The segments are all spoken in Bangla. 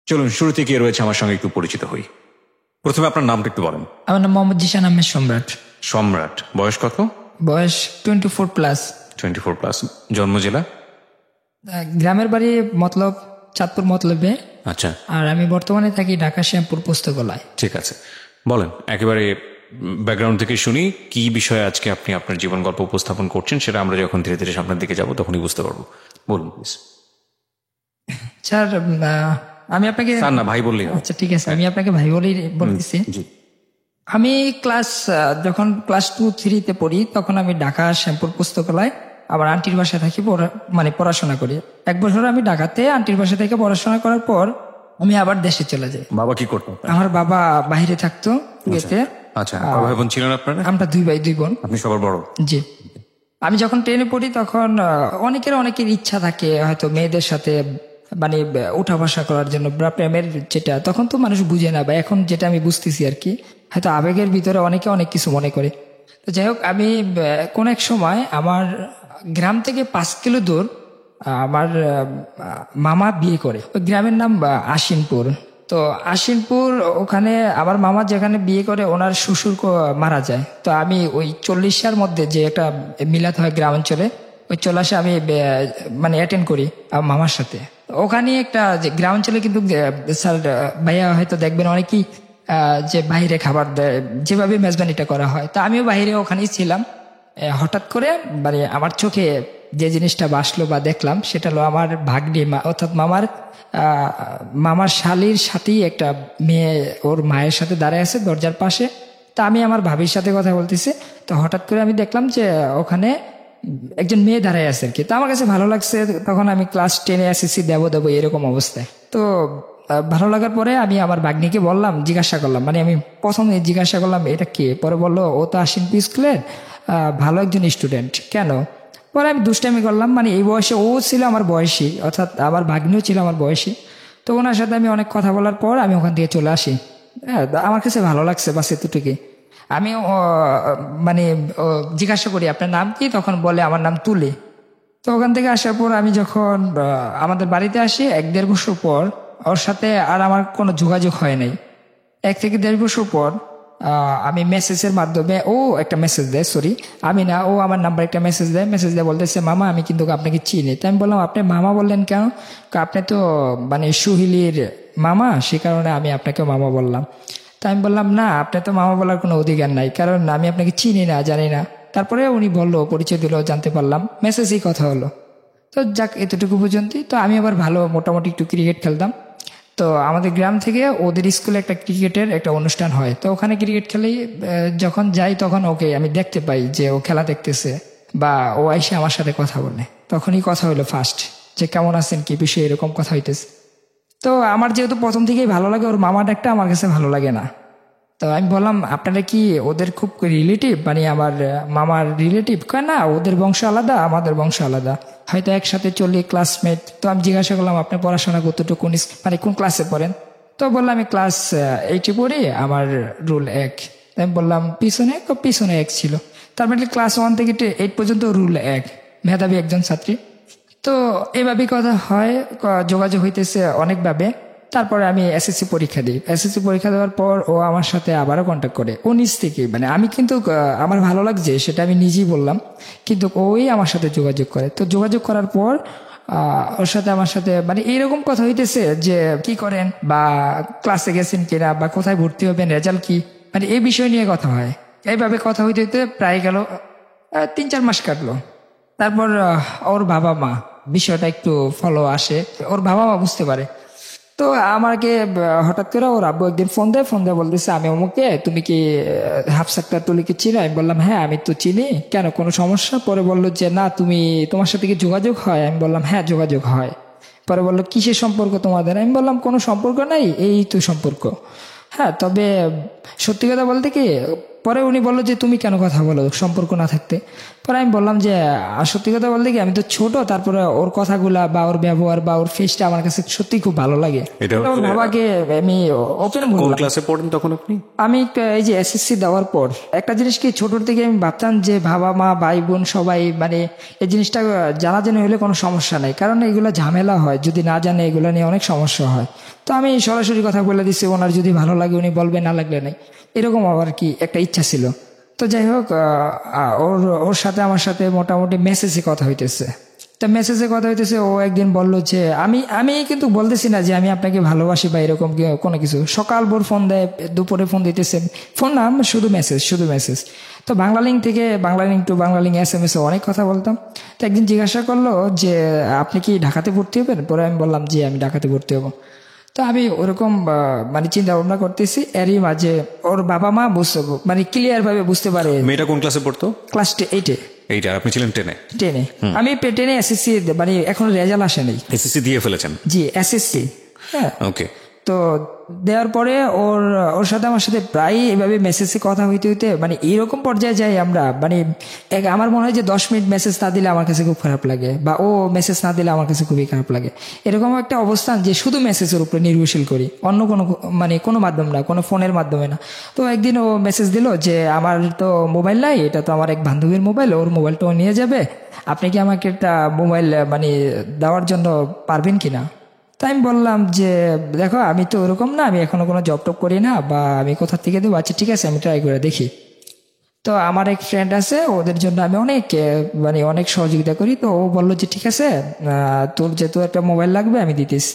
চলুন শুরুতে কি রয়েছে আমার সঙ্গে একটু পরিচিত হই। প্রথমে আপনার নামটা একটু বলেন। আমার নাম মোহাম্মদ জিশান আহমেদ সম্রাট। সম্রাট, বয়স কত? বয়স 24+। 24+। জন্ম জেলা? গ্রামের বাড়ি মতলব চাঁদপুর মতলবে। আচ্ছা। আর আমি বর্তমানে থাকি ঢাকা শ্যামপুর পুস্তকালয়। ঠিক আছে, বলেন একেবারে ব্যাকগ্রাউন্ড থেকে শুনি কি বিষয়ে আজকে আপনি আপনার জীবন গল্প উপস্থাপন করছেন, সেটা আমরা যখন ধীরে ধীরে সামনের দিকে যাব তখনই বুঝতে পারবো। বলুন প্লিজ। স্যার আমি আপনাকে স্যার না, ভাই বললেই হবে। আচ্ছা ঠিক আছে, আমি আপনাকে ভাই বলেই বলতেছি। আমি যখন ক্লাস 2-3-তে পড়ি তখন আমি ঢাকা শ্যামপুর পুস্তকালয় আমার আন্টির বাসায় থাকি, পড়াশোনা করি। 1 বছর আমি ঢাকাতে আন্টির বাসা থেকে পড়াশোনা করার পর আমি আবার দেশে চলে যাই। বাবা কি করতো? আমার বাবা বাইরে থাকতো কুয়েতে। আচ্ছা, ভাই বোন ছিলেন আপনারা? আমরা 2 ভাই 2 বোন। আপনি সবার বড়? জি। আমি যখন 10-এ পড়ি তখন অনেকের ইচ্ছা থাকে হয়তো মেয়েদের সাথে মানে উঠা বসা করার জন্য বা প্রেমের, যেটা তখন তো মানুষ বুঝে না, বা এখন যেটা আমি বুঝতেছি আর কি, হয়তো আবেগের ভিতরে অনেকে অনেক কিছু মনে করে। তো যাই হোক, আমি কোন এক সময় আমার গ্রাম থেকে 5 কিলো দূর আমার মামা বিয়ে করে। ওই গ্রামের নাম আশিনপুর। তো আশিনপুর, ওখানে আমার মামা যেখানে বিয়ে করে ওনার শ্বশুর মারা যায়। তো আমি ওই 40টার মধ্যে যে একটা মিলাদ হয় গ্রামাঞ্চলে, ওই চলে আসে আমি মানে অ্যাটেন্ড করি আমার মামার সাথে। ওখানে একটা যে গ্রামাঞ্চলে কিন্তু স্যার ভাইয়া হয়তো দেখবেন অনেকেই যে বাইরে খাবার দেয়, যেভাবে মেজবানিটা করা হয়। তো আমিও বাইরে ওখানেই ছিলাম। হঠাৎ করে মানে আমার চোখে যে জিনিসটা বাসলো বা দেখলাম, সেটা হলো আমার ভাগ্নি, অর্থাৎ মামার শালির সাথেই একটা মেয়ে ওর মায়ের সাথে দাঁড়ায় আছে দরজার পাশে। তা আমি আমার ভাবির সাথে কথা বলতেছি, তো হঠাৎ করে আমি দেখলাম যে ওখানে একজন মেয়ে দাঁড়ায় আছে আর কি। তো আমার কাছে ভালো লাগছে। তখন আমি ক্লাস 10-এ এসেছি, দেবো এরকম অবস্থায়। তো ভালো লাগার পরে আমি আমার ভাগ্নিকে বললাম, জিজ্ঞাসা করলাম, মানে আমি প্রথমে জিজ্ঞাসা করলাম এটা কে। পরে বললো ও তো আশিনপুর স্কুলের ভালো একজন স্টুডেন্ট। কেন? পরে আমি দুষ্টামি করলাম, মানে এই বয়সে ও ছিল আমার বয়সী, অর্থাৎ আমার ভাগ্নিও ছিল আমার বয়সী। তো ওনার সাথে আমি অনেক কথা বলার পর আমি ওখান থেকে চলে আসি। হ্যাঁ, আমার কাছে ভালো লাগছে, বাস এতটুকুই। আমি মানে জিজ্ঞাসা করি আপনার নাম কি, তখন বলে আমার নাম তুলি। তো ওখান থেকে আসার পর আমি যখন আমাদের বাড়িতে আসি 1-1.5 বছর পর, ওর সাথে আর আমার কোনো যোগাযোগ হয় নাই। 1 থেকে 1.5 বছর পর আমি মেসেজের মাধ্যমে, ও একটা মেসেজ দেয়, সরি আমি না, ও আমার নাম্বার একটা মেসেজ দেয় বলতেছে মামা আমি কিন্তু আপনাকে চিনি। তাই আমি বললাম আপনি মামা বললেন কেন? আপনি তো মানে সুহিলির মামা, সে কারণে আমি আপনাকে মামা বললাম। তাই আমি বললাম না, আপনি তো মামা বলার কোনো অধিকার নাই, কারণ আমি আপনাকে চিনি না, জানি না। তারপরে উনি বললো, পরিচয় দিল, জানতে পারলাম, মেসেজেই কথা হলো। তো যাক, এতটুকু পর্যন্তই। তো আমি আবার ভালো মোটামুটি একটু ক্রিকেট খেলতাম। তো আমাদের গ্রাম থেকে ওদের স্কুলে একটা ক্রিকেটের একটা অনুষ্ঠান হয়, তো ওখানে ক্রিকেট খেলেই যখন যাই তখন ওকে আমি দেখতে পাই যে ও খেলা দেখতেছে, বা ও এসে আমার সাথে কথা বলে। তখনই কথা হলো ফার্স্ট, যে কেমন আছেন, কি বিষয়ে, এরকম কথা হইতেছে। তো আমার যেহেতু প্রথম থেকেই ভালো লাগে, ওর মামা ডাকটা আমার কাছে ভালো লাগে না। তো আমি বললাম আপনারা কি ওদের খুব রিলেটিভ, মানে আমার মামার রিলেটিভ? কয় না, ওদের বংশ আলাদা, আমাদের বংশ আলাদা, হয়তো একসাথে চলি, ক্লাসমেট। তো আমি জিজ্ঞাসা করলাম আপনি পড়াশোনা কতটুকু, মানে কোন ক্লাসে পড়েন? তো বললাম আমি ক্লাস 8-এ পড়ি, আমার রুল 1। আমি বললাম পিছনে 1 ছিল, তার মানে ক্লাস 1 থেকে 8 পর্যন্ত রুল 1, মেধাবী একজন ছাত্রী। তো এভাবেই কথা হয়, যোগাযোগ হইতেছে অনেকভাবে। তারপরে আমি এসএসসি পরীক্ষা দিই। এসএসসি পরীক্ষা দেওয়ার পর ও আমার সাথে আবারও কন্ট্যাক্ট করে, ও নিজ থেকে, মানে আমি কিন্তু আমার ভালো লাগছে সেটা আমি নিজেই বললাম, কিন্তু ওই আমার সাথে যোগাযোগ করে। তো যোগাযোগ করার পর ওর সাথে আমার সাথে মানে এইরকম কথা হইতেছে যে কি করেন, বা ক্লাসে গেছেন কিনা, বা কোথায় ভর্তি হবেন, রেজাল্ট কি, মানে এই বিষয় নিয়ে কথা হয়। এইভাবে কথা হইতে হইতে প্রায় গেল 3-4 মাস কাটলো। তারপর ওর বাবা মা বিষয়টা একটু ফলো আসে, ওর বাবা মা বুঝতে পারে। তো আমাকে হঠাৎ করে ওর আব্বু একদিন ফোন দেয় বলতেছে আমি অমুকে, তুমি কি হাফসাক্তার তুলিকে চিনো? আমি বললাম হ্যাঁ আমি তো চিনি, কেন কোনো সমস্যা? পরে বললো যে না, তোমার সাথে কি যোগাযোগ হয়? আমি বললাম হ্যাঁ যোগাযোগ হয়। পরে বললো কিসের সম্পর্ক তোমাদের? আমি বললাম কোনো সম্পর্ক নাই, এই তো সম্পর্ক। হ্যাঁ, তবে সত্যি কথা বলতে কি, পরে উনি বললো যে তুমি কেন কথা বলো সম্পর্ক না থাকতে? পরে আমি বললাম যে সত্যি কথা বলতে কি আমি তো ছোট, তারপরে ওর কথাগুলা বা ওর ব্যবহার বা ওর ফেসটা আমার কাছে সত্যি খুব ভালো লাগে। এটা ওর বাবাকে আমি ওপেন কোন বললাম। ক্লাসে পড়েন তখন আপনি? আমি এই যে এসএসসি দেওয়ার পর একটা জিনিস কি ছোটর থেকে আমি ভাবতাম যে বাবা মা ভাই বোন সবাই মানে এই জিনিসটা জানাজানি হলে কোনো সমস্যা নাই, কারণ এগুলো ঝামেলা হয়, যদি না জানে এগুলো নিয়ে অনেক সমস্যা হয়। তো আমি সরাসরি কথা বলে দিচ্ছি, ওনার যদি ভালো লাগে উনি বলবে, না লাগলে নাই, এরকম আর কি একটা ইচ্ছা ছিল। তো যাই হোক ওর ওর সাথে আমার সাথে মোটামুটি মেসেজে কথা হইতেছে। তা মেসেজে কথা হইতেছে, ও একদিন বললো যে আমি আমি কিন্তু বলতেছি না যে আমি আপনাকে ভালোবাসি বা এরকম কোনো কিছু। সকাল ভোর ফোন দেয়, দুপুরে ফোন দিতেছে, ফোন না, শুধু মেসেজ, শুধু মেসেজ। তো বাংলালিংক থেকে বাংলালিংক টু বাংলালিংক SMS অনেক কথা বলতাম। তো একদিন জিজ্ঞাসা করলো যে আপনি কি ঢাকাতে ভর্তি হবেন? পরে আমি বললাম যে আমি ঢাকাতে ভর্তি হবো। তো আমি ওরকম মানে চিন্তা ভাবনা করতেছি, এরই মাঝে ওর বাবা মা বুঝতে মানে ক্লিয়ার ভাবে বুঝতে পারে। মেয়েটা কোন ক্লাসে পড়তো? ক্লাস 8-এ। এইটা আপনি ছিলেন 10-এ? 10-এ আমি 10-এ এসএসসি মানে এখন রেজাল্ট আসেনি। এসএসসি দিয়ে ফেলেছেন? জি এসএসসি। হ্যাঁ ওকে। তো দেওয়ার পরে ওর ওর সাথে আমার সাথে প্রায় এভাবে মেসেজে কথা হইতে হইতে মানে এইরকম পর্যায়ে যাই আমরা, মানে আমার মনে হয় যে 10 মিনিট মেসেজ না দিলে আমার কাছে খুব খারাপ লাগে, বা ও মেসেজ না দিলে আমার কাছে খুবই খারাপ লাগে। এরকম একটা অবস্থান যে শুধু মেসেজের উপরে নির্ভরশীল করি, অন্য কোনো মানে কোনো মাধ্যম না, কোনো ফোনের মাধ্যমে না। তো একদিন ও মেসেজ দিল যে আমার তো মোবাইল নাই, এটা তো আমার এক বান্ধবীর মোবাইল, ওর মোবাইলটাও নিয়ে যাবে, আপনি কি আমাকে একটা মোবাইল মানে দেওয়ার জন্য পারবেন কিনা? তাই আমি বললাম যে দেখো আমি তো ওরকম না, আমি এখনো কোনো জব টপ করি না, বা আমি কোথা থেকে দেবো, আচ্ছা ঠিক আছে আমি ট্রাই করে দেখি। তো আমার এক ফ্রেন্ড আছে, ওদের জন্য আমি অনেক মানে অনেক সহযোগিতা করি। তো ও বললো যে ঠিক আছে তোর যেহেতু একটা মোবাইল লাগবে আমি দিতেছি।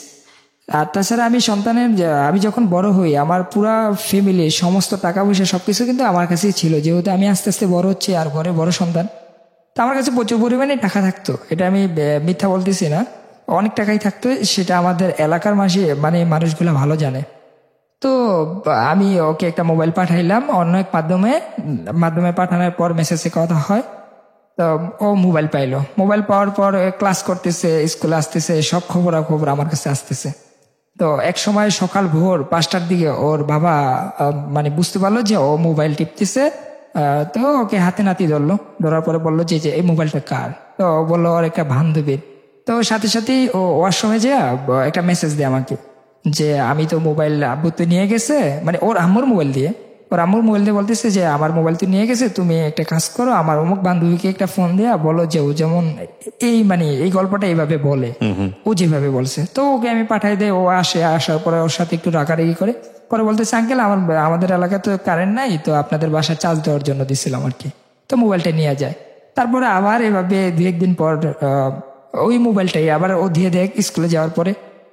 আর তাছাড়া আমি সন্তানের আমি যখন বড় হই আমার পুরা ফ্যামিলির সমস্ত টাকা পয়সা সবকিছু কিন্তু আমার কাছেই ছিল, যেহেতু আমি আস্তে আস্তে বড় হচ্ছি আর ঘরে বড় সন্তান। তো আমার কাছে প্রচুর পরিমাণে টাকা থাকতো, এটা আমি মিথ্যা বলতেছি না, অনেক টাকাই থাকতো, সেটা আমাদের এলাকার মানে মানুষগুলো ভালো জানে। তো আমি ওকে একটা মোবাইল পাঠাইলাম অন্য এক মাধ্যমে পাঠানোর পর মেসেজে কথা হয়। তো ও মোবাইল পাইলো, মোবাইল পাওয়ার পর ক্লাস করতেছে, স্কুলে আসতেছে, সব খবরাখবর আমার কাছে আসতেছে। তো এক সময় সকাল ভোর 5টার দিকে ওর বাবা মানে বুঝতে পারলো যে ও মোবাইল টিপতেছে। তো ওকে হাতে নাতি ধরলো, ধরার পরে বললো যে এই মোবাইলটা কার? তো ও বললো ওর একটা বান্ধবীর। তো সাথে সাথেই ও ওয়াশরুমে যে একটা মেসেজ দেয় আমাকে যে আমি তো মোবাইল আব্বু তো নিয়ে গেছে, মানে ওর আম্মুর মোবাইল দিয়ে, ওর আম্মুর মোবাইল দিয়ে বলতেছে যে আমার মোবাইল তো নিয়ে গেছে, তুমি একটা কাজ করো, আমার অমুক বান্ধবীকে একটা ফোন দেয়া বলো যে ও যেমন এই মানে এই গল্পটা এইভাবে বলে, ও যেভাবে বলছে। তো ওকে আমি পাঠাই দেয়, ও আসে, আসার পরে ওর সাথে একটু রাগারাগি করে, পরে বলতেছে আঙ্কেল আমাদের এলাকায় তো কারেন্ট নাই, তো আপনাদের বাসায় চার্জ দেওয়ার জন্য দিছিলাম আর কি। তো মোবাইলটা নিয়ে যায়। তারপরে আবার এভাবে 2-1 দিন পর ওই মোবাইলটাই আবার ও দিয়ে দেয় স্কুলে যাওয়ার পরে।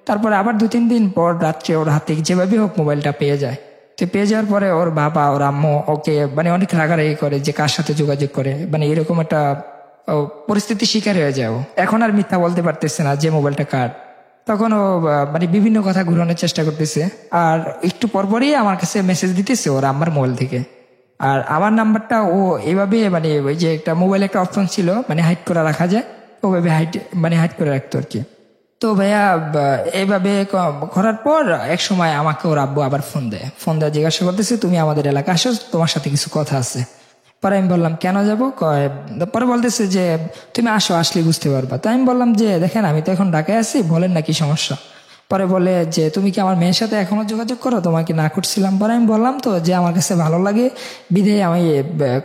তারপরে আবার 2-3 দিন পর রাত্রে ওর হাতে যেভাবে হোক মোবাইলটা পেয়ে যায়। তো পেয়ে যাওয়ার পরে ওর বাবা ওর আম্মু ওকে মানে অনেক রাগারাগি করে যে কার সাথে যোগাযোগ করে, মানে এরকম একটা পরিস্থিতির শিকার হয়ে যায়। এখন আর মিথ্যা বলতে পারতেছে না যে মোবাইলটা কার। তখন ও মানে বিভিন্ন কথা ঘুরানোর চেষ্টা করতেছে, আর একটু পরপরই আমার কাছে মেসেজ দিতেছে ওর আম্মার মোবাইল থেকে। আর আমার নাম্বারটা ও এভাবে মানে ওই যে একটা মোবাইলে একটা অপশন ছিল মানে হাইড করে রাখা যায়, ওভাবে হাইড করে রাখতো আর কি। তো ভাইয়া এইভাবে করার পর এক সময় আমাকে ওর আব্বু আবার ফোন দেয় জিজ্ঞাসা করতেছে তুমি আমাদের এলাকা আসো, তোমার সাথে কিছু কথা আছে। পরে আমি বললাম কেন যাবো? পরে বলতেছে যে তুমি আসো, আসলে বুঝতে পারবা। তো আমি বললাম যে দেখেন আমি তো এখন ঢাকায় আছি, বলেন না কি সমস্যা। পরে বলে যে তুমি কি আমার মেয়ের সাথে এখনো যোগাযোগ করো? তোমাকে না করছিলাম। পরে আমি বললাম তো যে আমার কাছে ভালো লাগে বিধে আমি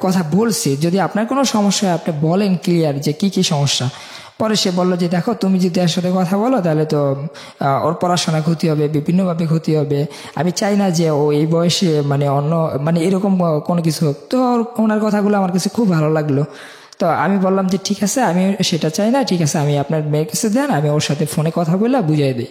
কথা বলছি, যদি আপনার কোনো সমস্যা হয় আপনি বলেন ক্লিয়ার যে কি কি সমস্যা। পরে সে বললো যে দেখো তুমি যদি এর সাথে কথা বলো তাহলে তো ওর পড়াশোনা ক্ষতি হবে, বিভিন্নভাবে ক্ষতি হবে, আমি চাই না যে ও এই বয়সে মানে অন্য মানে এরকম কোনো কিছু হোক। তো ওনার কথাগুলো আমার কাছে খুব ভালো লাগলো। তো আমি বললাম যে ঠিক আছে আমি সেটা চাই না, ঠিক আছে আমি আপনার মেয়ের কাছে দেন, আমি ওর সাথে ফোনে কথা বলে বুঝাই দিই।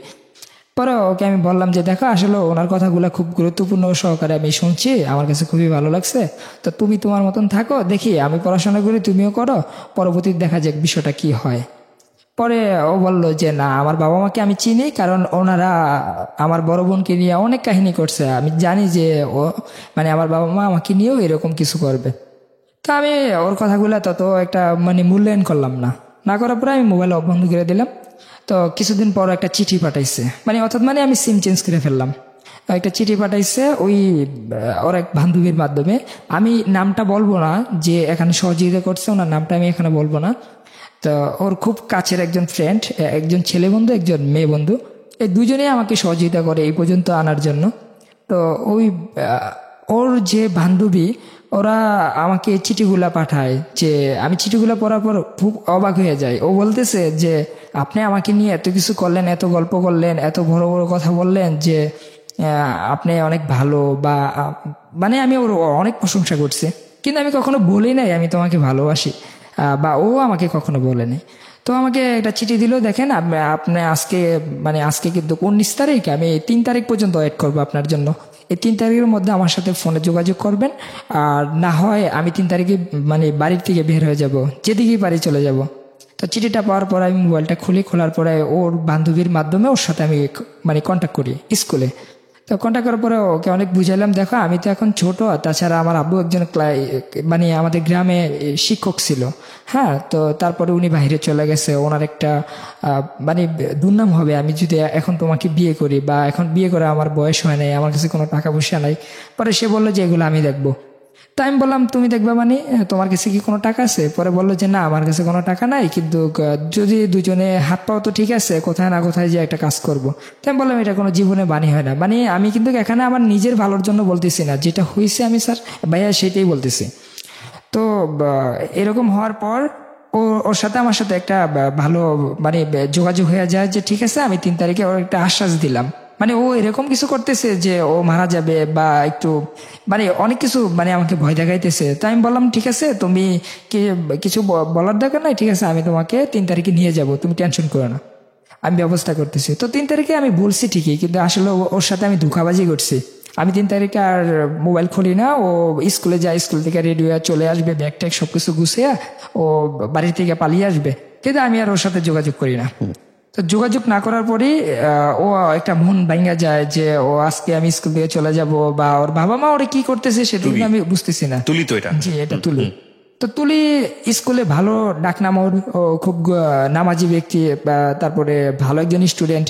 পরে ওকে আমি বললাম যে দেখো আসলে ওনার কথাগুলো খুব গুরুত্বপূর্ণ সহকারে আমি শুনছি, আমার কাছে খুবই ভালো লাগছে, তো তুমি তোমার মতন থাকো, দেখি আমি পড়াশোনা করি তুমিও করো, পরবর্তীতে দেখা যাক বিষয়টা কি হয়। পরে ও বলল যে না আমার বাবা মাকে আমি চিনি, কারণ ওনারা আমার বড় বোনকে নিয়ে অনেক কাহিনী করছে, আমি জানি যে ও মানে আমার বাবা মা আমাকে নিয়েও এরকম কিছু করবে। তো আমি ওর কথাগুলো তত একটা মানে মূল্যায়ন করলাম না করার পরে আমি মোবাইল বন্ধ করে দিলাম। তো কিছুদিন পর একটা চিঠি পাঠাইছে, মানে অর্থাৎ মানে আমি সিম চেঞ্জ করে ফেললাম। একটা চিঠি পাঠাইছে ওই ওর এক বান্ধবীর মাধ্যমে। আমি নামটা বলবো না, যে এখানে সহযোগিতা করছে ওনার নামটা আমি এখানে বলবো না। তো ওর খুব কাছের একজন ফ্রেন্ড, একজন ছেলে বন্ধু একজন মেয়ে বন্ধু, এই দুজনেই আমাকে সহযোগিতা করে এই পর্যন্ত আনার জন্য। তো ওই ওর যে বান্ধবী ওরা আমাকে চিঠিগুলা পাঠায়, যে আমি চিঠিগুলা পড়ার পর খুব অবাক হয়ে যাই। ও বলতেছে যে আপনি আমাকে নিয়ে এত কিছু করলেন, এত গল্প করলেন, এত বড় বড় কথা বললেন যে আপনি অনেক ভালো, বা মানে আমি ওর অনেক প্রশংসা করছি, কিন্তু আমি কখনো বলি নাই আমি তোমাকে ভালোবাসি, বা ও আমাকে কখনো বলে নাই। তো আমাকে একটা চিঠি দিল, দেখেন আপনি আজকে মানে আজকে কিন্তু 19 তারিখ, আমি 3 তারিখ পর্যন্ত ওয়েট করবো আপনার জন্য। এই 3 তারিখের মধ্যে আমার সাথে ফোনে যোগাযোগ করবেন, আর না হয় আমি 3 তারিখে মানে বাড়ির থেকে বের হয়ে যাব, যেদিকেই পারি চলে যাব। তো চিঠিটা পাওয়ার পর আমি মোবাইলটা খোলার পরে ওর বান্ধবীর মাধ্যমে ওর সাথে আমি মানে কন্ট্যাক্ট করি স্কুলে। তো কন্ট্যাক্ট করার পরে ওকে অনেক বুঝাইলাম, দেখো আমি তো এখন ছোট, তাছাড়া আমার আব্বু একজন মানে আমাদের গ্রামে শিক্ষক ছিল। হ্যাঁ, তো তারপরে উনি বাইরে চলে গেছে, ওনার একটা মানে দুর্নাম হবে আমি যদি এখন তোমাকে বিয়ে করি, বা এখন বিয়ে করে আমার বয়স হয় নাই, আমার কাছে কোনো টাকা পয়সা নাই। পরে সে বললো যে এগুলো আমি দেখবো। তাই আমি বললাম তুমি দেখবা মানে তোমার কাছে কি কোনো টাকা আছে? পরে বললো যে না আমার কাছে কোনো টাকা নাই, কিন্তু যদি দুজনে হাত পাও তো ঠিক আছে, কোথায় না কোথায় যে একটা কাজ করব। তাই আমি বললাম এটা কোনো জীবনে বাণী হয় না, মানে আমি কিন্তু এখানে আমার নিজের ভালোর জন্য বলতেছি না, যেটা হয়েছে আমি স্যার ভাইয়া সেটাই বলতেছি। তো এরকম হওয়ার পর ওর সাথে আমার সাথে একটা ভালো মানে যোগাযোগ হয়ে যায়, যে ঠিক আছে আমি 3 তারিখে ওর একটা আশ্বাস দিলাম। মানে ও এরকম কিছু করতেছে যে ও মারা যাবে বা একটু মানে অনেক কিছু মানে আমাকে ভয় দেখাইতেছে। তাই আমি বললাম ঠিক আছে তুমি কিছু বলার দরকার নাই, ঠিক আছে আমি তোমাকে 3 তারিখে নিয়ে যাব, তুমি টেনশন করো না, আমি ব্যবস্থা করতেছি। তো 3 তারিখে আমি বলছি ঠিকই, কিন্তু আসলে ওর সাথে আমি ধোঁকাবাজি করছি। আমি 3 তারিখে আর মোবাইল খুলি না, ও স্কুলে যায়, স্কুল থেকে রেডি হয়ে চলে আসবে, ব্যাগ ট্যাগ সবকিছু গুছিয়ে ও বাড়ি থেকে পালিয়ে আসবে, কিন্তু আমি আর ওর সাথে যোগাযোগ করি না। তো যোগাযোগ না করার পরেই ও একটা মন ভাঙা যায় যে ও আজকে আমি স্কুল থেকে চলে যাব, বা ওর বাবা মা ওরা কি করতেছে সেটা কিন্তু আমি বুঝতেছি না। তুলি তো এটা, জি এটা তুলি। তো তুলি স্কুলে ভালো ডাকনাম ওর, ও খুব নামাজি ব্যক্তি, তারপরে ভালো একজন স্টুডেন্ট।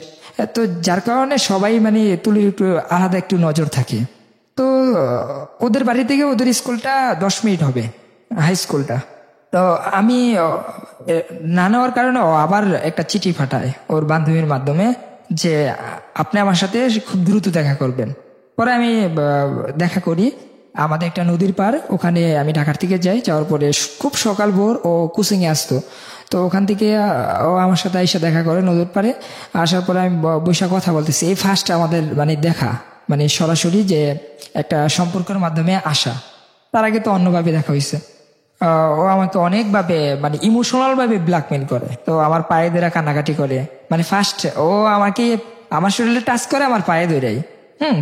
তো যার কারণে সবাই মানে তুলির একটু আলাদা একটু নজর থাকে। তো ওদের বাড়ি থেকে ওদের স্কুলটা 10 মিনিট হবে, হাই স্কুলটা। তো আমি না নেওয়ার কারণে ও আবার একটা চিঠি পাঠায় ওর বান্ধবীর মাধ্যমে, যে আপনি আমার সাথে খুব দ্রুত দেখা করবেন। পরে আমি দেখা করি আমাদের একটা নদীর পার, ওখানে আমি ঢাকার থেকে যাওয়ার পরে খুব সকাল ভোর ও কোচিংয়ে আসতো। তো ওখান থেকে ও আমার সাথে এসে দেখা করে নদীর পারে। আসার পরে আমি বসে কথা বলতেছি, এই ফার্স্ট আমাদের মানে দেখা, মানে সরাসরি যে একটা সম্পর্কের মাধ্যমে আসা। তার আগে তো অন্যভাবে দেখা হয়েছে। ও আমাকে অনেকভাবে মানে ইমোশনাল ভাবে ব্ল্যাকমেল করে। তো আমার পায়ে ধরে কান্নাকাটি করে, মানে ফার্স্ট ও আমাকে আমার শরীরে টাচ করে আমার পায়ে ধরেই,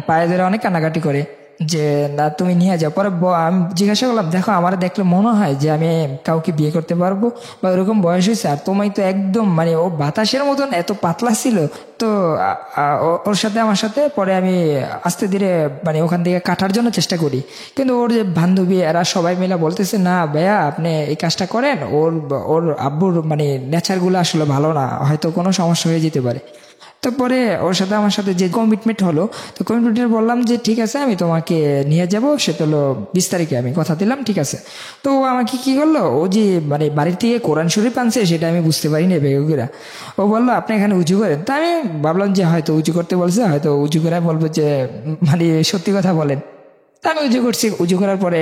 পায়ে ধরে অনেক কান্নাকাটি করে যে না তুমি নিয়ে যাও। পরে আমি জিজ্ঞাসা করলাম, দেখো আমার দেখলে মনে হয় যে আমি কাউকে বিয়ে করতে পারবো বা ওরকম বয়স হয়েছে, আর তোমায় তো একদম মানে ও বাতাসের মতন এত পাতলা ছিল। তো ওর সাথে আমার সাথে পরে আমি আস্তে ধীরে মানে ওখান থেকে কাটার জন্য চেষ্টা করি, কিন্তু ওর যে বান্ধবী এরা সবাই মিলে বলতেছে না ভাইয়া আপনি এই কাজটা করেন, ওর ওর আব্বুর মানে নেচারগুলো আসলে ভালো না, হয়তো কোনো সমস্যা হয়ে যেতে পারে। তারপরে ওর সাথে আমার সাথে যে কমিটমেন্ট হলো, তো কমিটমেন্টে বললাম যে ঠিক আছে আমি তোমাকে নিয়ে যাব, সেটা হলো 20 তারিখে আমি কথা দিলাম, ঠিক আছে। তো ও আমাকে কি করলো, ও যে মানে বাড়ির থেকে কোরআন শরীফ আনছে সেটা আমি বুঝতে পারিনি বেগুরা। ও বললো আপনি এখানে উঁচু করেন। তা আমি ভাবলাম যে হয়তো উঁচু করতে বলছে, হয়তো উঁচু করে বলবো যে মানে সত্যি কথা বলেন। তা আমি উঁচু করছি, উঁচু করার পরে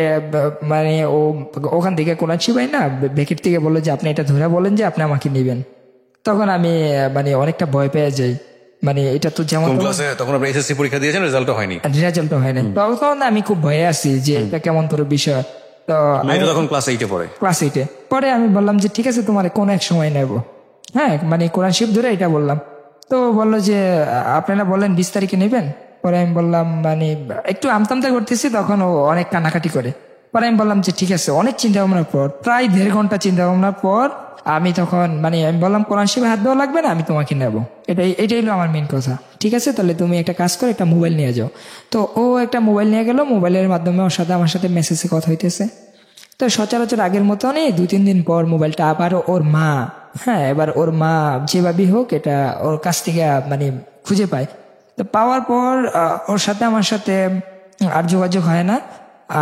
মানে ও ওখান থেকে কোরআন শিবাই না বেকের থেকে বললো যে আপনি এটা ধরে বলেন যে আপনি আমাকে নেবেন। তখন আমি মানে অনেকটা ভয় পেয়ে যাই, মানে এটা তো যেমন তখন আপনি এসএসসি পরীক্ষা দিয়েছেন, রেজাল্টও হয়নি, রেজাল্টও হয় না, তখন আমি খুব ভয়ে আছি যে এটা কেমন তোর বিষয়। তো তখন ক্লাস 8-এ পড়ে, ক্লাস 8-এ পরে আমি বললাম যে ঠিক আছে তোমার কোন এক সময় নেব, হ্যাঁ মানে কোরআন শিব ধরে এটা বললাম। তো বললো যে আপনারা বলেন 20 তারিখে নেবেন। পরে আমি বললাম মানে একটু আমতামতা করতেছি, তখন ও অনেক কান্নাকাটি করে। পরে আমি বললাম যে ঠিক আছে, অনেক চিন্তা ভাবনার পর প্রায় 1.5 ঘন্টা চিন্তা ভাবনার পর আমি তখন মানে আমি বললাম কোরআন শিবে হাত দেওয়া লাগবে না, আমি তোমাকে নেবো, এটাই হলো আমার মেন কথা। ঠিক আছে তাহলে তুমি একটা কাজ করো, একটা মোবাইল নিয়ে যাও। তো ও একটা মোবাইল নিয়ে গেল, মোবাইলের মাধ্যমে ওর সাথে আমার সাথে মেসেজে কথা হইতেছে। তো সচরাচর আগের মতনই 2-3 দিন পর মোবাইলটা আবার ওর মা, হ্যাঁ এবার ওর মা যেভাবেই হোক এটা ওর কাছ থেকে মানে খুঁজে পায়। তো পাওয়ার পর ওর সাথে আমার সাথে আর যোগাযোগ হয় না।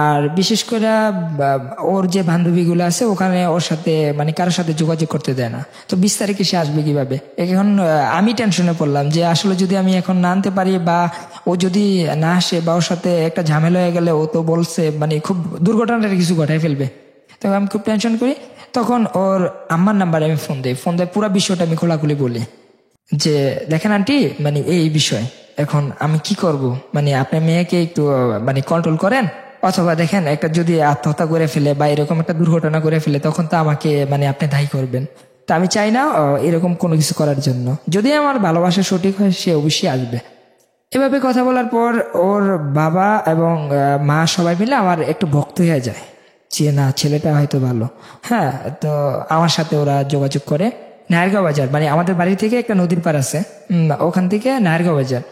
আর বিশেষ করে ওর যে বান্ধবীগুলো আছে ওখানে ওর সাথে মানে কারোর সাথে যোগাযোগ করতে দেয় না। তো 20 তারিখে সে আসবে কিভাবে? এখন আমি টেনশনে পড়লাম যে আসলে যদি আমি এখন না আনতে পারি বা ও যদি না আসে বা ওর সাথে একটা ঝামেলা হয়ে গেলে, ও তো বলছে মানে খুব দুর্ঘটনাটা কিছু ঘটাই ফেলবে। তো আমি খুব টেনশন করি। তখন ওর আম্মার নাম্বারে আমি ফোন দিই। পুরো বিষয়টা আমি খোলাখুলি বলি যে দেখেন আন্টি, মানে এই বিষয় এখন আমি কি করব, মানে আপনার মেয়েকে একটু মানে কন্ট্রোল করেন, অথবা দেখেন একটা যদি আত্মহত্যা করে ফেলে বা এরকম একটা দুর্ঘটনা করে ফেলে তখন তো আমাকে মানে আপনি দায়ী করবেন। তা আমি চাই না এরকম কোনো কিছু করার জন্য। যদি আমার ভালোবাসা সঠিক হয় সে অবশ্যই আসবে। এভাবে কথা বলার পর ওর বাবা এবং মা সবাই মিলে আমার একটু ভক্ত হয়ে যায় যে না, ছেলেটা হয়তো ভালো। হ্যাঁ, তো আমার সাথে ওরা যোগাযোগ করে। নায়ারগাঁও বাজার মানে আমাদের বাড়ি থেকে একটা নদীর পার আছে, ওখান থেকে নায়ারগাঁও বাজার।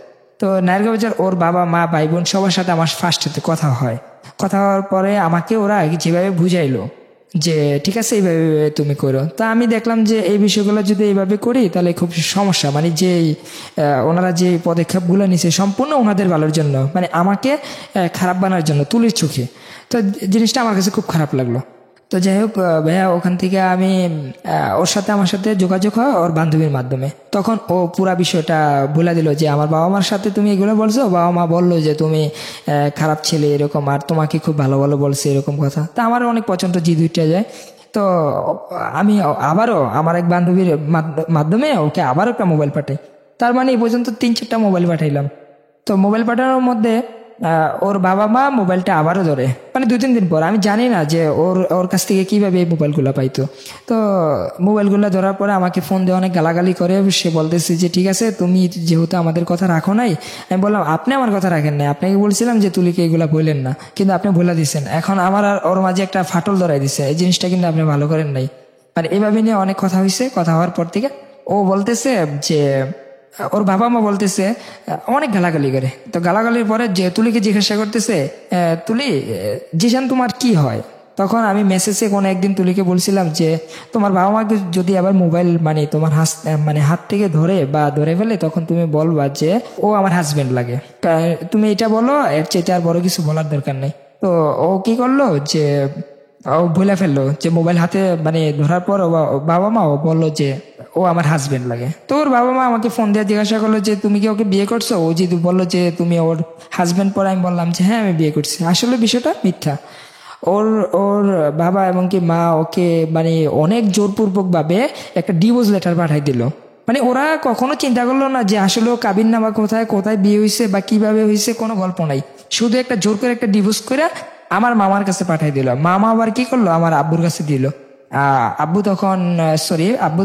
তো নায়ারগাঁও বাজার ওর বাবা মা ভাই বোন সবার সাথে আমার ফার্স্ট কথা হয়। কথা হওয়ার পরে আমাকে ওরা যেভাবে বুঝাইলো যে ঠিক আছে এইভাবে তুমি করো। তা আমি দেখলাম যে এই বিষয়গুলো যদি এইভাবে করি তাহলে খুব সমস্যা, মানে যে ওনারা যে পদক্ষেপগুলো নিছে সম্পূর্ণ ওনাদের ভালোর জন্য, মানে আমাকে খারাপ বানার জন্য তুলির চোখে। তো জিনিসটা আমার কাছে খুব খারাপ লাগলো। তো যাই হোক ভাইয়া, ওখান থেকে আমি ওর সাথে আমার সাথে যোগাযোগ হয় ওর বান্ধবীর মাধ্যমে। তখন ও পুরা বিষয়টা বলে দিল যে আমার বাবা মার সাথে তুমি এগুলো বলছো, বাবা মা বললো যে তুমি খারাপ ছেলে এরকম, আর তোমাকে খুব ভালো ভালো বলছে এরকম কথা। তা আমার অনেক পছন্দ জিদ উঠে যায়। তো আমি আবারও আমার এক বান্ধবীর মাধ্যমে ওকে আবারও একটা মোবাইল পাঠাই। তার মানে এই পর্যন্ত 3-4টা মোবাইল পাঠাইলাম। তো মোবাইল পাঠানোর মধ্যে ওর বাবা মা মোবাইলটা আবারও ধরে, মানে 2-3 দিন পর। আমি জানি না যে ওর কাছ থেকে কিভাবে এই মোবাইলগুলো পাইতো। তো মোবাইলগুলো ধরার পরে আমাকে ফোন দিয়ে অনেক গালাগালি করে। সে বলতেছে যে ঠিক আছে, তুমি যেহেতু আমাদের কথা রাখো নাই। আমি বললাম আপনি আমার কথা রাখেন নাই, আপনাকে বলছিলাম যে তুলিকে এগুলা বললেন না, কিন্তু আপনি বলে দিচ্ছেন। এখন আমার আর ওর মাঝে একটা ফাটল ধরাই দিছে, এই জিনিসটা কিন্তু আপনি ভালো করেন নাই। মানে এভাবে নিয়ে অনেক কথা হয়েছে। কথা হওয়ার পর থেকে ও বলতেছে যে ওর বাবা মা বলতেছে অনেক গালাগালি করে। তো গালাগালির পরে যে তুলিকে জিজ্ঞাসা করতেছে তুলি, জিশান তোমার কি হয়? তখন আমি মেসেজে কোনো একদিন তুলিকে বলছিলাম যে তোমার বাবা মাকে যদি আবার মোবাইল মানে তোমার হাত থেকে ধরে বা ধরে ফেলে তখন তুমি বলবা যে ও আমার হাজবেন্ড লাগে। তুমি এটা বলো, এর চেয়ে আর বড় কিছু বলার দরকার নেই। তো ও কি করলো যে ও ভুলে ফেললো যে মোবাইল হাতে মানে ধরার পর বাবা মা ও বললো যে ও আমার হাজবেন্ড লাগে। তো ওর বাবা মা আমাকে ফোন দিয়ে জিজ্ঞাসা করলো যে তুমি কি ওকে বিয়ে করছো? ও যদি বললো যে তুমি ওর হাজবেন্ড, পরে আমি বললাম যে হ্যাঁ আমি বিয়ে করছি। আসলে বিষয়টা মিথ্যা। ওর ওর বাবা এবং কি মা ওকে মানে অনেক জোরপূর্বক ভাবে একটা ডিভোর্স লেটার পাঠাই দিল। মানে ওরা কখনো চিন্তা করলো না যে আসলে কাবিন নামা কোথায় কোথায় বিয়ে হয়েছে বা কিভাবে হয়েছে, কোনো গল্প নাই। শুধু একটা জোর করে একটা ডিভোর্স করে আমার মামার কাছে পাঠাই দিল। মামা আবার কি করলো, আমার আব্বুর কাছে দিল। আব্বু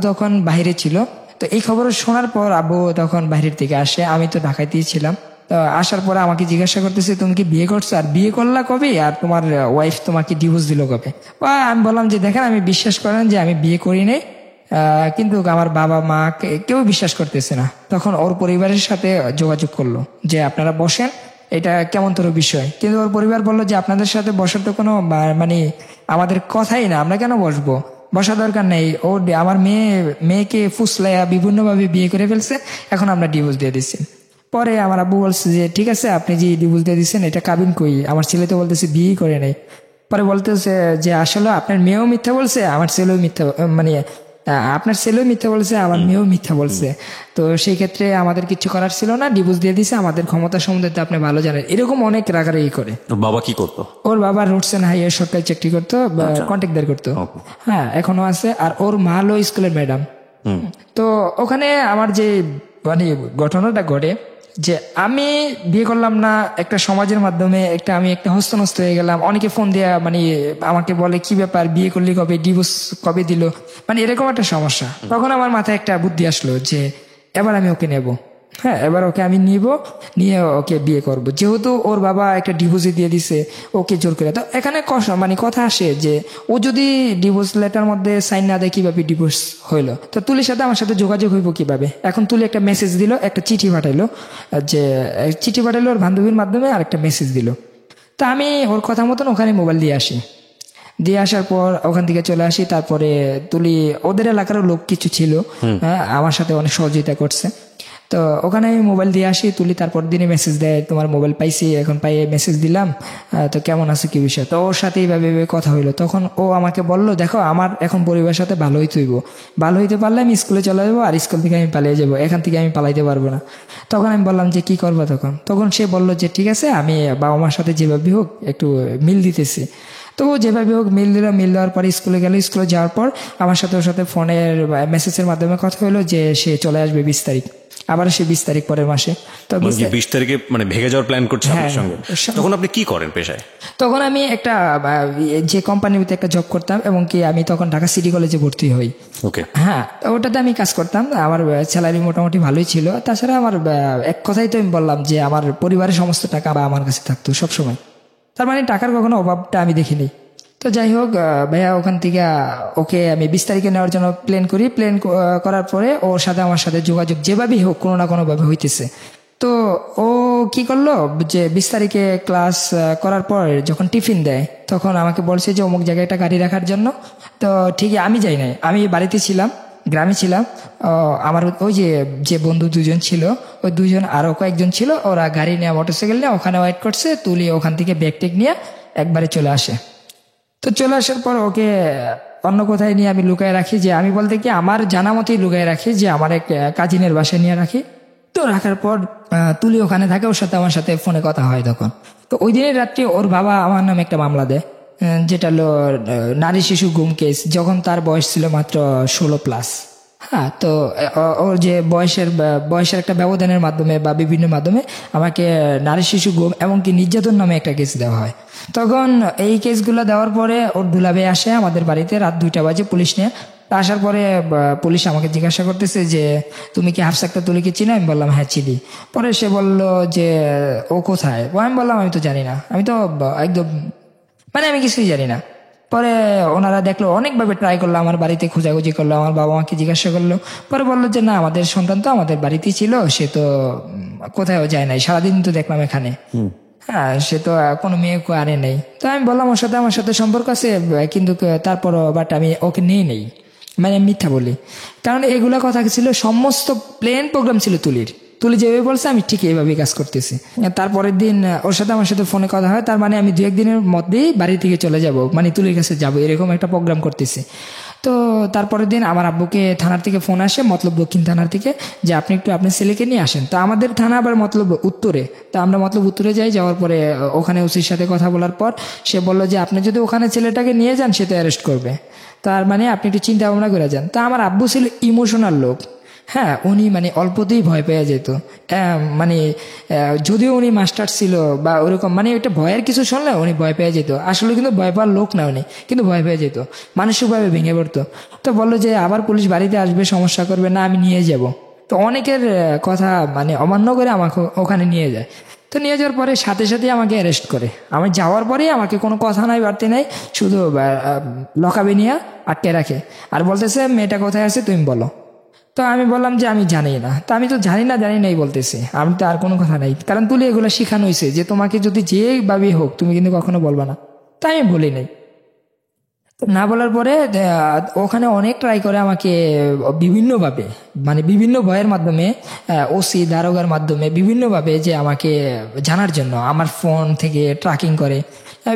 তখন বাইরে ছিল। তো এই খবর শোনার পর আব্বু তখন বাইরের থেকে আসে, আমি তো ঢাকাতেই ছিলাম। তো আসার পরে আমাকে জিজ্ঞাসা করতেছে তুমি কি বিয়ে করছো, আর বিয়ে করলা কবে, আর তোমার ওয়াইফ তোমাকে ডিভোর্স দিল কবে? আমি বললাম যে দেখেন আমি বিশ্বাস করেন যে আমি বিয়ে করি নাই, কিন্তু আমার বাবা মা কেউ বিশ্বাস করতেছে না। তখন ওর পরিবারের সাথে যোগাযোগ করলো যে আপনারা বসেন, এটা কেমন তোর বিষয়। কিন্তু ওর পরিবার বললো যে আপনাদের সাথে বসার তো কোনো মানে আমাদের কথাই না, আমরা কেন বসবো, বসা দরকার নেই। ও আমার মেয়েকে ফুসলাইয়া বিভিন্নভাবে বিয়ে করে ফেলছে, এখন আমরা ডিভোর্স দিয়ে দিচ্ছি। পরে আমার আব্বু বলছে যে ঠিক আছে আপনি যে ডিভোর্স দিয়ে দিচ্ছেন এটা কাবিন কই, আমার ছেলে তো বলতেছে বিয়েই করে নাই। পরে বলতেছে যে আসলে আপনার মেয়েও মিথ্যা বলছে, আমার ছেলেও মিথ্যা, মানে আপনার ছেলেও মিথ্যা বলছে, আমার মেয়েও মিথ্যা বলছে। তো সেই ক্ষেত্রে আমাদের কিছু করার ছিল না, ডিভোর্স দিয়ে দিছে, আমাদের ক্ষমতা সম্বন্ধে তো আপনি ভালো জানেন। এরকম অনেক রাগারাগি করে। বাবা কি করতো? ওর বাবা রোডস এন্ড হাইওয়ে সরকারি চাকরি করতো, কন্ট্রাক্টদার করতো। হ্যাঁ, এখনো আছে। আর ওর মা হলো স্কুলের ম্যাডাম। তো ওখানে আমার যে মানে ঘটনাটা ঘটে যে আমি বিয়ে করলাম না, একটা সমাজের মাধ্যমে আমি একটা হস্তনস্ত হয়ে গেলাম। অনেকে ফোন দেয়া মানে আমাকে বলে কি ব্যাপার, বিয়ে করলি কবে, ডিভোর্স কবে দিল, মানে এরকম একটা সমস্যা। তখন আমার মাথায় একটা বুদ্ধি আসলো যে এবার আমি ওকে নেব। হ্যাঁ, এবার ওকে আমি নিয়ে ওকে বিয়ে করব। যেহেতু ওর বাবা একটা ডিভোর্সই দিয়ে দিছে ওকে জোর করে। তো এখানে মানে কথা আসে যে ও যদি ডিভোর্স লেটার মধ্যে সাইন না দেয় কিভাবে ডিভোর্স হইলো, তো তুলির সাথে আমার সাথে যোগাযোগ হইব কিভাবে? এখন তুলি একটা মেসেজ দিল, একটা চিঠি পাঠাইলো, ওর বান্ধবীর মাধ্যমে, আর একটা মেসেজ দিল। তা আমি ওর কথা মতন ওখানে মোবাইল দিয়ে আসার পর ওখান থেকে চলে আসি। তারপরে তুলি ওদের এলাকারও লোক কিছু ছিল, আমার সাথে অনেক সহযোগিতা করছে। তো ওখানে আমি মোবাইল দিয়ে আসি, তুলি, তারপর দিনে মেসেজ দেয় তোমার মোবাইল পাইছি, এখন পাইয়ে মেসেজ দিলাম, তো কেমন আছে কি বিষয়। তো ওর সাথে এইভাবে কথা হইলো। তখন ও আমাকে বললো, দেখো আমার এখন পরিবারের সাথে ভালো হইতে হইব, ভালো হইতে পারলে আমি স্কুলে চলে যাবো, আর স্কুল থেকে আমি পালিয়ে যাবো, এখান থেকে আমি পালাইতে পারবো না। তখন আমি বললাম যে কি করবো তখন। তখন সে বললো যে ঠিক আছে, আমি বাবা মার সাথে যেভাবে হোক একটু মিল দিতেছি। তো ও যেভাবে হোক মিল দিল। মিল দেওয়ার পরে স্কুলে গেল। স্কুলে যাওয়ার পর আমার সাথে ওর সাথে ফোনের মেসেজের মাধ্যমে কথা হলো যে সে চলে আসবে 20 তারিখ, আবার সে 20 তারিখ পরের মাসে। তো 20 তারিখে মানে ভেগে যাওয়ার প্ল্যান করছে আপনার হ্যাঁ, সঙ্গে। তখন আপনি কি করেন পেশায়? তখন আমি একটা যে কোম্পানির ভিতরে একটা জব করতাম, এবং কি আমি তখন ঢাকা সিটি কলেজে ভর্তি হই। ওকে। হ্যাঁ, তো ওটাতে আমি কাজ করতাম। আমার স্যালারি মোটামুটি ভালোই ছিল। তাছাড়া আমার এক কথাই তো আমি বললাম যে আমার পরিবারের সমস্ত টাকা বা আমার কাছে থাকতো সবসময়। তার মানে টাকার কখনো অভাবটা আমি দেখিনি। তো যাই হোক, ভাইয়া ওখান থেকে ওকে আমি 20 তারিখে নেওয়ার জন্য প্ল্যান করি। প্ল্যান করার পরে ওর সাথে আমার সাথে যোগাযোগ যেভাবেই হোক কোনো না কোনোভাবে হইতেছে। তো ও কি করলো যে 20 তারিখে ক্লাস করার পর যখন টিফিন দেয়, তখন আমাকে বলছে যে অমুক জায়গায় একটা গাড়ি রাখার জন্য। তো ঠিকই আমি যাই নাই, আমি বাড়িতে ছিলাম, গ্রামে ছিলাম। আমার ওই যে বন্ধু দুজন ছিল, ওই দুজন আরও কয়েকজন ছিল, ওরা গাড়ি নিয়ে মোটরসাইকেল নিয়ে ওখানে ওয়েট করছে। তুলি ওখান থেকে ব্যাগ টেক নিয়ে একবারে চলে আসে। তো চলে আসার পর ওকে অন্য কোথায় নিয়ে আমি লুকায় রাখি, যে আমি বলতে কি আমার জানা মতোই লুকায় রাখি, যে আমার এক কাজিনের বাসায় নিয়ে রাখি। তো রাখার পর তুলি ওখানে থাকে, ওর সাথে আমার সাথে ফোনে কথা হয় তখন। তো ওই দিনের রাত্রে ওর বাবা আমার নামে একটা মামলা দেয়, যেটা হলো নারী শিশু গুম কেস, যখন তার বয়স ছিল মাত্র 16+। হ্যাঁ, তো ওর যে বয়সের একটা ব্যবধানের মাধ্যমে বা বিভিন্ন মাধ্যমে আমাকে নারী শিশু গুম এমনকি নির্যাতন নামে একটা কেস দেওয়া হয়। তখন এই কেসগুলো দেওয়ার পরে ওর দুলাভাই আসে আমাদের বাড়িতে রাত 2টা বাজে পুলিশ নিয়ে। তা আসার পরে পুলিশ আমাকে জিজ্ঞাসা করতেছে যে তুমি কি হাফসা আক্তার তুলিকে চিনো? আমি বললাম হ্যাঁ চিনি। পরে সে বলল যে ও কোথায়? আমি বললাম আমি তো জানি না, আমি তো একদম মানে আমি কিছুই জানি না। পরে ওনারা দেখলো, অনেকভাবে ট্রাই করলো, আমার বাড়িতে খোঁজাখুঁজি করলো, আমার বাবা মাকে জিজ্ঞাসা করলো। পরে বললো যে না, আমাদের সন্তান তো আমাদের বাড়িতেই ছিল, সে তো কোথাও যায় নাই, সারাদিন তো দেখলাম এখানে। হ্যাঁ, সে তো কোনো মেয়ে আনে নেই। তো আমি বললাম ওর সাথে আমার সাথে সম্পর্ক আছে, কিন্তু তারপরও বাট আমি ওকে নেই, মানে আমি মিথ্যা বলি। কারণ এগুলা কথা ছিল, সমস্ত প্লেন প্রোগ্রাম ছিল তুলি যেভাবে বলছে আমি ঠিক এইভাবেই কাজ করতেছি। তারপরের দিন ওর সাথে আমার সাথে ফোনে কথা হয়, তার মানে আমি 2-1 দিনের মধ্যেই বাড়ি থেকে চলে যাব, মানে তুলির কাছে যাব, এরকম একটা প্রোগ্রাম করতেছি। তো তারপরের দিন আমার আব্বুকে থানার থেকে ফোন আসে, মতলব দক্ষিণ থানার থেকে, যে আপনি একটু আপনার ছেলেকে নিয়ে আসেন। তো আমাদের থানা আবার মতলব উত্তরে, তো আমরা মতলব উত্তরে যাই। যাওয়ার পরে ওখানে ওসির সাথে কথা বলার পর সে বলল যে আপনি যদি ওখানে ছেলেটাকে নিয়ে যান সে তো অ্যারেস্ট করবে, তার মানে আপনি একটু চিন্তা ভাবনা করে যান। তা আমার আব্বু ছিল ইমোশনাল লোক। হ্যাঁ, উনি মানে অল্পতেই ভয় পেয়ে যেত। মানে যদিও উনি মাস্টার ছিল বা ওরকম, মানে একটা ভয়ের কিছু শুনলে উনি ভয় পেয়ে যেত। আসলে কিন্তু ভয় পাওয়ার লোক না উনি, কিন্তু ভয় পেয়ে যেত, মানসিকভাবে ভেঙে পড়তো। তো বললো যে আবার পুলিশ বাড়িতে আসবে, সমস্যা করবে না, আমি নিয়ে যাব। তো অনেকের কথা মানে অমান্য করে আমাকে ওখানে নিয়ে যায়। তো নিয়ে যাওয়ার পরে সাথে সাথে আমাকে অ্যারেস্ট করে। আমি যাওয়ার পরেই আমাকে কোনো কথা নাই, বাড়তে নাই, শুধু লকাবে নিয়ে আটকে রাখে, আর বলতেছে মেয়েটা কোথায় আছে তুমি বলো। তো আমি বললাম যে আমি জানি না। তো আমি তো জানি নাই বলতেছি, আমি তো আর কোনো কথা নাই, কারণ তুলি এগুলো শিখানো হয়েছে যে তোমাকে যদি যেভাবেই হোক তুমি কিন্তু কখনো বলবা না। তাই আমি বলি নাই। তো না বলার পরে ওখানে অনেক ট্রাই করে আমাকে বিভিন্নভাবে, মানে বিভিন্ন ভয়ের মাধ্যমে, ওসি দারোগার মাধ্যমে বিভিন্নভাবে যে আমাকে জানার জন্য, আমার ফোন থেকে ট্র্যাকিং করে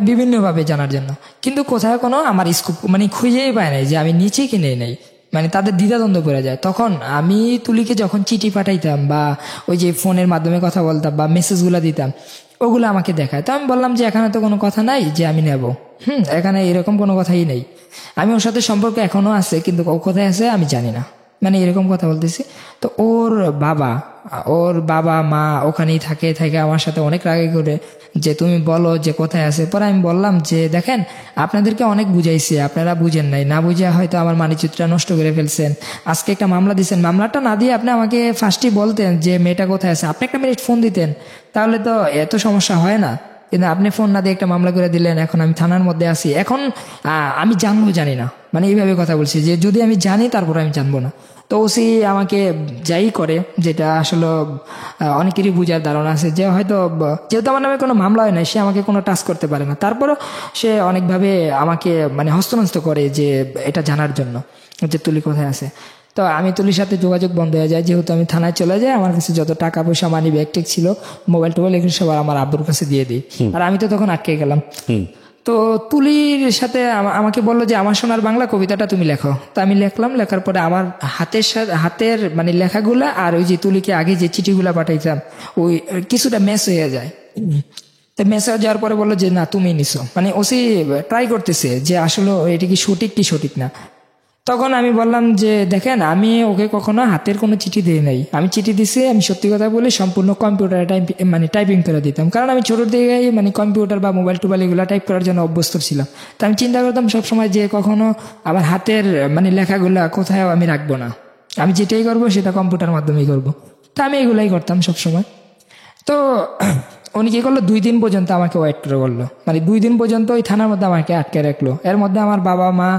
বিভিন্নভাবে জানার জন্য, কিন্তু কোথাও কোনো আমার স্কোপ মানে খুঁজেই পায় নাই যে আমি নিচে কিনে নেই। মানে তাদের দ্বিধাদ্বন্দ্ব পড়ে যায়। তখন আমি তুলিকে যখন চিঠি পাঠাইতাম বা ওই যে ফোনের মাধ্যমে কথা বলতাম বা মেসেজগুলো দিতাম, ওগুলো আমাকে দেখায়। তো আমি বললাম যে এখানে তো কোনো কথা নাই যে আমি নেব, এখানে এরকম কোনো কথাই নেই। আমি ওর সাথে সম্পর্ক এখনো আছে, কিন্তু ও কোথায় আছে আমি জানি না, মানে এরকম কথা বলতেছি। তো ওর বাবা মা ওখানেই থাকে আমার সাথে অনেক রাগে করে যে তুমি বলো যে কোথায় আছে। পরে আমি বললাম যে দেখেন, আপনাদেরকে অনেক বুঝাইছি, আপনারা বুঝেন নাই, না বুঝে হয়তো আমার মানিচিত্রটা নষ্ট করে ফেলছেন। আজকে একটা মামলা দিচ্ছেন, মামলাটা না দিয়ে আপনি আমাকে ফার্স্টই বলতেন যে মেয়েটা কোথায় আছে, আপনি একটা মিনিট ফোন দিতেন, তাহলে তো এত সমস্যা হয় না। কিন্তু আপনি ফোন না দিয়ে একটা মামলা করে দিলেন, এখন আমি থানার মধ্যে আছি, এখন আমি জানবো জানি না, মানে এইভাবে কথা বলছি যে যদি আমি জানি তারপর আমি জানবো না। তো ওসি আমাকে যাই করে, যেটা আসলে অনেকেরই বুঝার ধারণা আছে যে হয়তো যেহেতু আমার নামে কোনো মামলা হয় না, সে আমাকে কোনো টাচ করতে পারে না, তারপরও সে অনেকভাবে আমাকে মানে হস্তনস্ত করে যে এটা জানার জন্য যে তুলি কোথায় আছে। তো আমি তুলির সাথে যোগাযোগ বন্ধ হয়ে যায়, যেহেতু আমি থানায় চলে যাই। আমার কাছে যত টাকা পয়সা, মানি ব্যাগ টেক ছিল, মোবাইল টোবাইল, এগুলো সব আমার আব্বুর কাছে দিয়ে দিই। আর আমি তো তখন আটকে গেলাম। তো তুলির সাথে আমাকে বললো যে আমার সোনার বাংলা কবিতাটা তুমি লেখো। তো আমি লিখলাম। লেখার পরে আমার হাতের মানে লেখাগুলা আর ওই যে তুলিকে আগে যে চিঠিগুলা পাঠাইতাম ওই কিছুটা ম্যাচ হয়ে যায়। তো মেসেজ যাওয়ার পরে বললো যে না, তুমি নিছো। মানে ওসি ট্রাই করতেছে যে আসলে এটা কি সঠিক না। তখন আমি বললাম যে দেখেন, আমি ওকে কখনো হাতের কোনো চিঠি দিই নাই। আমি চিঠি দিছি, আমি সত্যি কথা বলি, সম্পূর্ণ কম্পিউটারে মানে টাইপিং করে দিতাম। কারণ আমি ছোটোর দিকে মানে কম্পিউটার বা মোবাইল টোবাইল এগুলো টাইপ করার জন্য অভ্যস্ত ছিলাম। তো আমি চিন্তা করতাম সবসময় যে কখনো আমার হাতের মানে লেখাগুলা কোথাও আমি রাখবো না, আমি যেটাই করবো সেটা কম্পিউটার মাধ্যমেই করবো। তো আমি এগুলাই করতাম সবসময়। তো উনি কি করলো, 2 দিন পর্যন্ত আমাকে ওয়েট করে বললো, মানে 2 দিন পর্যন্ত ওই থানার মধ্যে আমাকে আটকে রাখলো। এর মধ্যে আমার বাবা মা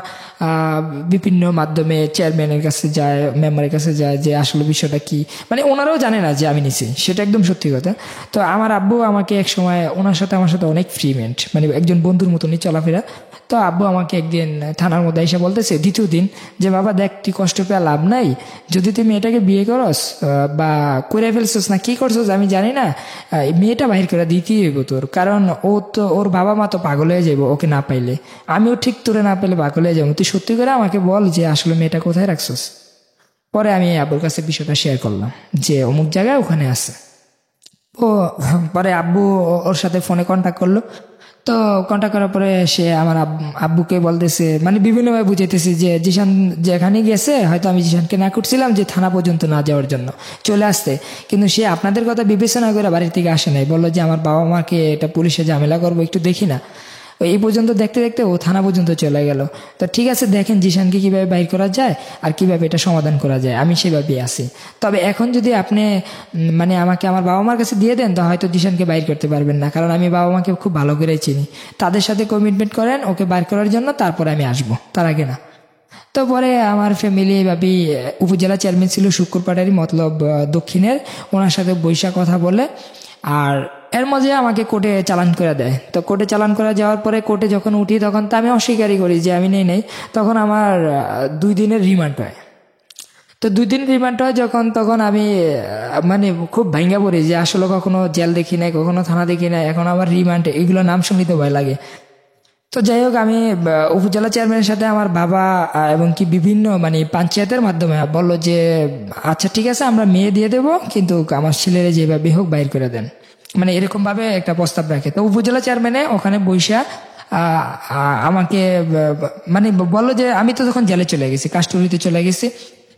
বিভিন্ন মাধ্যমে চেয়ারম্যানের কাছে যায়, মেম্বারের কাছে যায় যে আসলে বিষয়টা কি। মানে ওনারাও জানে না যে আমি নিছি, সেটা একদম সত্যি কথা। তো আমার আব্বু আমাকে এক সময় ওনার সাথে আমার সাথে অনেক ফ্রিমেন্ট, মানে একজন বন্ধুর মতনই চলাফেরা। তো আব্বু আমাকে একদিন থানার মধ্যে এসে বলতেছে, দ্বিতীয় দিন, যে বাবা দেখ, তুই কষ্ট পেয়ে লাভ নাই, যদি তুই মেয়েটাকে বিয়ে করস বা করে ফেলছস না কি করছস আমি জানি না, মেয়েটা বাহির করে দিতেই হইব তোর। কারণ ও তো, ওর বাবা মা তো পাগল হয়ে যাবো ওকে না পাইলে, আমিও ঠিক তোরে না পেলে পাগল হয়ে যাবো। তুই সত্যি করে আমাকে বল যে আসলে মেয়েটা কোথায় রাখছস। পরে আমি আব্বুর কাছে বিষয়টা শেয়ার করলাম যে অমুক জায়গায় ওখানে আছে। ও পরে আব্বু ওর সাথে ফোনে কন্ট্যাক্ট করলো। তো কন্ট্যাক্ট করার পরে সে আমার আব্বুকে বলতেছে, মানে বিভিন্নভাবে বুঝাইতেছে যে জিশান যেখানে গেছে, হয়তো আমি জিশানকে না করছিলাম যে থানা পর্যন্ত না যাওয়ার জন্য চলে আসতে, কিন্তু সে আপনাদের কথা বিবেচনা করে বাড়ির থেকে আসে নাই। বললো যে আমার বাবা মাকে এটা পুলিশে ঝামেলা করবো, একটু দেখি না। এই পর্যন্ত দেখতে দেখতে ও থানা পর্যন্ত চলে গেল। তো ঠিক আছে, দেখেন জিশানকে কিভাবে বাইর করা যায় আর কিভাবে এটা সমাধান করা যায়, আমি সেভাবেই আছি। তবে এখন যদি আপনি মানে আমাকে আমার বাবা মার কাছে দিয়ে দেন, তো হয়তো জিশানকে বাইর করতে পারবেন না, কারণ আমি বাবা মাকে খুব ভালো করে চিনি। তাদের সাথে কমিটমেন্ট করেন ওকে বাইর করার জন্য, তারপরে আমি আসবো, তার আগে না। তো পরে আমার ফ্যামিলি ভাবি, উপজেলা চেয়ারম্যান ছিল শুক্রপাড়ারই, মতলব দক্ষিণের, ওনার সাথে বৈশা কথা বলে, আর এর মধ্যে আমাকে কোর্টে চালান করে দেয়। তো কোর্টে চালান করা যাওয়ার পরে কোর্টে যখন উঠি, তখন তো আমি অস্বীকারই করি যে আমি নেই। তখন আমার 2 দিনের রিমান্ড হয়। তো 2 দিন রিমান্ড হয় যখন, তখন আমি মানে খুব ভাঙ্গা পড়ি যে আসলে কখনো জেল দেখি নাই, কখনো থানা দেখি নাই, এখন আমার রিমান্ড, এগুলো নাম শুনতে ভয় লাগে। তো যাই হোক, আমি উপজেলা চেয়ারম্যানের সাথে আমার বাবা এবং কি বিভিন্ন মানে পঞ্চায়েতের মাধ্যমে বললো যে আচ্ছা ঠিক আছে, আমরা মেয়ে দিয়ে দেবো, কিন্তু আমার ছেলেরা যেভাবে হোক বাইর করে দেন, মানে এরকম ভাবে একটা প্রস্তাব রাখে। তো উপজেলা চেয়ারম্যানে ওখানে বৈশা আমাকে মানে বললো যে আমি তো তখন জেলে চলে গেছি, কাস্টডিতে চলে গেছি।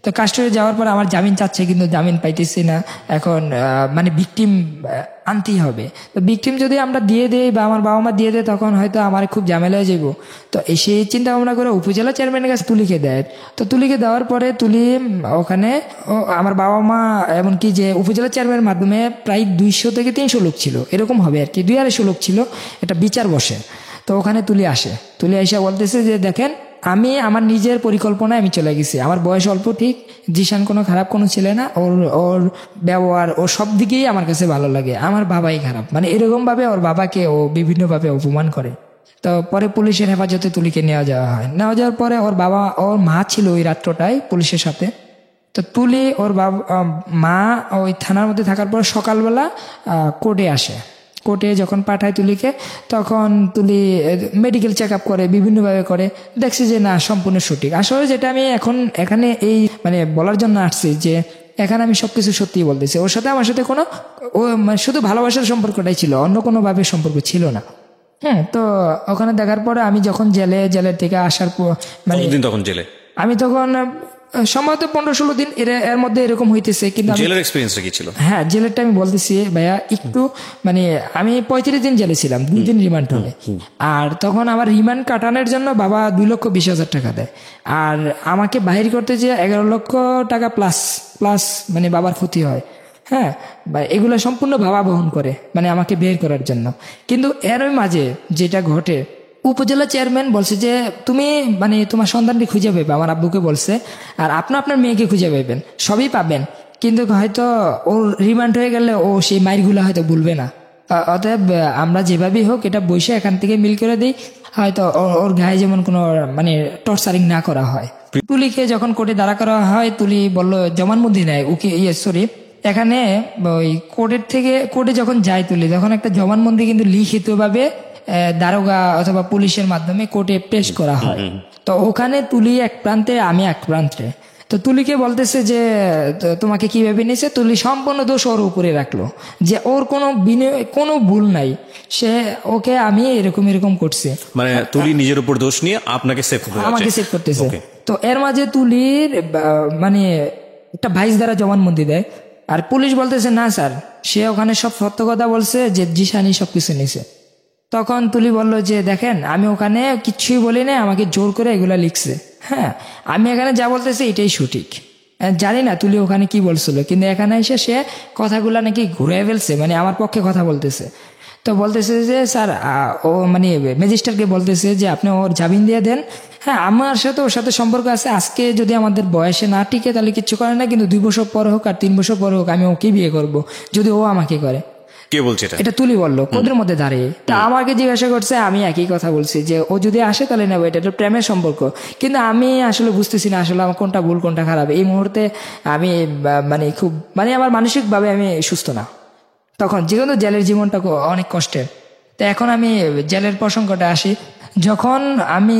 তো কাস্টডি যাওয়ার পর আমার জামিন চাচ্ছে, কিন্তু জামিন পাইতেছি না। এখন মানে ভিকটিম আনতেই হবে। তো ভিকটিম যদি আমরা দিয়ে দেই বা আমার বাবা মা দিয়ে দেয়, তখন হয়তো আমার খুব ঝামেলা হয়ে যাবো। তো সেই চিন্তা ভাবনা করে উপজেলা চেয়ারম্যানের কাছে তুলিকে দেয়। তো তুলিকে দেওয়ার পরে তুলি ওখানে আমার বাবা মা, এমনকি যে উপজেলা চেয়ারম্যানের মাধ্যমে প্রায় 200 থেকে 300 লোক ছিল, এরকম হবে আর কি, 200-250 লোক ছিল, এটা বিচার বসে। তো ওখানে তুলি আসে, তুলি এসে বলতেছে যে দেখেন, আমি আমার নিজের পরিকল্পনায় আমি চলে গেছি, আমার বয়স অল্প ঠিক, জিশান কোনো খারাপ কোনো ছেলে না, ওর ব্যবহার ও সব দিকেই আমার কাছে ভালো লাগে, আমার বাবাই খারাপ, মানে এরকম ভাবে ওর বাবাকে ও বিভিন্নভাবে অপমান করে। তো পরে পুলিশের হেফাজতে তুলিকে নেওয়া যাওয়া হয়। নেওয়া যাওয়ার পরে ওর মা ছিল ওই রাত্রটায় পুলিশের সাথে। তো তুলি ওর বাবা মা ওই থানার মধ্যে থাকার পর সকালবেলা কোর্টে আসে। কোর্টে যখন পাঠায় তুলিকে, তখন তুলি মেডিকেল চেক আপ করে, বিভিন্নভাবে করে, দেখছি যে না, সম্পূর্ণ সঠিক। আসলে যেটা আমি এখন এখানে এই মানে বলার জন্য আসছি, যে এখানে আমি সবকিছু সত্যিই বলতেছি। ওর সাথে আমার সাথে কোনো শুধু ভালোবাসার সম্পর্কটাই ছিল, অন্য কোনোভাবে সম্পর্ক ছিল না। হ্যাঁ, তো ওখানে দেখার পরে আমি যখন জেলের থেকে আসার পর, মানে তখন জেলে আমি তখন সম্ভবত 15-16 দিন এর মধ্যে এরকম হইতেছে। কিন্তু জেলের এক্সপেরিয়েন্সটা কি ছিল? হ্যাঁ, জেলেরটা আমি বলতেছি ভাইয়া একটু, মানে আমি 35 দিন জেলে ছিলাম, 2 দিন রিমান্ড হবে। আর তখন আমার রিমান্ড কাটানোর জন্য বাবা 2,20,000 টাকা দেয়, আর আমাকে বাহির করতে যে 11 লক্ষ টাকা প্লাস মানে বাবার ক্ষতি হয়। হ্যাঁ, এগুলো সম্পূর্ণ বাবা বহন করে, মানে আমাকে বের করার জন্য। কিন্তু এর মাঝে যেটা ঘটে, উপজেলা চেয়ারম্যান বলছে যে তুমি মানে তোমার সন্তানকে খুঁজে পাবে, আমার আব্বুকে বলছে, আর আপনার মেয়েকে খুঁজে পাবেন, সবই পাবেন, কিন্তু হয়তো ওর রিমান্ড হয়ে গেলে ও সেই মাইরগুলো হয়তো ভুলবে না। অতএব আমরা যেভাবেই হোক এটা বসে এখান থেকে মিল করে দিই, হয়তো ওর গায়ে যেমন কোনো মানে টর্চারিং না করা হয়। তুলিকে যখন কোর্টে দাঁড়া করা হয়, তুলি বললো জবানবন্দি নেয় ওকে, সরি এখানে ওই কোর্টে যখন যায় তুলি, তখন একটা জবানবন্দি কিন্তু লিখিতভাবে দারোগা অথবা পুলিশের মাধ্যমে কোর্টে পেশ করা হয়। তো ওখানে তুলি এক প্রান্তে, আমি এক প্রান্তে। তো তুলিকে বলতেছে যে তোমাকে কিভাবে নিয়েছে, তুলি সম্পূর্ণ দোষ ওর উপরে রাখলো, যে ওর কোনো ভুল নাই, সে ওকে আমি এরকম এরকম করছে, মানে তুলি নিজের উপর দোষ নিয়ে আপনাকে আমাকে সেভ করতেছে। তো এর মাঝে তুলির মানে একটা ভাইস দ্বারা জবানবন্দি দেয়, আর পুলিশ বলতেছে না স্যার, সে ওখানে সব সত্য কথা বলছে, যে জিসানি সবকিছু নিছে। তখন তুলি বলল যে দেখেন আমি ওখানে কিচ্ছুই বলি না, আমাকে জোর করে এগুলা লিখছে। হ্যাঁ, আমি এখানে যা বলতেছি এটাই সঠিক। জানি না তুলি ওখানে কি বলছিল, কিন্তু এখানে এসে সে কথাগুলা নাকি ঘুরে ফেলছে, মানে আমার পক্ষে কথা বলতেছে। তো বলতেছে যে স্যার ও মানে ম্যাজিস্ট্রেটকে বলতেছে যে আপনি ওর জামিন দিয়ে দেন। হ্যাঁ, আমার সাথে ওর সাথে সম্পর্ক আছে, আজকে যদি আমাদের বয়সে না টিকে তাহলে কিচ্ছু করে না, কিন্তু 2 বছর পর হোক আর 3 বছর পর হোক আমি ওকে বিয়ে করব, যদি ও আমাকে করে। কে বলছে এটা তুলি বললো কোদের মধ্যে দাঁড়িয়ে। তা আমাকে জিজ্ঞাসা করছে, আমি একই কথা বলছি যে ও যদি আসে তাহলে নেবো, এটা তো প্রেমের সম্পর্ক। কিন্তু আমি আসলে বুঝতেছি না আসলে আমার কোনটা ভুল কোনটা খারাপ। এই মুহূর্তে আমি মানে খুব মানে আমার মানসিকভাবে আমি সুস্থ না। তখন যেহেতু জেলের জীবনটা অনেক কষ্টের, তো এখন আমি জেলের প্রসঙ্গটা আসি। যখন আমি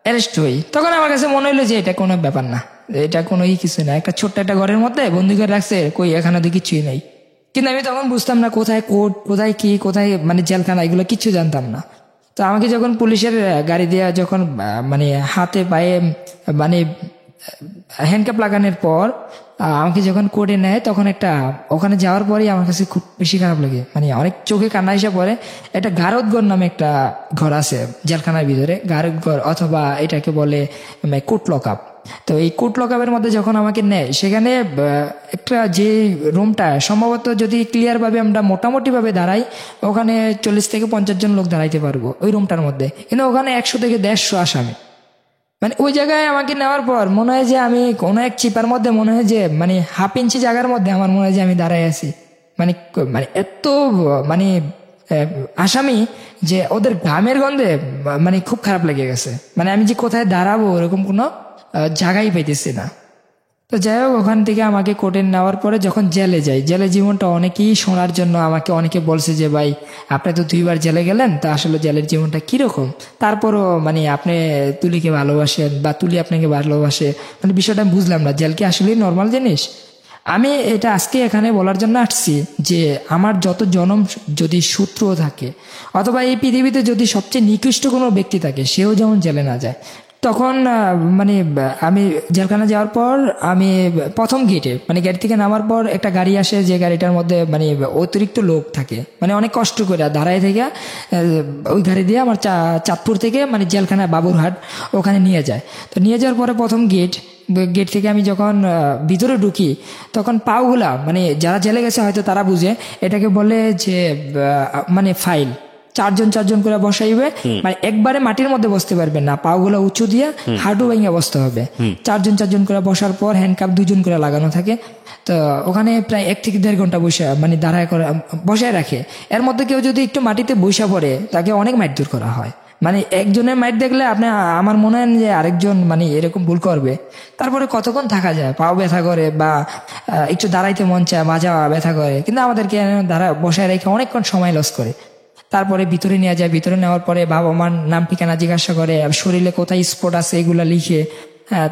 অ্যারেস্ট হই, তখন আমার কাছে মনে হলো যে এটা কোনো ব্যাপার না, এটা কোনো কিছু না, একটা ছোট্ট একটা ঘরের মধ্যে বন্দি করে রাখছে, কই এখানে তো কিছুই নেই। কিন্তু আমি তখন বুঝতাম না কোথায় কোর্ট, কোথায় কি, কোথায় মানে জেলখানা, এগুলো কিচ্ছু জানতাম না। তো আমাকে যখন পুলিশের গাড়ি দিয়ে যখন মানে হাতে পায়ে মানে হ্যান্ডকাপ লাগানোর পর আমাকে যখন কোর্টে নেয়, তখন একটা ওখানে যাওয়ার পরেই আমার কাছে খুব বেশি খারাপ লাগে, মানে অনেক চোখে কান্না এসে পড়ে। একটা গারদঘর নামে একটা ঘর আছে জেলখানার ভিতরে, গারদঘর অথবা এটাকে বলে কোর্ট লকআপ। তো এই কোর্ট লকআপের মধ্যে যখন আমাকে নেয়, সেখানে একটা যে রুমটা সম্ভবত যদি ক্লিয়ার ভাবে আমরা মোটামুটি ভাবে দাঁড়াই, ওখানে 40 থেকে 50 জন লোক দাঁড়াইতে পারবো ওই রুমটার মধ্যে, কিন্তু ওখানে 100 থেকে 150 আসামি। মানে ওই জায়গায় আমাকে নেওয়ার পর মনে হয় যে আমি কোনো এক চিপার মধ্যে, মনে হয় যে মানে 1/2 ইঞ্চি জায়গার মধ্যে আমার মনে হয় যে আমি দাঁড়াই আছি। মানে মানে এত মানে আসামি যে ওদের ঘামের গন্ধে মানে খুব খারাপ লেগে গেছে, মানে আমি যে কোথায় দাঁড়াবো এরকম কোনো জায়গাই পাইতেছি না। তো যাই হোক, ওখান থেকে আমাকে কোর্টে নেওয়ার পরে যখন জেলে যাই, জেলে জীবনটা অনেকেই শোনার জন্য আমাকে অনেকে বলছে যে ভাই আপনি তো 2 বার জেলে গেলেন, তো আসলে জেলের জীবনটা কিরকম, তারপরও মানে আপনি তুলিকে ভালোবাসেন বা তুলি আপনাকে ভালোবাসে, মানে বিষয়টা আমি বুঝলাম না, জেল কি আসলে নর্মাল জিনিস। আমি এটা আজকে এখানে বলার জন্য আসছি যে আমার যত জনম যদি সূত্র থাকে, অথবা এই পৃথিবীতে যদি সবচেয়ে নিকৃষ্ট কোনো ব্যক্তি থাকে, সেও যেমন জেলে না যায়। তখন মানে আমি জেলখানা যাওয়ার পর আমি প্রথম গেটে মানে গেট থেকে নামার পর একটা গাড়ি আসে, যে গাড়িটার মধ্যে মানে অতিরিক্ত লোক থাকে, মানে অনেক কষ্ট করে দাঁড়ায় থেকে ওই গাড়ি দিয়ে আমার চাঁদপুর থেকে মানে জেলখানা বাবুরহাট ওখানে নিয়ে যায়। তো নিয়ে যাওয়ার পরে প্রথম গেট থেকে আমি যখন ভিতরে ঢুকি, তখন পাগুলা মানে যারা জেলে গেছে হয়তো তারা বুঝে, এটাকে বলে যে মানে ফাইল 4 জন করে বসাইবে, মানে একবারে মাটির মধ্যে বসতে পারবে না, পাগুলো উঁচু দিয়ে হাঁটু ভেঙে বসতে হবে। 4 জন করে বসার পর হ্যান্ডকাপ 2 জন করে লাগানো থাকে। তো ওখানে প্রায় 1 থেকে 1.5 ঘন্টা মানে দাঁড়ায় করে বসায় রাখে। এর মধ্যে কেউ যদি একটু মাটিতে বসা পড়ে, তাকে অনেক মারধর করা হয়। মানে একজনের মাইট দেখলে আপনি আমার মনে হয় যে আরেকজন মানে এরকম ভুল করবে। তারপরে কতক্ষণ থাকা যায়, পাও ব্যথা করে বা একটু দাঁড়াইতে মন চায়, মাজা ব্যথা করে, কিন্তু আমাদেরকে বসায় রেখে অনেকক্ষণ সময় লস করে। তারপরে ভিতরে নিয়ে যায়, ভিতরে নেওয়ার পরে বাবা মার নাম ঠিকানা জিজ্ঞাসা করে, শরীরে কোথায় স্পট আছে এগুলা লিখে,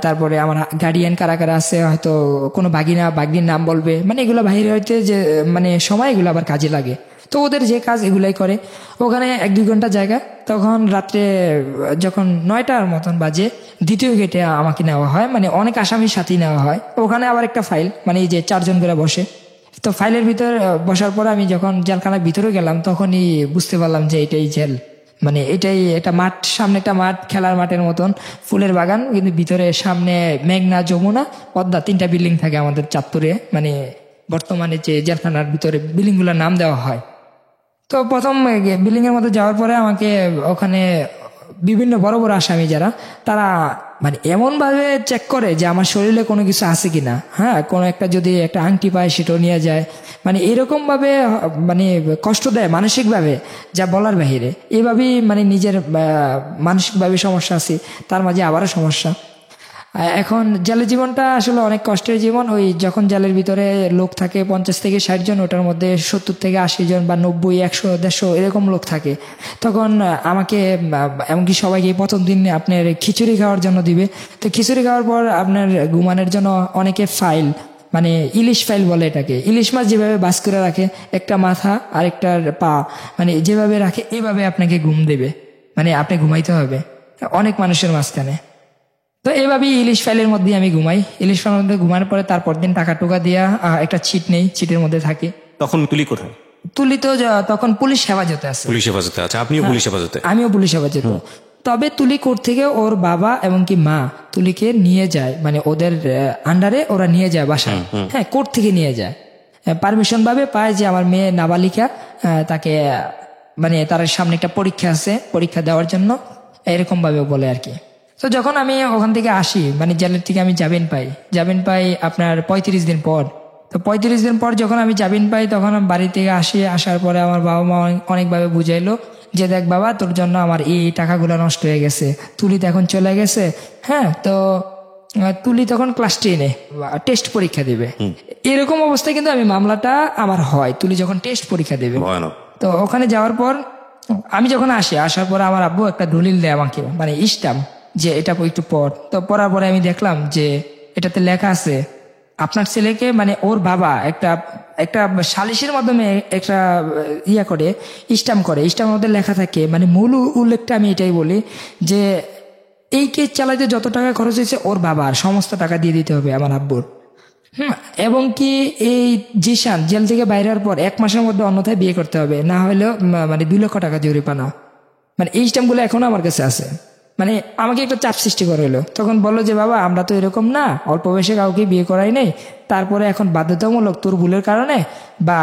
তারপরে আমার গার্ডিয়ান কারা কারা আছে, হয়তো কোনো বাগিনীর নাম বলবে, মানে এগুলো বাইরে হইতে যে মানে সময় এগুলো আবার কাজে লাগে। তো ওদের যে কাজ এগুলাই করে। ওখানে 1-2 ঘন্টা জায়গা। তখন রাত্রে যখন 9টার মতন বাজে, দ্বিতীয় গেটে আমাকে নেওয়া হয়, মানে অনেক আসামির সাথেই নেওয়া হয়। ওখানে আবার একটা ফাইল, মানে এই যে 4 জন করে বসে। তো ফাইলের ভিতর বসার পর আমি যখন জেলখানার ভিতরে গেলাম, তখনই বুঝতে পারলাম যে এটাই জেল। মানে এটাই একটা মাঠ, সামনে একটা মাঠ, খেলার মাঠের মতন, ফুলের বাগান, কিন্তু ভিতরে সামনে মেঘনা, যমুনা, পদ্মা, 3টা বিল্ডিং থাকে আমাদের চাঁদপুরে, মানে বর্তমানে যে জেলখানার ভিতরে বিল্ডিংগুলোর নাম দেওয়া হয়। তো প্রথম বিল্ডিং এর মধ্যে যাওয়ার পরে আমাকে ওখানে বিভিন্ন বড় বড় আসামি যারা, তারা মানে এমন ভাবে চেক করে যে আমার শরীরে কোনো কিছু আছে কিনা, হ্যাঁ, কোনো একটা যদি একটা আংটি পায় সেটাও নিয়ে যায়, মানে এরকম ভাবে মানে কষ্ট দেয় মানসিক ভাবে, যা বলার বাহিরে। এইভাবেই মানে নিজের মানসিক ভাবে সমস্যা আছে, তার মাঝে আবারও সমস্যা। এখন জেলের জীবনটা আসলে অনেক কষ্টের জীবন। ওই যখন জেলের ভিতরে লোক থাকে 50 থেকে 60 জন, ওটার মধ্যে 70 থেকে 80 জন বা 90, 100, 150 এরকম লোক থাকে, তখন আমাকে এমনকি সবাইকে প্রথম দিন আপনার খিচুড়ি খাওয়ার জন্য দিবে। তো খিচুড়ি খাওয়ার পর আপনার ঘুমানোর জন্য অনেকে ফাইল, মানে ইলিশ ফাইল বলে এটাকে, ইলিশ মাছ যেভাবে বাস করে রাখে, একটা মাথা আর একটা পা, মানে যেভাবে রাখে এভাবে আপনাকে ঘুম দেবে, মানে আপনি ঘুমাইতে হবে অনেক মানুষের মাঝখানে। তো এইভাবেই ইলিশ ফাইলের মধ্যে আমি ঘুমাই। ইলিশ ফাইলের মধ্যে ঘুমানোর পরে তারপর দিন টাকা টুকা দিয়া একটা ছিট নেই, ছিটের মধ্যে থাকি। তখন তুলি কোথায়? তুলি তো তখন পুলিশ হেফাজতে আছে। পুলিশ হেফাজতে আছে, আপনিও পুলিশ হেফাজতে? আমিও পুলিশ হেফাজতে। তবে তুলি কোর্ট থেকে ওর বাবা এবং কি মা তুলিকে নিয়ে যায়, মানে ওদের আন্ডারে ওরা নিয়ে যায় বাসায়, হ্যাঁ, কোর্ট থেকে নিয়ে যায়, পারমিশন ভাবে পায় যে আমার মেয়ে নাবালিকা, তাকে মানে তার সামনে একটা পরীক্ষা আছে, পরীক্ষা দেওয়ার জন্য এরকম ভাবে বলে আর কি। তো যখন আমি ওখান থেকে আসি, মানে জেলের থেকে আমি জামিন পাই আপনার 35 দিন পর। তো 35 দিন পর যখন আমি জামিন পাই, তখন আমি বাড়ি থেকে আসি। আসার পরে আমার বাবা মা অনেকভাবে বুঝাইলো যে দেখ বাবা, তোর জন্য আমার এই টাকাগুলো নষ্ট হয়ে গেছে, তুলি তো এখন চলে গেছে, হ্যাঁ, তো তুলি তখন ক্লাস 10-এ টেস্ট পরীক্ষা দিবে। এরকম অবস্থায় কিন্তু আমি মামলাটা আমার হয়, তুলি যখন টেস্ট পরীক্ষা দেবে। তো ওখানে যাওয়ার পর আমি যখন আসার পর আমার আব্বু একটা দলিল দেয় আমাকে, মানে স্ট্যাম্প, যে এটা একটু পর। তো পড়ার পরে আমি দেখলাম যে এটাতে লেখা আছে আপনার ছেলেকে, মানে ওর বাবা একটা সালিশের মাধ্যমে একটা করে স্ট্যাম্প করে, স্ট্যাম্পের মধ্যে লেখা থাকে, মানে মূল উল্লেখটা আমি এটাই বলি যে এই কেস চালাইতে যত টাকা খরচ হয়েছে ওর বাবার সমস্ত টাকা দিয়ে দিতে হবে আমার আব্বুর। এবং কি এই জিশান জেল থেকে বাইরে হওয়ার পর 1 মাসের মধ্যে অন্যথায় বিয়ে করতে হবে, না হলেও মানে 2 লক্ষ টাকা জরিমানা। মানে এই স্ট্যাম্পগুলো এখনো আমার কাছে আছে। মানে আমাকে একটা চাপ সৃষ্টি করে হলো। তখন বললো যে বাবা, আমরা তো এরকম না, অল্প বয়সে কাউকে বিয়ে করাই নেই, তারপরে এখন বাধ্যতামূলক তোর ভুলের কারণে বা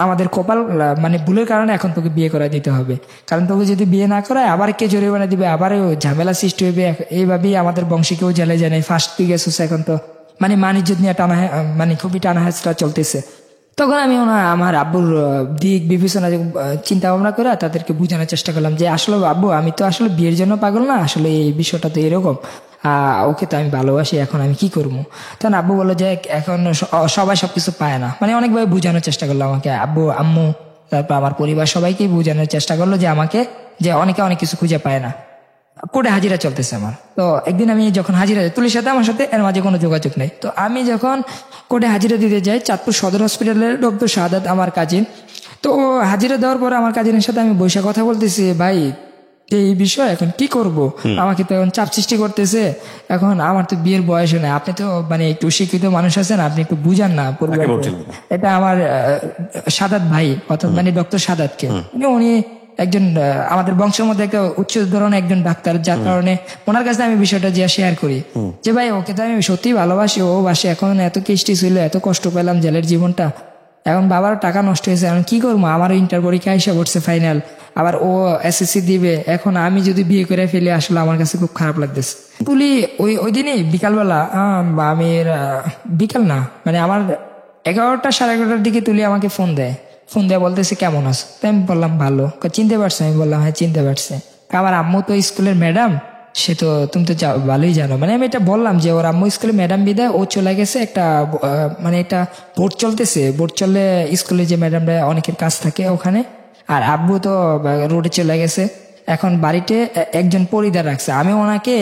আমাদের কপাল মানে ভুলের কারণে এখন তোকে বিয়ে করাই দিতে হবে, কারণ তোকে যদি বিয়ে না করায় আবার কে জরিমানা দিবে, আবার ঝামেলা সৃষ্টি হবে। এইভাবেই আমাদের বংশে কেউ জেলে যায় নাই, ফার্স্ট তুই গেছিস, এখন তো মানে মানিজ্যত নিয়ে মানে খুবই টানাহেঁচড়া চলতেছে। তখন আমি আমার আব্বুর দিক বিবেচনা চিন্তা ভাবনা করে তাদেরকে বোঝানোর চেষ্টা করলাম যে আসলে আব্বু, আমি তো আসলে বিয়ের জন্য পাগল না, আসলে এই বিষয়টা তো এরকম, ওকে তো আমি ভালোবাসি, এখন আমি কি করবো। তখন আব্বু বললো যে এখন সবাই সবকিছু পায় না, মানে অনেকভাবে বোঝানোর চেষ্টা করলো আমাকে, আব্বু আম্মু তারপর আমার পরিবার সবাইকে বোঝানোর চেষ্টা করলো যে আমাকে, যে অনেকে অনেক কিছু খুঁজে পায় না। কোর্টে হাজিরা চলতেছে আমার। তো একদিন আমি যখন হাজিরা, তুলির সাথে আমার সাথে এর মাঝে কোনো যোগাযোগ নেই, তো আমি যখন কোর্টে হাজিরা দিতে যাই, চাঁদপুর সদর হসপিটালের ডক্টর শাহাদাত আমার কাজিন। তো হাজিরা দেওয়ার পর আমার কাজিনের সাথে আমি বসে কথা বলতেছি, ভাই এই বিষয় এখন কি করব, আমাকে তো এখন চাপ সৃষ্টি করতেছে, এখন আমার তো বিয়ের বয়স নেই, আপনি তো মানে একটু শিক্ষিত মানুষ আছেন, আপনি একটু বুঝান না। এটা আমার সাদাত ভাই, অর্থাৎ মানে ডক্টর সাদাতকে, উনি একজন আমাদের বংশের মধ্যে একটা উচ্চ ধরনের একজন ডাক্তার, যার কারণে ওনার কাছে আমি বিষয়টা যে শেয়ার করি যে ভাই ওকে তো আমি সত্যি ভালোবাসি, ও বাসে, এখন এত কেষ্টি ছিল, এত কষ্ট পেলাম জেলের জীবনটা, এখন বাবার টাকা নষ্ট হয়েছে, এখন কি করবো, আমারও ইন্টার পরীক্ষা এসে পড়ছে ফাইনাল, আবার ও এসএসসি দিবে, এখন আমি যদি বিয়ে করে ফেলি আসলে আমার কাছে খুব খারাপ লাগতেছে। তুলি ওই দিনই বিকালবেলা, আমি বিকাল না মানে আমার 11টা 11:30 দিকে তুলি আমাকে ফোন দেয় বলতেছে কেমন আছো, তাই আমি বললাম ভালো। চিনতে পারছো? আমি বললাম হ্যাঁ চিনতে পারছে। আমার আম্মু তো স্কুলের ম্যাডাম, সে তো তুমি তো ভালোই জানো, মানে আমি এটা বললাম যে ওর আম্মু স্কুলের ম্যাডাম বিদায় ও চলে গেছে একটা মানে একটা ভোট চলতেছে, ভোট চললে স্কুলে যে ম্যাডামরা অনেকের কাজ থাকে ওখানে, আর আব্বু তো রোডে চলে গেছে, এখন বাড়িতে একজন পরিদার রাখছে। আমি ওনাকে,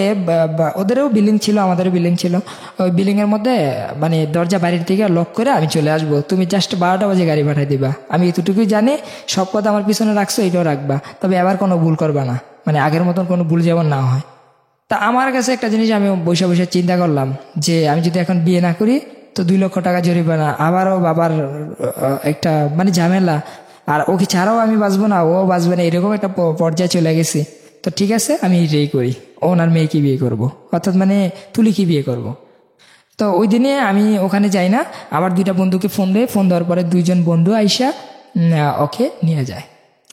ওদেরও বিল্ডিং ছিল আমাদেরও বিল্ডিং ছিল, ওই বিল্ডিং এর মধ্যে মানে দরজা বাড়ির থেকে লক করে আমি চলে আসবো, তুমি জাস্ট 12টা বাজে গাড়ি পাঠাই দিবা, আমি এতটুকুই জানি, সব কথা আমার পিছনে রাখছো, এটাও রাখবা, তবে আবার কোনো ভুল করবা না, মানে আগের মতন কোনো ভুল যেমন না হয়। তা আমার কাছে একটা জিনিস আমি বসে চিন্তা করলাম যে আমি যদি এখন বিয়ে না করি তো 2 লক্ষ টাকা জরিমানা, আবারও বাবার একটা মানে ঝামেলা, আর ওকে ছাড়াও আমি বাঁচবো না, ও বাঁচবে না, এরকম একটা পর্যায়ে চলে গেছি। তো ঠিক আছে আমি এটাই করি, ওনার মেয়ে কি বিয়ে করব, অর্থাৎ মানে তুলি কি বিয়ে করব। তো ওই দিনে আমি ওখানে যাই না, আমার 2টা বন্ধুকে ফোন দেওয়ার পরে 2জন বন্ধু আইসা ওকে নিয়ে যায়।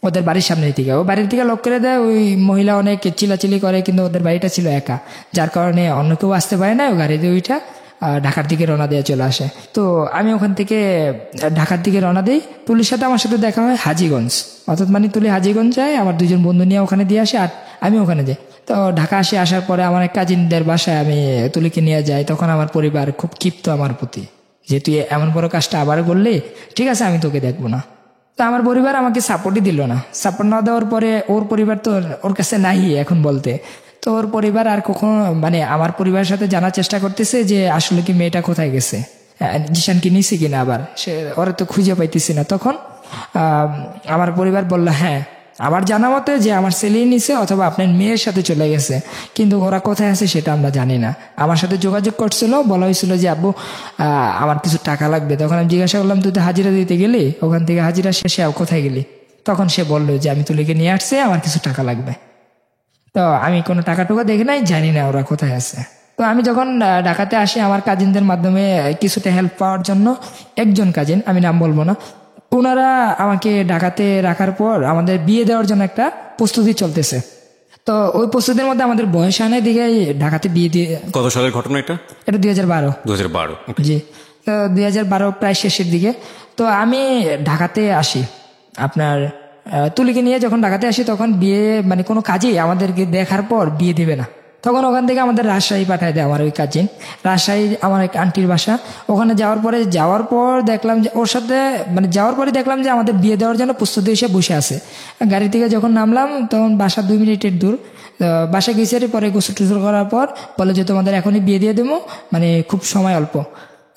ওদের বাড়ির সামনের দিকে, ও বাড়ির দিকে লক করে দেয়। ওই মহিলা অনেক চিল্লাচিল্লি করে, কিন্তু ওদের বাড়িটা ছিল একা, যার কারণে অন্য কেউ আসতে পারে না। ও গাড়িতে ওইটা ঢাকার দিকে রওনা দিয়ে চলে আসে। তো আমি ওখান থেকে ঢাকার দিকে রওনা দিই। তুলির সাথে আমার সাথে দেখা হয় হাজীগঞ্জ, অর্থাৎ মানে তুলি হাজীগঞ্জ যায়, আমার দুজন বন্ধু নিয়ে ওখানে দিয়ে আসে, আর আমি ওখানে যাই। তো ঢাকা আসার পরে আমার এক কাজিনদের বাসায় আমি তুলিকে নিয়ে যাই। তখন আমার পরিবার খুব ক্ষিপ্ত আমার প্রতি, যে তুই এমন বড় কাজটা আবার করলি, ঠিক আছে আমি তোকে দেখবো না। তো আমার পরিবার আমাকে সাপোর্টই দিল না। সাপোর্ট না দেওয়ার পরে ওর পরিবার তো ওর কাছে নাই এখন বলতে। তো ওর পরিবার আর কখনো মানে আমার পরিবারের সাথে জানার চেষ্টা করতেছে যে আসলে কি মেয়েটা কোথায় গেছে, জিশান কি নিছে কিনা, আবার সে ওরা তো খুঁজে পাইতেছি না। তখন আমার পরিবার বলল হ্যাঁ আমার জানা মতে যে আমার ছেলেই নিছে অথবা আপনার মেয়ের সাথে চলে গেছে, কিন্তু ওরা কোথায় আছে সেটা আমরা জানি না। আমার সাথে যোগাযোগ করছিল, বলা হয়েছিল যে আব্বু আমার কিছু টাকা লাগবে। তখন আমি জিজ্ঞাসা করলাম তুই তো হাজিরা দিতে গেলি, ওখান থেকে হাজিরা শেষে কোথায় গেলি? তখন সে বললো যে আমি তুলিকে নিয়ে আসছি, আমার কিছু টাকা লাগবে। তো আমি কোনো টাকা টুকা দেখি নাই, জানি না ওরা কোথায় আছে। তো আমি যখন ঢাকাতে আসি আমার কাজিনদের মাধ্যমে কিছুটা হেল্প পাওয়ার জন্য, একজন কাজিন আমি নাম বলবো না, ওনারা আমাকে ঢাকাতে রাখার পর আমাদের বিয়ে দেওয়ার জন্য একটা প্রস্তুতি চলতেছে। তো ওই প্রস্তুতির মধ্যে আমাদের বয়স আনার দিকে ঢাকাতে বিয়ে দিয়ে। কত সালের ঘটনা এটা? এটা 2012। 2012। জি, তো 2012 প্রায় শেষের দিকে। তো আমি ঢাকাতে আসি আপনার তুলিকে নিয়ে। যখন ঢাকাতে আসি তখন বিয়ে মানে কোনো কাজেই আমাদেরকে দেখার পর বিয়ে দেবে না। তখন ওখান থেকে আমাদের রাজশাহী পাঠায় দেয় আমার ওই কাজিন। রাজশাহী আমার এক আন্টির বাসা। ওখানে যাওয়ার পর দেখলাম যে ওর সাথে মানে যাওয়ার পরে দেখলাম যে আমাদের বিয়ে দেওয়ার জন্য প্রস্তুতি এসে বসে আছে। গাড়ি থেকে যখন নামলাম তখন বাসা 2 মিনিটের দূর। বাসা গেছে পরে গোসল টুসল করার পর বলে যে তোমাদের এখনই বিয়ে দিয়ে দেবো, মানে খুব সময় অল্প,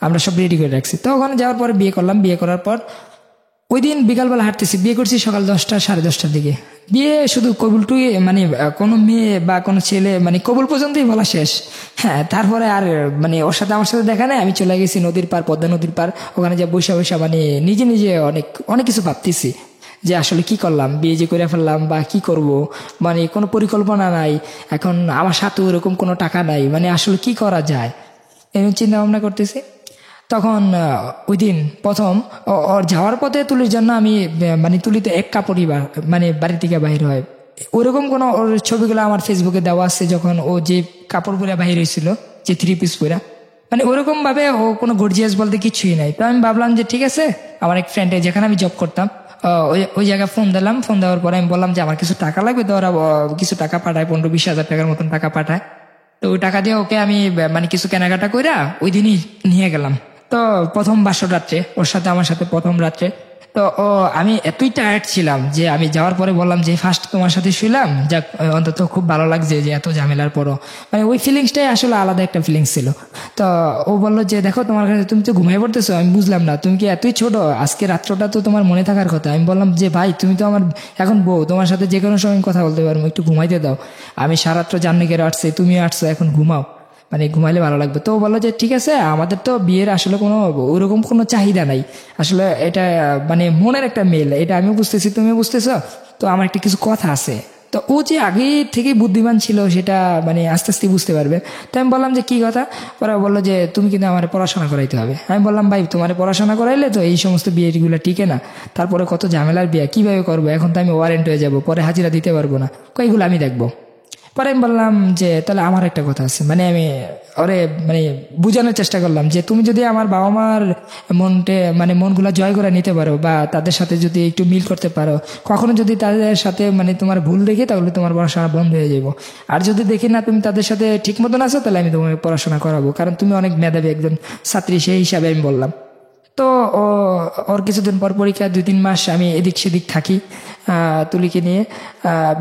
আমরা সব রেডি করে রাখছি। তো ওখানে যাওয়ার পরে বিয়ে করলাম। বিয়ে করার পর ওই দিন বিকালবেলা হাঁটতেছি, বিয়ে করছি সকাল 10টা 10:30টার দিকে। বিয়ে শুধু কবুলটুই মানে কোনো মেয়ে বা কোনো ছেলে মানে কবুল পর্যন্তই বলা শেষ। হ্যাঁ, তারপরে আর মানে ওর সাথে আমার সাথে দেখা নেই। আমি চলে গেছি নদীর পার, পদ্মা নদীর পার। ওখানে যা বসে মানে নিজে নিজে অনেক অনেক কিছু ভাবতেছি যে আসলে কি করলাম, বিয়ে যে করে ফেললাম বা কি করব, মানে কোনো পরিকল্পনা নাই। এখন আমার সাথে ওরকম কোনো টাকা নাই, মানে আসলে কি করা যায় এরকম চিন্তা ভাবনা করতেছি। তখন ওই দিন প্রথম ওর যাওয়ার পথে তুলির জন্য আমি মানে তুলিতে এক কাপড়ই মানে বাড়ি থেকে বাইর হয়, ওরকম কোনো ওর ছবিগুলো আমার ফেসবুকে দেওয়া আছে। যখন ও যে কাপড় পরে বাহির হয়েছিল, যে 3 পিস পরা, মানে ওরকম ভাবে ও কোনো গর্জিয়াস বলতে কিছুই নাই। তো আমি ভাবলাম যে ঠিক আছে, আমার এক ফ্রেন্ডে যেখানে আমি জব করতাম ওই জায়গায় ফোন দিলাম। ফোন দেওয়ার পরে আমি বললাম যে আমার কিছু টাকা লাগবে। তো ওরা কিছু টাকা পাঠায়, 15-20 হাজার টাকার মতন টাকা পাঠায়। তো ওই টাকা দিয়ে ওকে আমি মানে কিছু কেনাকাটা কইরা ওই দিনই নিয়ে গেলাম। তো প্রথম বাসর রাত্রে ওর সাথে আমার সাথে প্রথম রাত্রে তো আমি এতই টায়ার্ড ছিলাম যে আমি যাওয়ার পরে বললাম যে ফার্স্ট তোমার সাথে শুইলাম, যাক অন্তত খুব ভালো লাগছে যে এত ঝামেলার পরও, মানে ওই ফিলিংসটাই আসলে আলাদা একটা ফিলিংস ছিল। তো ও বললো যে দেখো তোমার কাছে তুমি তো ঘুমিয়ে পড়তেছো। আমি বুঝলাম না, তুমি কি এতই ছোট, আজকে রাত্রটা তো তোমার মনে থাকার কথা। আমি বললাম যে ভাই তুমি তো আমার এখন বউ, তোমার সাথে যে কোনো সময় কথা বলতে পারবো, একটু ঘুমাইতে দাও। আমি সারাত্র জার্নি করে আসছি, তুমিও আসছো, এখন ঘুমাও, মানে ঘুমাইলে ভালো লাগবে। তো বললো যে ঠিক আছে, আমাদের তো বিয়ের আসলে কোনো ওরকম কোনো চাহিদা নাই, আসলে এটা মানে মনের একটা মেল, এটা আমিও বুঝতেছি তুমিও বুঝতেছ। তো আমার একটা কিছু কথা আছে। তো ও যে আগে থেকে বুদ্ধিমান ছিল সেটা মানে আস্তে আস্তে বুঝতে পারবে। তো আমি বললাম যে কি কথা? ওরা বললো যে তুমি কিন্তু আমার পড়াশোনা করাইতে হবে। আমি বললাম ভাই তোমার পড়াশোনা করাইলে তো এই সমস্ত বিয়েগুলো টিকে না, তারপরে কত ঝামেলার বিয়ে কিভাবে করবো, এখন তো আমি ওয়ারেন্ট হয়ে যাবো, পরে হাজিরা দিতে পারবো না, কইগুলো আমি দেখবো। পরে আমি বললাম যে তাহলে আমার একটা কথা আছে, মানে আমি ওরে মানে বোঝানোর চেষ্টা করলাম যে তুমি যদি আমার বাবা মার মনগুলা জয় করে নিতে পারো বা তাদের সাথে যদি একটু মিল করতে পারো, কখনো যদি তাদের সাথে মানে তোমার ভুল দেখি তাহলে তোমার পড়াশোনা বন্ধ হয়ে যাবো। আর যদি দেখি না তুমি তাদের সাথে ঠিক মতন আছো, তাহলে আমি তোমাকে পড়াশোনা করাবো, কারণ তুমি অনেক মেধাবী একজন ছাত্রী, সেই হিসাবে আমি বললাম। তো ওর কিছুদিন পর পরীক্ষা, 2-3 মাস আমি এদিক সেদিক থাকি তুলিকে নিয়ে,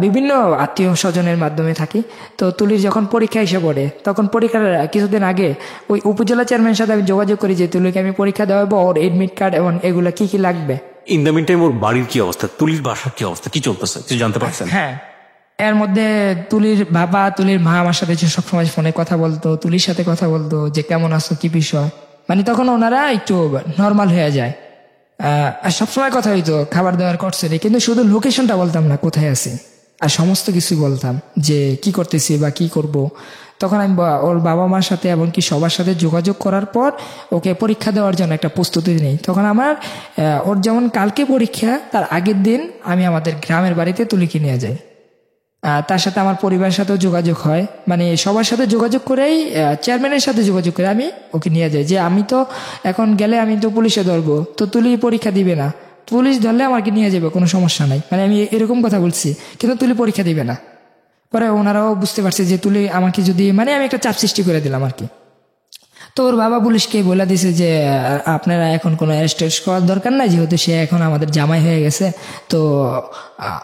বিভিন্ন আত্মীয় স্বজনের মাধ্যমে থাকি। তো তুলির যখন পরীক্ষা এসে পড়ে, তখন পরীক্ষার কিছুদিন আগে ওই উপজেলা চেয়ারম্যানের সাথে আমি যোগাযোগ করি যে তুলিকে আমি পরীক্ষা দেওয়াবো, ওর এডমিট কার্ড এবং এগুলো কি কি লাগবে। ইন দ্য মিন টাইম ওর বাড়ির কি অবস্থা, তুলির বাসার কি অবস্থা, কি চলতেছে কিছু জানতে পারছেন? হ্যাঁ, এর মধ্যে তুলির বাবা তুলির মা আমার সাথে যে সবসময় ফোনে কথা বলতো, তুলির সাথে কথা বলতো যে কেমন আছো কি বিষয়, মানে তখন ওনারা একটু নর্মাল হয়ে যায়। আর সবসময় কথা হইতো খাবার দাবার করছে, কিন্তু শুধু লোকেশনটা বলতাম না কোথায় আছি, আর সমস্ত কিছু বলতাম যে কি করতেছি বা কি করব। তখন আমি ওর বাবা মার সাথে এমনকি সবার সাথে যোগাযোগ করার পর ওকে পরীক্ষা দেওয়ার জন্য একটা প্রস্তুতি নেই। তখন আমার ওর যেমন কালকে পরীক্ষা, তার আগের দিন আমি আমাদের গ্রামের বাড়িতে তুলিকে নিয়ে যাই। তার সাথে আমার পরিবারের সাথেও যোগাযোগ হয়, মানে সবার সাথে যোগাযোগ করেই চেয়ারম্যানের সাথে যোগাযোগ করে আমি ওকে নিয়ে যাই যে আমি তো এখন গেলে আমি তো পুলিশে ধরবো, তো তুলি পরীক্ষা দিবে না, পুলিশ ধরলে আমাকে নিয়ে যাবে, কোনো সমস্যা নাই, মানে আমি এরকম কথা বলছি, কিন্তু তুলি পরীক্ষা দিবে না। পরে ওনারাও বুঝতে পারছে যে তুলি আমাকে যদি, মানে আমি একটা চাপ সৃষ্টি করে দিলাম আর কি। তো ওর বাবা পুলিশকে বলে দিছে যে আপনারা এখন কোনো অ্যারেস্ট করার দরকার নাই, যেহেতু সে এখন আমাদের জামাই হয়ে গেছে, তো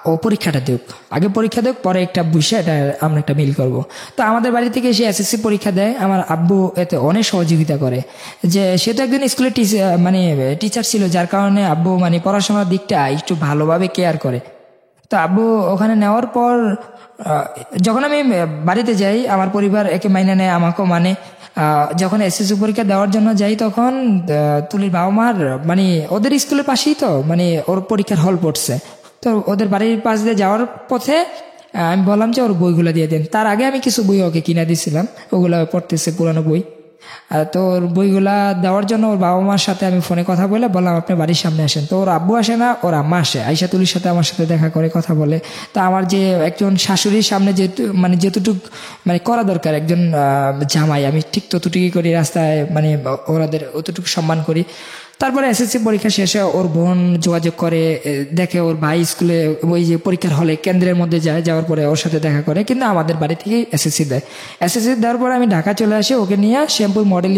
ও পরীক্ষাটা দেখ, আগে পরীক্ষা দেখ, পরে একটা বিষয় এটা আমরা একটা মিল করব। তো আমাদের বাড়ি থেকে সে এসএসসি পরীক্ষা দেয়। আমার আব্বু এতে অনেক সহযোগিতা করে, যে সে তো একজন স্কুলের মানে টিচার ছিল, যার কারণে আব্বু মানে পড়াশোনার দিকটা একটু ভালোভাবে কেয়ার করে। তো আব্বু ওখানে নেওয়ার পর যখন আমি বাড়িতে যাই, আমার পরিবার একে মাইনে নেয়, আমাকেও মানে। যখন এসএসসি পরীক্ষা দেওয়ার জন্য যাই, তখন তুলির বাবা মার মানে ওদের স্কুলের পাশেই তো মানে ওর পরীক্ষার হল পড়ছে, তো ওদের বাড়ির পাশ দিয়ে যাওয়ার পথে আমি বললাম যে ওর বইগুলো দিয়ে দেন। তার আগে আমি কিছু বই ওকে কিনে দিয়েছিলাম, ওগুলো পড়তেছে, পুরানো বই। তো ওর বইগুলা দেওয়ার জন্য ওর বাবা মার সাথে আমি ফোনে কথা বলে বললাম আপনি বাড়ির সামনে আসেন। তো ওর আব্বু আসে না, ওর আম্মা আসে, আইসা তুলির সাথে আমার সাথে দেখা করে কথা বলে। তো আমার যে একজন শাশুড়ির সামনে যেহেতু মানে যতটুক মানে করা দরকার একজন জামাই, আমি ঠিক ততটুকুই করি রাস্তায়, মানে ওরাদের অতটুকু সম্মান করি। তারপরে এসএসসি পরীক্ষা শেষে ওর বোন যোগাযোগ করে, দেখে ওর ভাই স্কুলে ওই যে পরীক্ষার হলে কেন্দ্রের মধ্যে যায়, যাওয়ার পরে ওর সাথে দেখা করে, কিন্তু আমাদের বাড়ি থেকে এসএসসি দেয়। এসএসসি দেওয়ার পরে আমি ঢাকা চলে আসি, ওকে নিয়ে শ্যামপুর মডেল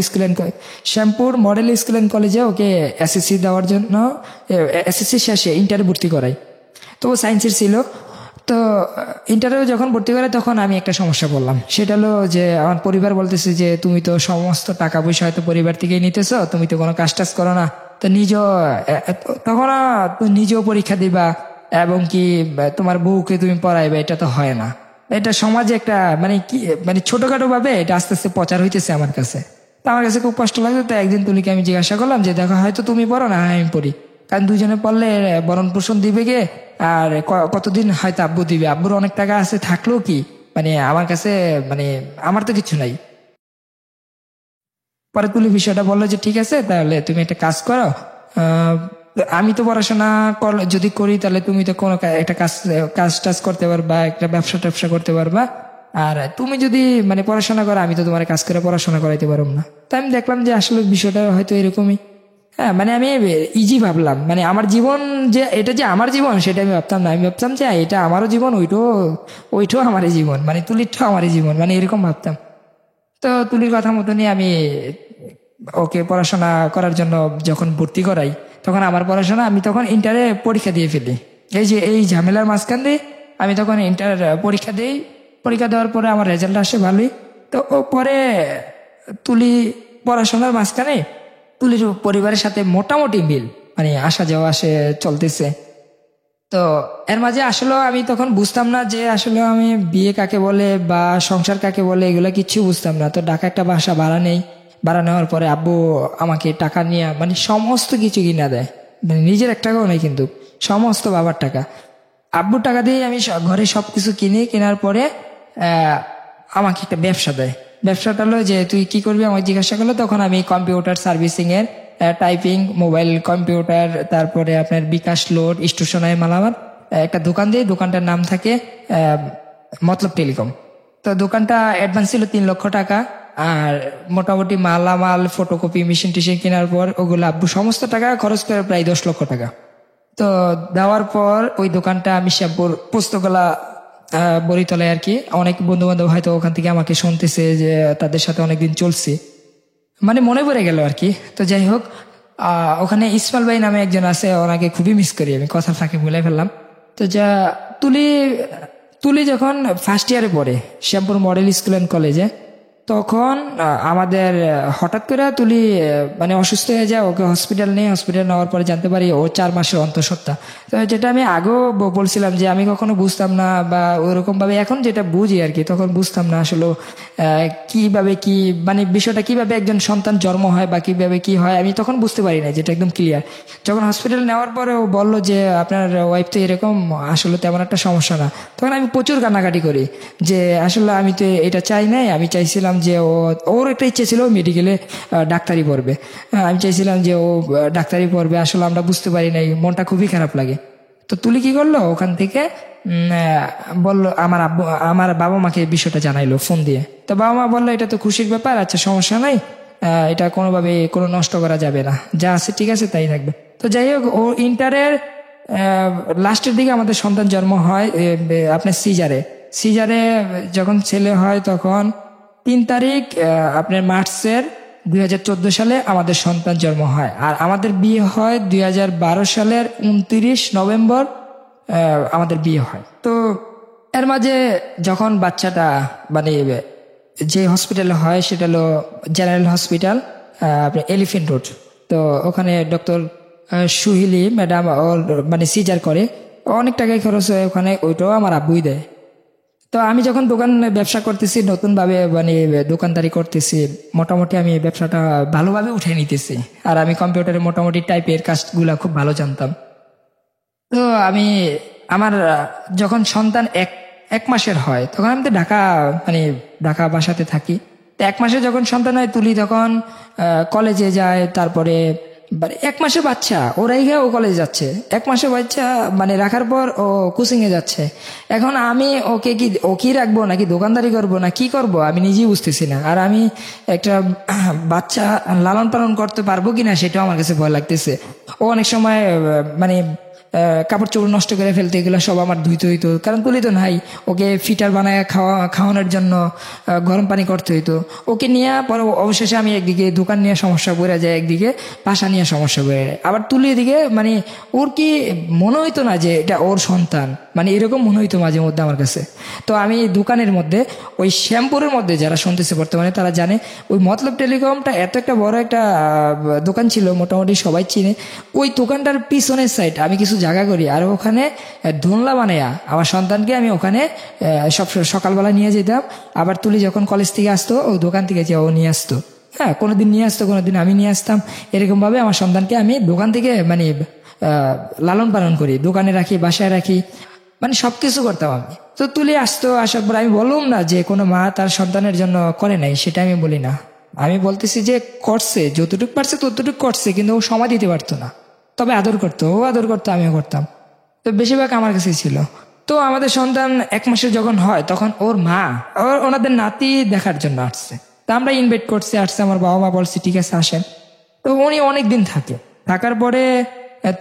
স্কুল অ্যান্ড কলেজে ওকে এসএসসি দেওয়ার জন্য, এসএসসি শেষে ইন্টারে ভর্তি করাই। তো ও সায়েন্সের ছিল। তো ইন্টারভিউ যখন ভর্তি করে তখন আমি একটা সমস্যা বললাম, সেটা হলো যে আমার পরিবার বলতেছে যে তুমি তো সমস্ত টাকা পয়সা হয়তো পরিবার থেকেই নিতেছো, তুমি তো কোনো কাজ টাজ করো না, তো তখন নিজেও পরীক্ষা দিবা এবং কি তোমার বউকে তুমি পড়াইবে, এটা তো হয় না। এটা সমাজে একটা মানে কি মানে ছোটখাটো ভাবে এটা আস্তে আস্তে প্রচার হইতেছে আমার কাছে। তো আমার কাছে খুব কষ্ট লাগছে। তো একদিন তুলিকে আমি জিজ্ঞাসা করলাম যে দেখো, হয়তো তুমি পড়ো না, আমি পড়ি, কারণ দুজনে পড়লে ভরণ পোষণ দিবে গে, আর কতদিন হয়তো আব্বু দিবে, আব্বুর অনেক টাকা আছে, থাকলেও কি মানে আমার কাছে মানে আমার তো কিছু নাই। পরে তুলি বিষয়টা বললো যে ঠিক আছে, তাহলে তুমি একটা কাজ করো, আমি তো পড়াশোনা যদি করি তাহলে তুমি তো কোনো একটা কাজ টাজ করতে পারবা, একটা ব্যবসা ট্যাবসা করতে পারবা, আর তুমি যদি মানে পড়াশোনা করো, আমি তো তোমার কাজ করে পড়াশোনা করাইতে পারবো না। তো আমি দেখলাম যে আসলে বিষয়টা হয়তো এরকমই। হ্যাঁ, মানে আমি ইজি ভাবলাম, মানে আমার জীবন যে এটা যে আমার জীবন সেটা আমি ভাবতাম না, আমি ভাবতাম যে এটা আমারও জীবন, ওইটাও আমারই জীবন, মানে তুলিরটাও আমারই জীবন, মানে এরকম ভাবতাম। তো তুলির কথা মতনই আমি ওকে পড়াশোনা করার জন্য যখন ভর্তি করাই, তখন আমার পড়াশোনা আমি তখন ইন্টারে পরীক্ষা দিয়ে ফেলি। এই ঝামেলার মাঝখান দিয়ে আমি তখন ইন্টার পরীক্ষা দিই। পরীক্ষা দেওয়ার পরে আমার রেজাল্ট আসে ভালোই। তো ও পরে তুলি পড়াশোনার মাঝখানে তুলির পরিবারের সাথে মোটামুটি মিল, মানে আসা যাওয়া আসে চলতেছে। তো এর মাঝে আসলে আমি তখন বুঝতাম না যে আসলে আমি বিয়ে কাকে বলে বা সংসার কাকে বলে, এগুলো কিচ্ছু বুঝতাম না। তো ঢাকা একটা বাসা ভাড়া নেই, ভাড়া নেওয়ার পরে আব্বু আমাকে টাকা নিয়ে মানে সমস্ত কিছু কিনা দেয়, মানে নিজের এক টাকাও নেই, কিন্তু সমস্ত বাবার টাকা, আব্বুর টাকা দিয়ে আমি ঘরে সবকিছু কিনি। কেনার পরে আমাকে একটা ব্যবসা দেয়। ব্যবসাটা হলো যে তুই কি করবি আমাকে জিজ্ঞাসা করলো, তখন আমি কম্পিউটার সার্ভিসিং এর, টাইপিং, মোবাইল কম্পিউটার, তারপরে আপনার বিকাশ লোড, স্টেশনারি মালামাল একটা দোকান দিয়ে, দোকানটার নাম থাকে মতলব টেলিকম। তো দোকানটা অ্যাডভান্স ছিল 3 লক্ষ টাকা, আর মোটামুটি মালামাল ফটোকপি মেশিন টেশিন কেনার পর ওগুলো আব্বু সমস্ত টাকা খরচ করে প্রায় 10 লক্ষ টাকা। তো দেওয়ার পর ওই দোকানটা আমি শ্যামপুর পোস্তগোলা বরিতলায় আর কি, অনেক বন্ধু বান্ধব হয়তো ওখান থেকে আমাকে শুনতেছে যে তাদের সাথে অনেকদিন চলছে, মানে মনে পড়ে গেল আর কি। তো যাই হোক, ওখানে ইসমাইল ভাই নামে একজন আছে, ওনাকে খুবই মিস করি আমি, কথা ফাঁকে ভুলে ফেললাম। তো যা তুলি যখন ফার্স্ট ইয়ারে পড়ে শ্যামপুর মডেল স্কুল অ্যান্ড কলেজে, তখন আমাদের হঠাৎ করে তুলি মানে অসুস্থ হয়ে যায়, ওকে হসপিটাল নেওয়ার পরে জানতে পারি ও 4 মাসের অন্তঃসত্ত্বা। তো যেটা আমি আগেও বলছিলাম যে আমি কখনো বুঝতাম না বা ওইরকম ভাবে, এখন যেটা বুঝি আর কি, তখন বুঝতাম না আসলে কিভাবে কি মানে বিষয়টা কিভাবে একজন সন্তান জন্ম হয় বা কিভাবে কি হয়, আমি তখন বুঝতে পারি না, যেটা একদম ক্লিয়ার। যখন হসপিটাল নেওয়ার পরে ও বললো যে আপনার ওয়াইফ তো এরকম, আসলে তেমন একটা সমস্যা না, তখন আমি প্রচুর কান্নাকাটি করি যে আসলে আমি তো এটা চাই নাই, আমি চাইছিলাম যে ওর একটা ইচ্ছে ছিল মেডিকেলে ডাক্তারি পড়বে। আমি চাইছিলাম যে ও ডাক্তারি পড়বে, আসলে আমরা বুঝতে পারি নাই, মনটা খুবই খারাপ লাগে। তো তুলি কি করলো, ওখান থেকে বললো আমার বাবা মাকে বিষয়টা জানাইলো ফোন দিয়ে। তো বাবা মা বললো এটা তো খুশির ব্যাপার, আচ্ছা সমস্যা নাই, এটা কোনোভাবে কোনো নষ্ট করা যাবে না, যা আছে ঠিক আছে তাই থাকবে। তো যাই হোক, ও ইন্টারের লাস্টের দিকে আমাদের সন্তান জন্ম হয় আপনার সিজারে যখন ছেলে হয় তখন 3 তারিখ আপনার মার্চের 2014 সালে আমাদের সন্তান জন্ম হয়। আর আমাদের বিয়ে হয় 2012 সালের 29 নভেম্বর আমাদের বিয়ে হয়। তো এর মাঝে যখন বাচ্চাটা মানে যে হসপিটালে হয় সেটা হলো জেনারেল হসপিটাল, আপনার এলিফেন্ট রোড। তো ওখানে ডক্টর সুহিলি ম্যাডাম মানে সিজার করে, অনেক টাকাই খরচ হয় ওখানে, ওইটাও আমার আব্বুই দেয়। তো আমি যখন দোকান ব্যবসা করতেছি, নতুনভাবে মানে দোকানদারি করতেছি, মোটামুটি আমি ব্যবসাটা ভালোভাবে উঠে নিতেছি। আর আমি কম্পিউটারে মোটামুটি টাইপের কাজগুলা খুব ভালো জানতাম। তো আমি আমার যখন সন্তান এক মাসের হয় তখন আমি তো ঢাকা বাসাতে থাকি। তো 1 মাসে যখন সন্তান হয় তুলি তখন কলেজে যায়, তারপরে 1 মাসের বাচ্চা ওরাই গিয়ে ও কলেজে যাচ্ছে, 1 মাসের বাচ্চা মানে রাখার পর ও কোচিং এ যাচ্ছে। এখন আমি ওকে রাখবো নাকি দোকানদারি করবো না কি করব আমি নিজেই বুঝতেছি না। আর আমি একটা বাচ্চা লালন পালন করতে পারবো কিনা সেটাও আমার কাছে ভয় লাগতেছে। ও অনেক সময় মানে কাপড় চোপড় নষ্ট করে ফেলতে, এগুলো সব আমার ধুইতে হইতো, কারণ তুলি তো নাই। ওকে ফিটার বানায় খাওয়ানোর জন্য গরম পানি করতে হইতো। ওকে নিয়ে পরে অবশেষে আমি একদিকে দোকান নিয়ে সমস্যা পড়ে যায়, একদিকে বাসা নিয়ে সমস্যা পড়ে যায়। আবার তুলি এদিকে মানে ওর কি মনে হইতো না যে এটা ওর সন্তান, মানে এরকম মনে হইতো মাঝে মধ্যে আমার কাছে। তো আমি দোকানের মধ্যে ওই শ্যামপুরের মধ্যে, যারা শুনতেছে বর্তমানে তারা জানে, ওই মতলব টেলিকমটা এত একটা বড় একটা দোকান ছিল, মোটামুটি সবাই চিনে। ওই দোকানটার পিছনের সাইড আমি কিছু জায়গা করি, আর ওখানে ধুনলা বানায়া আমার সন্তানকে আমি ওখানে সব সকালবেলা নিয়ে যেতাম। আবার তুলি যখন কলেজ থেকে আসতো ও দোকান থেকে যে ও নিয়ে আসতো, হ্যাঁ কোনোদিন নিয়ে আসতো, কোনোদিন আমি নিয়ে আসতাম। এরকম ভাবে আমার সন্তানকে আমি দোকান থেকে মানে লালন পালন করি, দোকানে রাখি, বাসায় রাখি, মানে সবকিছু করতাম আমি। তো তুলি আসতো, আসার পর আমি বললাম না যে কোনো মা তার সন্তানের জন্য করে নাই, সেটা আমি বলি না। আমি বলতেছি যে করছে, যতটুকু পারছে ততটুকু করছে, কিন্তু ও সময় দিতে পারতো না। তবে আদর করতো, ও আদর করতো, আমিও করতাম। তো বেশিরভাগ আমার কাছেই ছিল। তো আমাদের সন্তান 1 মাসের যখন হয় তখন ওর মা ওনাদের নাতি দেখার জন্য আসছে। তা আমরা ইনভাইট আসছে, আমার বাবা মা বলছে ঠিক আছে আসেন। তো উনি অনেক দিন থাকার পরে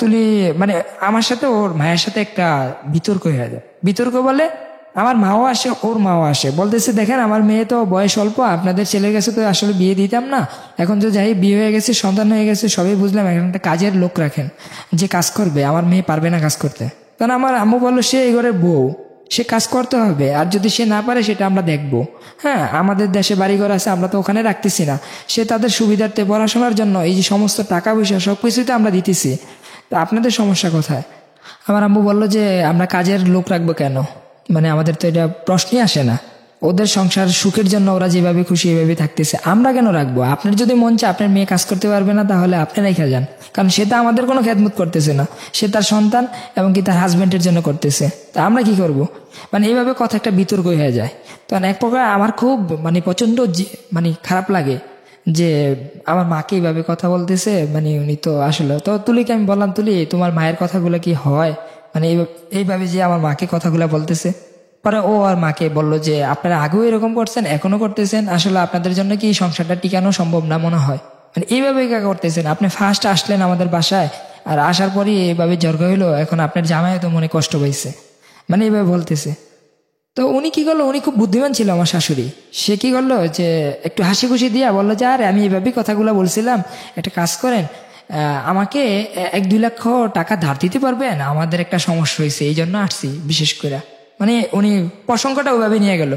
তুলি মানে আমার সাথে ওর মায়ের সাথে একটা বিতর্ক হয়ে যায়। বিতর্ক বলে আমার মাও আসে, ওর মাও আসে, বলতেছে দেখেন আমার মেয়ে তো বয়স অল্প, আপনাদের ছেলের কাছে তো আসলে বিয়ে দিতাম না, এখন তো যাই বিয়ে হয়ে গেছে, সন্তান হয়ে গেছে, সবই বুঝলাম, এখন একটা কাজের লোক রাখেন যে কাজ করবে, আমার মেয়ে পারবে না কাজ করতে। কারণ আমার আম্মু বললো সে এই ঘরের বউ, সে কাজ করতে হবে, আর যদি সে না পারে সেটা আমরা দেখবো। হ্যাঁ আমাদের দেশে বাড়িঘর আছে, আমরা তো ওখানে রাখতেছি না, সে তাদের সুবিধার্থে পড়াশোনার জন্য এই যে সমস্ত টাকা পয়সা সবকিছুই তো আমরা দিতেছি, তা আপনাদের সমস্যা কোথায়? আমার আম্মু বললো যে আমরা কাজের লোক রাখবো কেন, মানে আমাদের তো এটা প্রশ্নই আসে না, ওদের সংসার সুখের জন্য ওরা যেভাবে খুশি এভাবে থাকতেছে, আমরা কেন রাখবো? আপনার যদি মন চায় আপনার মেয়ে কাজ করতে পারবে না, তাহলে আপনি রেখে যান, কারণ সে তো আমাদের কোনো খেদমত করতেছে না, সে তার সন্তান এবং কি তার হাজবেন্ডের জন্য করতেছে, তা আমরা কি করব? মানে এইভাবে কথা একটা বিতর্ক হয়ে যায়। তখন এক প্রকার আমার খুব মানে প্রচন্ড মানে খারাপ লাগে যে আমার মাকে এইভাবে কথা বলতেছে, মানে উনি তো আসলে। তো তুলিকে আমি বললাম তুলি তোমার মায়ের কথাগুলো কি হয়, মানে এইভাবে যে আমার মাকে কথাগুলো বলতেছে। পরে ও আর মাকে বলল যে আপনারা আগেও এরকম করছেন, এখনো করতেছেন, আসলে আপনাদের জন্য কি সংসারটা টিকানো সম্ভব না মনে হয়, মানে এইভাবে করতেছেন। আপনি ফার্স্ট আসলেন আমাদের বাসায়, আর আসার পরই এইভাবে ঝগড়া হইলো, এখন আপনার জামাই তো মনে কষ্ট পাইছে, মানে এইভাবে বলতেছে। তো উনি কি করলো, উনি খুব বুদ্ধিমান ছিল আমার শাশুড়ি, সে কি করলো যে একটু হাসি খুশি দিয়া বললো যে আরে আমি এইভাবেই কথাগুলো বলছিলাম, একটা কাজ করেন আমাকে 1-2 লক্ষ টাকা ধার দিতে পারবেন, আমাদের একটা সমস্যা হয়েছে এই জন্য আসছি বিশেষ করে, মানে উনি প্রসঙ্গটা ওইভাবে নিয়ে গেল।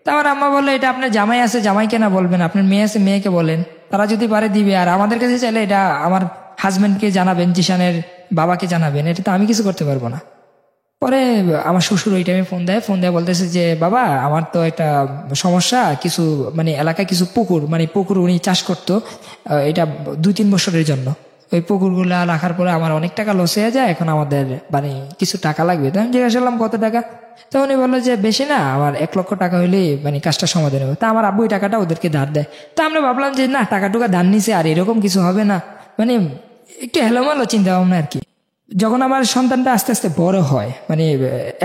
তা আমার আম্মা বললো এটা আপনার জামাই আছে জামাইকে না বলবেন, আপনার মেয়ে আছে মেয়েকে বলেন, তারা যদি পারে দিবে, আর আমাদের কাছে চাইলে এটা আমার হাজবেন্ডকে জানাবেন, জিশানের বাবাকে জানাবেন, এটা তো আমি কিছু করতে পারবো না। পরে আমার শ্বশুর ওই টাইমে ফোন দেয় বলতেছে যে বাবা আমার তো একটা সমস্যা, কিছু মানে এলাকায় কিছু পুকুর, মানে পুকুর উনি চাষ করতো, এটা 2-3 বছরের জন্য। ওই পুকুরগুলা রাখার পরে আমার অনেক টাকা লস হয়ে যায়, এখন আমাদের মানে কিছু টাকা লাগবে। তো আমি জিজ্ঞাসা করলাম কত টাকা, তো উনি বললো যে বেশি না, আমার 1 লক্ষ টাকা হলে মানে কাজটা সমাধান হবে। তা আমার আব্বু ওই টাকাটা ওদেরকে ধার দেয়। তা আমরা ভাবলাম যে না, টাকা টুকা ধার নিছে আর এরকম কিছু হবে না, মানে একটু হেলোমেলো চিন্তা ভাবনা আর কি। যখন আমার সন্তানটা আস্তে আস্তে বড় হয়, মানে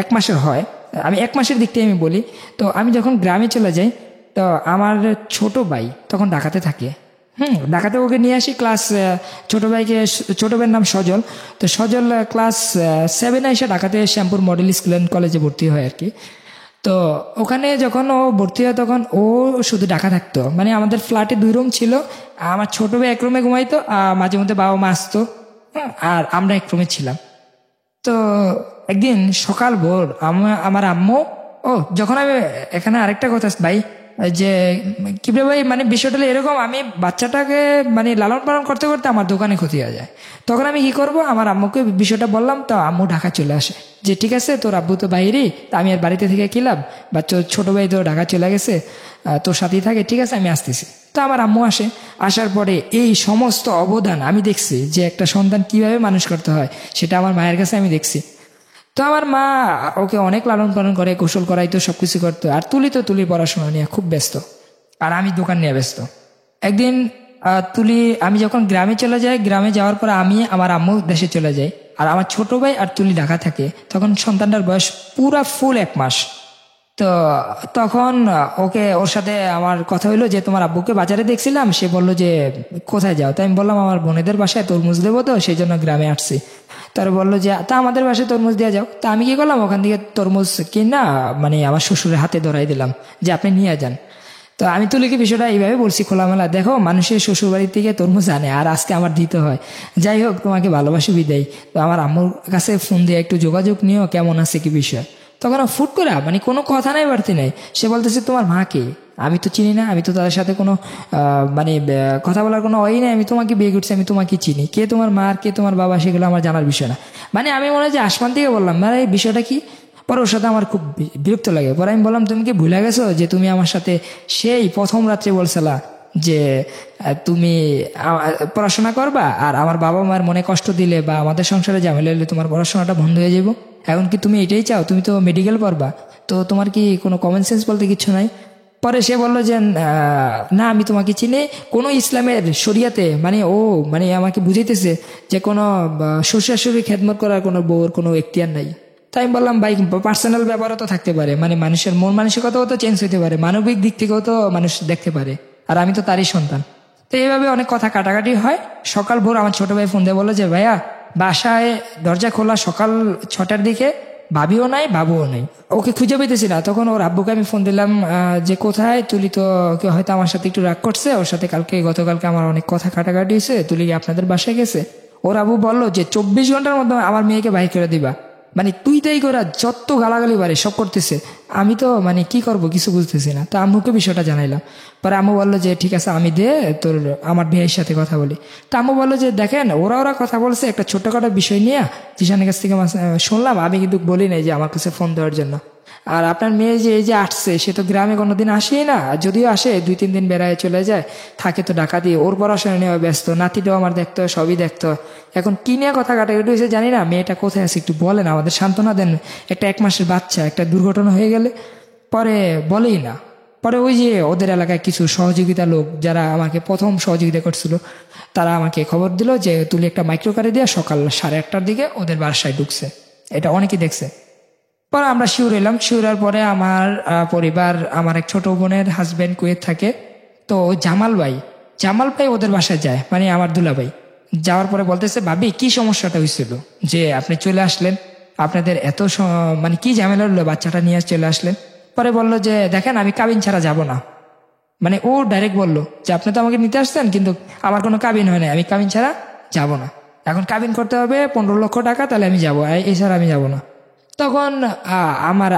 1 মাসের হয়, আমি 1 মাসের দিক থেকে আমি বলি, তো আমি যখন গ্রামে চলে যাই, তো আমার ছোট ভাই তখন ঢাকাতে থাকে। ঢাকাতে ওকে নিয়ে আসি ক্লাস, ছোট ভাইয়ের নাম সজল। তো সজল ক্লাস 7 এসে ঢাকাতে শ্যামপুর মডেল স্কুল অ্যান্ড কলেজে ভর্তি হয় আর কি। তো ওখানে যখন ও ভর্তি হয় তখন ও শুধু ঢাকা থাকতো, মানে আমাদের ফ্ল্যাটে 2 রুম ছিল, আমার ছোট ভাই 1 রুমে ঘুমাইতো, মাঝে মধ্যে বাবা মা আসতো, আর আমরা 1 রুমে ছিলাম। তো একদিন সকাল ভোর আমার আম্মু, যখন আমি এখানে আরেকটা কথা ভাই, যে কি বলে ভাই, মানে বিষয়টা হলো এরকম, আমি বাচ্চাটাকে মানে লালন পালন করতে করতে আমার দোকানে ক্ষতি হয়ে যায়। তখন আমি কি করব, আমার আম্মুকে বিষয়টা বললাম, তো আম্মু ঢাকা চলে আসে, যে ঠিক আছে তোর আব্বু তো বাইরেই, তা আমি আর বাড়িতে থেকে কি লাভ, বাচ্চা ছোট ভাই তো ঢাকা চলে গেছে, তোর সাথেই থাকে, ঠিক আছে আমি আসতেছি। তো আমার আম্মু আসে, আসার পরে এই সমস্ত অবদান আমি দেখছি, যে একটা সন্তান কিভাবে মানুষ করতে হয় সেটা আমার মায়ের কাছে আমি দেখছি। তো আমার মা ওকে অনেক লালন পালন করে, গোসল করাইতো, সবকিছু করতো। আর তুলি পড়াশোনা নিয়ে খুব ব্যস্ত, আর আমি দোকান নিয়ে ব্যস্ত। একদিন আমি যখন গ্রামে চলে যাই, গ্রামে যাওয়ার পর আমি আমার আম্মু দেশে চলে যাই, আর আমার ছোট ভাই আর তুলি ঢাকা থাকে। তখন সন্তানটার বয়স পুরা ফুল 1 মাস। তো তখন ওর সাথে আমার কথা হইলো যে তোমার আব্বুকে বাজারে দেখছিলাম, সে বললো যে কোথায় যাও, তাই আমি বললাম আমার বোনেদের বাসায় তরমুজ দেবো, তো সেই জন্য গ্রামে আসছি। তার বললো যে তা আমাদের বাসায় তরমুজ দেওয়া যাও। তা আমি কি করলাম, ওখান থেকে তরমুজ কিনা মানে আমার শ্বশুরের হাতে ধরাই দিলাম যে আপনি নিয়ে যান। তো আমি তুলিকে বিষয়টা এইভাবে বলছি খোলামেলা, দেখো মানুষের শ্বশুর বাড়ির থেকে তরমুজ আনে, আর আজকে আমার দিতে হয়, যাই হোক তোমাকে ভালোবাসি বিদায়। তো আমার আম্মুর কাছে ফোন দিয়ে একটু যোগাযোগ নিও, কেমন আছে কি বিষয়। তখন ফুট করে মানে কোনো কথা নাই বাড়তি নাই, সে বলতেছে তোমার মাকে আমি তো চিনি না, আমি তো তাদের সাথে কোনো মানে কথা বলার কোনো ওই নেই, আমি তোমাকে বিয়ে করছি, আমি তোমাকে চিনি, কে তোমার মা আর কে তোমার বাবা সেগুলো আমার জানার বিষয় না। মানে আমি মনে হয় যে আসমান থেকে বললাম, মানে এই বিষয়টা কি। পরে ওর সাথে আমার খুব বিরক্ত লাগে। পরে আমি বললাম তুমি কি ভুলে গেছো যে তুমি আমার সাথে সেই প্রথম রাত্রে বলছিলা যে তুমি পড়াশোনা করবা, আর আমার বাবা মার মনে কষ্ট দিলে বা আমাদের সংসারে ঝামেলা হলে তোমার পড়াশোনাটা বন্ধ হয়ে যাবো। এখন কি তুমি এটাই চাও? তুমি তো মেডিকেল পড়বা, তো তোমার কি কোনো কমন সেন্স বলতে কিছু নাই? পরে সে বললো যে না আমি তোমাকে চিনি, কোনো ইসলামের শরিয়াতে মানে আমাকে বুঝাইতেছে যে কোনো শ্বশুর খেদমত করার কোনো বউর কোনো এখতিয়ার নাই। তাই আমি বললাম ভাই পার্সোনাল ব্যাপারও তো থাকতে পারে, মানে মানুষের মন মানসিকতাও তো চেঞ্জ হতে পারে, মানবিক দিক থেকেও তো মানুষ দেখতে পারে, আর আমি তো তারই সন্তান। তো এইভাবে অনেক কথা কাটাকাটি হয়। সকাল ভোর আমার ছোট ভাই ফোন দিয়ে বললো যে ভাইয়া বাসায় দরজা খোলা সকাল 6টার দিকে, ভাবিও নাই বাবুও নাই, ওকে খুঁজে পেতেছি না। তখন ওর আব্বুকে আমি ফোন দিলাম যে কোথায়, তুলি তো হয়তো আমার সাথে একটু রাগ করছে, ওর সাথে গতকালকে আমার অনেক কথা কাটাকাটি হয়েছে, তুলি আপনাদের বাসায় গেছে। ওর আব্বু বললো যে 24 ঘন্টার মধ্যে আমার মেয়েকে বাইর করে দিবা, মানে তুই তাই করা যত গালাগালি বাড়ে সব করতেছে। আমি তো মানে কি করব কিছু বুঝতেছি না। তো আম্মুকে বিষয়টা জানাইলাম। পরে আম্মু বললো যে ঠিক আছে আমি আমার ভাইয়ের সাথে কথা বলি। তো আম্মু বললো যে দেখেন ওরা কথা বলছে একটা ছোট্টখাটো বিষয় নিয়ে, জিশানের কাছ থেকে শুনলাম, আমি কিন্তু বলি নাই যে আমার কাছে ফোন দেওয়ার জন্য। আর আপনার মেয়ে যে এই যে আসছে, সে তো গ্রামে কোনোদিন আসেই না, যদিও আসে 2-3 দিন বেড়ায় চলে যায়, থাকে তো ঢাকা দিয়ে, ওর পড়াশোনা নিয়ে ব্যস্ত, নাতিটাও আমার দেখতে হয়, সবই দেখতে হয়। এখন কি নিয়ে কথা কাটাকাটি হয়েছে জানি না, মেয়েটা কোথায় আছে একটু বলেন, আমাদের সান্ত্বনা দেন। একটা 1 মাসের বাচ্চা, একটা দুর্ঘটনা হয়ে গেলে পরে বলেই না। পরে ওই যে ওদের এলাকায় কিছু সহযোগিতা লোক যারা আমাকে প্রথম সহযোগিতা করছিল, তারা আমাকে খবর দিল যে তুলি একটা মাইক্রো কারে দিয়ে সকাল 8:30টার দিকে ওদের বাসায় ঢুকছে, এটা অনেকেই দেখছে। পরে আমরা শিউর এলাম, শিউরার পরে আমার পরিবার, আমার এক ছোট বোনের হাজবেন্ড কুয়েত থাকে, তো জামাল ভাই ওদের বাসায় যায়, মানে আমার দুলা ভাই। যাওয়ার পরে বলতেছে ভাবি কি সমস্যাটা হয়েছিল যে আপনি চলে আসলেন, আপনাদের এত মানে কি ঝামেলা হলো বাচ্চাটা নিয়ে চলে আসলেন। পরে বললো যে দেখেন আমি কাবিন ছাড়া যাব না, মানে ও ডাইরেক্ট বললো যে আপনি তো আমাকে নিতে আসছেন কিন্তু আমার কোনো কাবিন হয় না, আমি কাবিন ছাড়া যাব না, এখন কাবিন করতে হবে 15 লক্ষ টাকা, তাহলে আমি যাবো, এছাড়া আমি যাব না। তখন আমার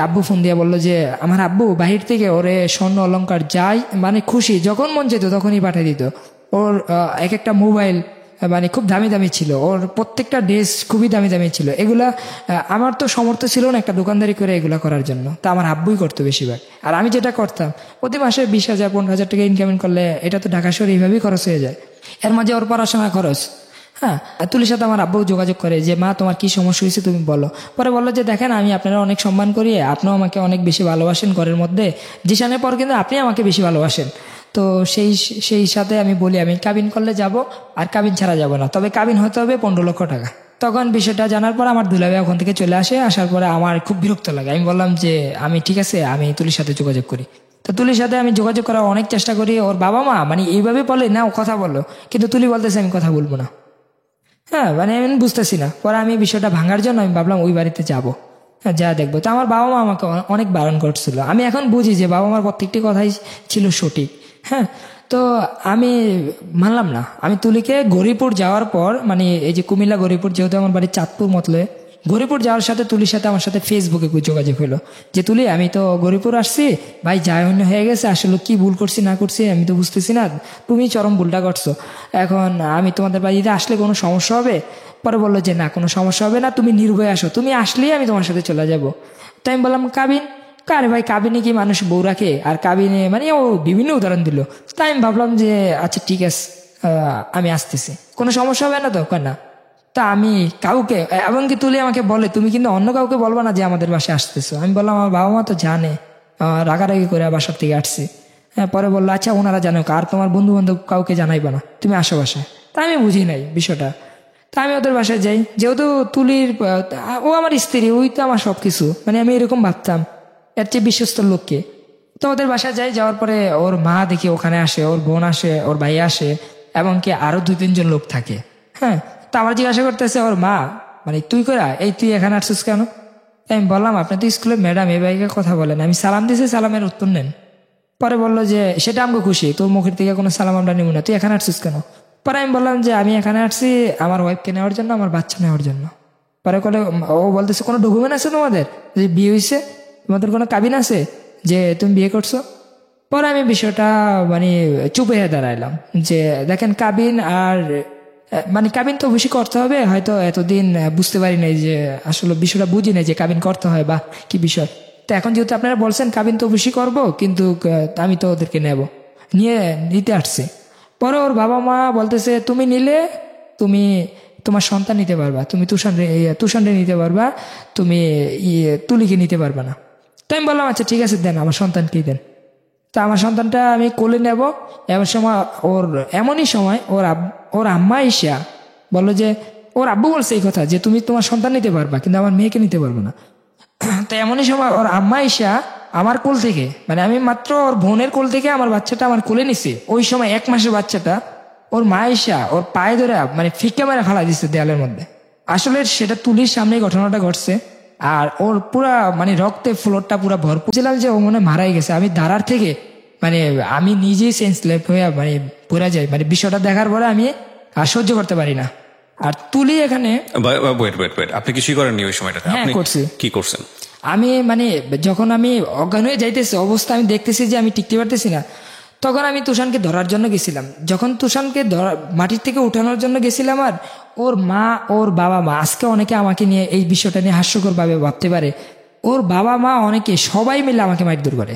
আব্বু ফোন দিয়ে বললো যে আমার আব্বু বাহির থেকে ওরে স্বর্ণ অলংকার যাই মানে খুশি যখন মন যেত তখনই পাঠিয়ে দিত। ওর এক একটা মোবাইল মানে খুব দামি দামি ছিল, ওর প্রত্যেকটা ড্রেস খুবই দামি দামি ছিল। এগুলা আমার তো সামর্থ্য ছিল না একটা দোকানদারি করে এগুলা করার জন্য, তা আমার আব্বুই করতো বেশিরভাগ। আর আমি যেটা করতাম প্রতি মাসে 20,000 15,000 টাকা ইনকামিং করলে এটা তো ঢাকা শহরে এইভাবেই খরচ হয়ে যায়। এর মাঝে ওর পড়াশোনা খরচ। হ্যাঁ, তুলির সাথে আমার আব্বু যোগাযোগ করে যে মা তোমার কি সমস্যা হয়েছে তুমি বলো। পরে বললো যে দেখেন আমি আপনারা অনেক সম্মান করি, আপনিও আমাকে অনেক বেশি ভালোবাসেন ঘরের মধ্যে, জিশানের পর কিন্তু আপনি আমাকে বেশি ভালোবাসেন। তো সেই সাথে আমি বলি আমি কাবিন করলে যাব, আর কাবিন ছাড়া যাব না, তবে কাবিন হতে হবে 15 লক্ষ টাকা। তখন বিষয়টা জানার পর আমার দুলাভাই ওখান থেকে চলে আসে। আসার পরে আমার খুব বিরক্ত লাগে। আমি বললাম যে আমি ঠিক আছে আমি তুলির সাথে যোগাযোগ করি। তো তুলির সাথে আমি যোগাযোগ করার অনেক চেষ্টা করি। ওর বাবা মা মানে এইভাবে বলে না ও কথা বলো, কিন্তু তুলি বলতেছে আমি কথা বলবো না। হ্যাঁ, মানে আমি বুঝতেছি না। পরে আমি বিষয়টা ভাঙার জন্য আমি ভাবলাম ওই বাড়িতে যাবো, হ্যাঁ যা দেখবো। তো আমার বাবা মা আমাকে অনেক বারণ করছিল। আমি এখন বুঝি যে বাবা মার প্রত্যেকটি কথাই ছিল সঠিক। হ্যাঁ, তো আমি মানলাম না। আমি তুলিকে গরিপুর যাওয়ার পর মানে এই যে কুমিল্লা গরিপুর, যেহেতু আমার বাড়ি চাঁদপুর মতলে, গরিপুর যাওয়ার সাথে তুলির সাথে আমার সাথে ফেসবুকে যোগাযোগ হলো যে তুলি আমি তো গরিপুর আসছি ভাই, যা অন্য হয়ে গেছে, আসলে কি ভুল করছি না করছি আমি তো বুঝতেছি না, তুমি চরম ভুলটা করছো, এখন আমি তোমাদের বাড়িতে আসলে কোনো সমস্যা হবে? পরে বললো যে না কোনো সমস্যা হবে না, তুমি নির্ভয়ে আসো, তুমি আসলেই আমি তোমার সাথে চলে যাব। তাই আমি বললাম কাবিন কারে ভাই, কাবিনে কি মানুষ বউ রাখে? আর কাবিনে মানে ও বিভিন্ন উদাহরণ দিল। তাই আমি ভাবলাম যে আচ্ছা ঠিক আছে আমি আসতেছি, কোনো সমস্যা হবে না তো? না। তা আমি কাউকে, এমনকি তুলি আমাকে বলে তুমি কিন্তু অন্য কাউকে বলবা না যে আমাদের বাসায় আসতেছো। আমি বললাম আমার বাবা মা তো জানে, রাগারাগি করে বাসার থেকে আসছি। হ্যাঁ, পরে বললো আচ্ছা ওনারা জানো, আর তোমার বন্ধু বান্ধব কাউকে জানাইবা না, তুমি আসো বাসায়। তা আমি বুঝি নাই বিষয়টা। তা আমি ওদের বাসায় যাই, যেহেতু তুলির ও আমার স্ত্রী, ওই তো আমার সবকিছু, মানে আমি এরকম ভাবতাম এর চেয়ে বিশ্বস্ত লোককে। তো ওদের বাসায় যাই, যাওয়ার পরে ওর মা দেখি ওখানে আসে, ওর বোন আসে, ওর ভাই আসে, এমনকি আরো 2-3 জন লোক থাকে। হ্যাঁ, তো আমার জিজ্ঞাসা করতেছে ওর মা মানে তুই করা এই তুই এখানে আসছিস কেন? তাই আমি বললাম আপনি তো স্কুলের ম্যাডাম, এই ভাইকে কথা বলেন, আমি সালাম দিয়েছি সালামের উত্তর নেন। পরে বললো যে সেটা আমাকে খুশি, তোর মুখের থেকে কোনো সালাম আমরা নিব না, তুই এখানে আসছিস কেন? পরে আমি বললাম যে আমি এখানে আসছি আমার ওয়াইফকে নেওয়ার জন্য, আমার বাচ্চা নেওয়ার জন্য। পরে ও বলতেছে কোনো ডকুমেন্ট আছে তোমাদের যে বিয়ে হয়েছে? তোমাদের কোনো কাবিন আছে যে তুমি বিয়ে করছো? পরে আমি বিষয়টা মানে চুপ হয়ে দাঁড়াইলাম যে দেখেন কাবিন আর মানে কাবিন তো বেশি করতে হবে, হয়তো এতদিন বুঝতে পারি নাই যে আসলে বিষয়টা বুঝি নাই যে কাবিন করতে হয় বা কি বিষয়। তো এখন যেহেতু আপনারা বলছেন কাবিন তো বেশি করব, কিন্তু আমি তো ওদেরকে নিতে আসছি। পরে ওর বাবা মা বলতেছে তুমি নিলে তুমি তোমার সন্তান নিতে পারবা, তুমি তুষানরে নিতে পারবা, তুমি তুলিকে নিতে পারবা না। তো আমি বললাম আচ্ছা ঠিক আছে দেন আমার সন্তানকেই দেন। তা আমার সন্তানটা আমি কোলে নেব, এমন সময় এমনই সময় ওর আম্মা ইসা বললো যে ওর আব্বু বলছে এই কথা যে তুমি তোমার সন্তান নিতে পারবা কিন্তু আমার মেয়েকে নিতে পারবো না। তো এমনই সময় ওর আম্মা ইসা আমার কোল থেকে, মানে আমি মাত্র ওর বোনের কোল থেকে আমার বাচ্চাটা আমার কোলে নিছে, ওই সময় 1 মাসের বাচ্চাটা ওর মা ইসা ওর পায়ে ধরে মানে ফিক্কা মেরে ফেলা দিচ্ছে দেয়ালের মধ্যে। আসলে সেটা তুলির সামনে ঘটনাটা ঘটছে, আর ওর পুরা মানে রক্তে ফ্লোরটা পুরা ভরপুর ছিলাম যে ও মনে মারাই গেছে। আমি দাঁড়ার থেকে মানে আমি নিজেই সেন্সলেস হয়ে মানে পড়ে যাই, মানে বিষয়টা দেখার পরে আমি আর সহ্য করতে পারি না। আর তুলি এখানে ওয়েট আপনি কিছুই করেননি ওই সময়টাতে? হ্যাঁ, আপনি করছি। কি করছেন? আমি মানে যখন আমি অজ্ঞান হয়ে যাইতেছি অবস্থা আমি দেখতেছি যে আমি টিকতে পারতেছি না, তখন আমি তুষানকে ধরার জন্য গেছিলাম। যখন তুষানকে মাটির থেকে উঠানোর জন্য গেছিলাম, আর ওর মা ওর বাবা মা, আজকে অনেকে আমাকে নিয়ে এই বিষয়টা নিয়ে হাস্যকর ভাবে ভাবতে পারে, ওর বাবা মা অনেকে সবাই মিলে আমাকে মারধর করে।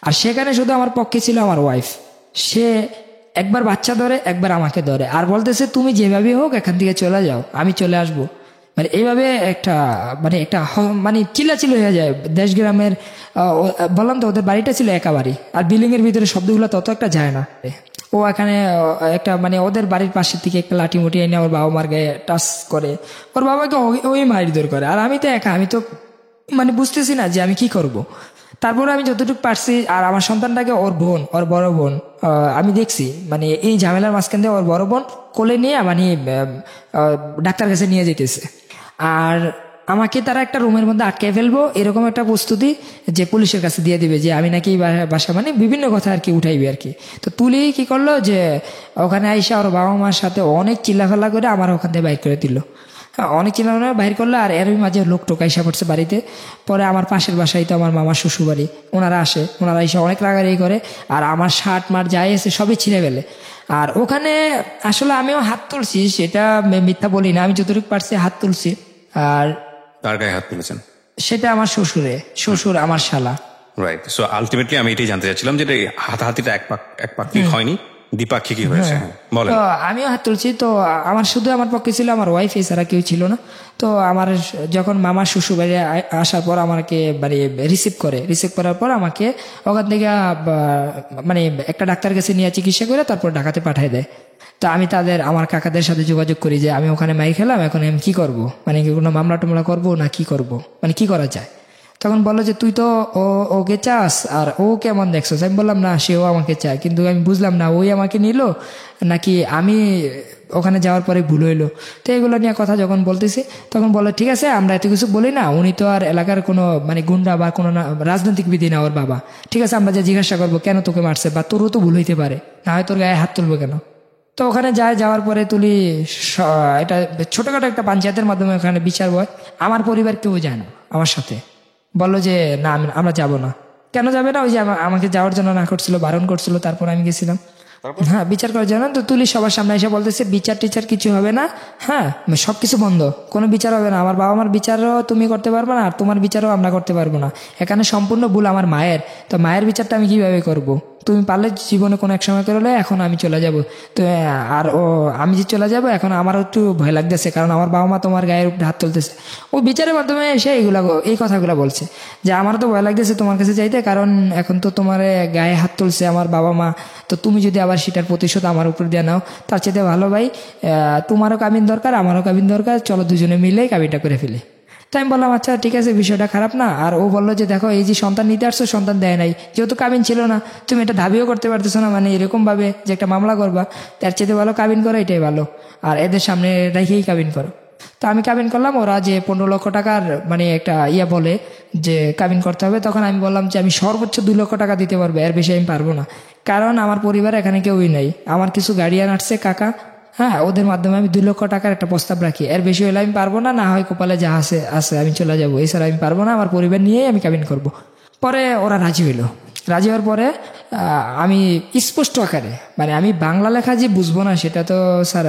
আর সেখানে শুধু আমার পক্ষে ছিল আমার ওয়াইফ, সে একবার বাচ্চা ধরে একবার আমাকে ধরে আর বলতেছে তুমি যেভাবে হোক এখান থেকে চলে যাও, আমি চলে আসবো। মানে এইভাবে মানে চিল্লাচিল্লি হয়ে যায় দেশ গ্রামের। বললাম তো ওদের বাড়িটা ছিল একা বাড়ি, আর বিল্ডিং এর ভিতরে শব্দগুলো তত একটা যায় না। ও এখানে একটা মানে ওদের বাড়ির পাশের থেকে একটা লাঠি মুঠি এনে ওর বাবা মার গায়ে টাচ করে, ওর বাবাকে ওই মারধর করে। আর আমি তো একা, আমি তো মানে বুঝতেছি না যে আমি কি করব। তারপরে আমি যতটুকু পারছি, আর আমার সন্তানটাকে ওর বড় বোন আমি দেখছি মানে এই ঝামেলার মাঝখান দিয়ে ওর বড় বোন কোলে নিয়ে মানে ডাক্তার কাছে নিয়ে যেতেছে, আর আমাকে তারা একটা রুমের মধ্যে আটকে ফেলবো এরকম একটা প্রস্তুতি যে পুলিশের কাছে দিয়ে দিবে যে আমি নাকি বাসা মানে বিভিন্ন কথা আর কি উঠাইবে আর কি। তো তুলি কি করলো যে ওখানে আইসা ওর বাবা মার সাথে অনেক চিল্লাফাল্লা করে আমার ওখান থেকে বাইক করে দিল। অনেক চিল্লানো বাইর করলো, আর এর মাঝে লোক টোকাইসা পড়ছে বাড়িতে। পরে আমার পাশের বাসায় তো আমার মামার শ্বশুর বাড়ি, ওনারা আসে, ওনারা এসে অনেক রাগারাগি করে, আর আমার শার্ট মার যাই এসে সবই ছিঁড়ে ফেলে। আর ওখানে আসলে আমিও হাত তুলছি, সেটা মিথ্যা বলি না, আমি যতটুকু পারছি হাত তুলছি। আর তার গায়ে হাত তুলেছেন? সেটা আমার শ্বশুর আমার শালা। রাইট। সো আলটিমেটলি আমি এটাই জানতে চাচ্ছিলাম যে হাতাহাতিটা এক পাক্ষিক হয়নি, দ্বিপাক্ষিকই হয়েছে। বলেন। তো আমিও হাত তুলছি, তো আমার শুধু আমার পক্ষে ছিল আমার ওয়াইফ, এছাড়া কেউ ছিল না। তো আমার যখন মামার শ্বশুর বাড়ি আসার পর আমাকে মানে রিসিভ করার পর আমাকে ওখান থেকে মানে একটা ডাক্তার কাছে নিয়ে চিকিৎসা করে তারপর ঢাকাতে পাঠিয়ে দেয়। তো আমি আমার কাকাদের সাথে যোগাযোগ করি যে আমি ওখানে মাইর খেলাম, এখন আমি কি করব, মানে কি কোনো মামলা টামলা করবো না কি করব, মানে কি করা যায়। তখন বললো যে তুই তো ওকে চাস, আর ও কেমন দেখছো। আমি বললাম না, সেও আমাকে চায়, কিন্তু আমি বুঝলাম না ওই আমাকে নিল নাকি আমি ওখানে যাওয়ার পরে ভুল হইলো। তো এগুলো নিয়ে কথা যখন বলতেছি তখন বললো ঠিক আছে, আমরা এত কিছু বলি না, উনি তো আর এলাকার কোনো মানে গুন্ডা বা কোনো রাজনৈতিক বিধি না ওর বাবা, ঠিক আছে আমরা যা জিজ্ঞাসা করবো কেন তোকে মারছে, বা তোরও তো ভুল হইতে পারে, না হয় তোর গায়ে হাত তুলবো কেন। তো ওখানে যাওয়ার পরে তুলি এটা ছোটখাটো একটা পঞ্চায়েতের মাধ্যমে ওখানে বিচার হয়। আমার পরিবার কেউ যায় না আমার সাথে, বললো যে না আমরা যাব না। কেন যাবে না, ওই যে আমাকে যাওয়ার জন্য না করছিল, বারণ করছিল, তারপর আমি গেছিলাম। হ্যাঁ, বিচার করার জন্য। তো তুলি সবার সামনে এসে বলতেছে বিচার টিচার কিছু হবে না, হ্যাঁ সবকিছু বন্ধ, কোনো বিচার হবে না, আমার বাবা মার বিচারও তুমি করতে পারবে না, আর তোমার বিচারও আমরা করতে পারবো না, এখানে সম্পূর্ণ ভুল আমার মায়ের। তো মায়ের বিচারটা আমি কিভাবে করব, তুমি পারলে জীবনে কোনো এক সময় করলে, এখন আমি চলে যাব। তো আর আমি যে চলে যাব, এখন আমারও একটু ভয় লাগতেছে, কারণ আমার বাবা মা তোমার গায়ের উপরে হাত তুলতেছে। ও বিচারের মাধ্যমে এসে এই কথাগুলো বলছে যে আমারও তো ভয় লাগতেছে তোমার কাছে যাইতে, কারণ এখন তো তোমার গায়ে হাত তুলছে আমার বাবা মা, তো তুমি যদি আবার সেটার প্রতিশোধ আমার উপর দিয়ে নাও, তার চেয়ে ভালো ভাই তোমারও কাবিন দরকার, আমারও কাবিন দরকার, চলো দুজনে মিলেই কাবিনটা করে ফেলি। তাই আমি বললাম আচ্ছা ঠিক আছে, বিষয়টা খারাপ না। আর ও বললো যে দেখো এই যে সন্তান নিতে আসছো, সন্তান দেয় নাই, যেহেতু কাবিন ছিল না, তুমি এটা দাবিও করতে পারতেছো না, মানে এরকম ভাবে যে একটা মামলা করবা, তার চেয়ে ভালো কাবিন করো, এটাই ভালো, আর এদের সামনে রেখেই কাবিন করো। তো আমি কাবিন করলাম, ওরা যে 15 লক্ষ টাকার মানে একটা বলে যে কাবিন করতে হবে, তখন আমি বললাম যে আমি সর্বোচ্চ 2 লক্ষ টাকা দিতে পারবো, এর বেশি আমি পারবো না, কারণ আমার পরিবার এখানে কেউই নাই, আমার কিছু গার্ডিয়ান আসছে কাকা, হ্যাঁ ওদের মাধ্যমে আমি 2 লক্ষ টাকার একটা প্রস্তাব রাখি, এর বেশি হলে আমি পারবো না, না হয় কপালে যা আছে আমি চলে যাবো, এছাড়া আমি পারবো না, আমার পরিবার নিয়েই আমি কাবিন করব। পরে ওরা রাজি হইলো। রাজি হওয়ার পরে আমি স্পষ্ট আকারে, মানে আমি বাংলা লেখা যে বুঝবো না সেটা তো স্যার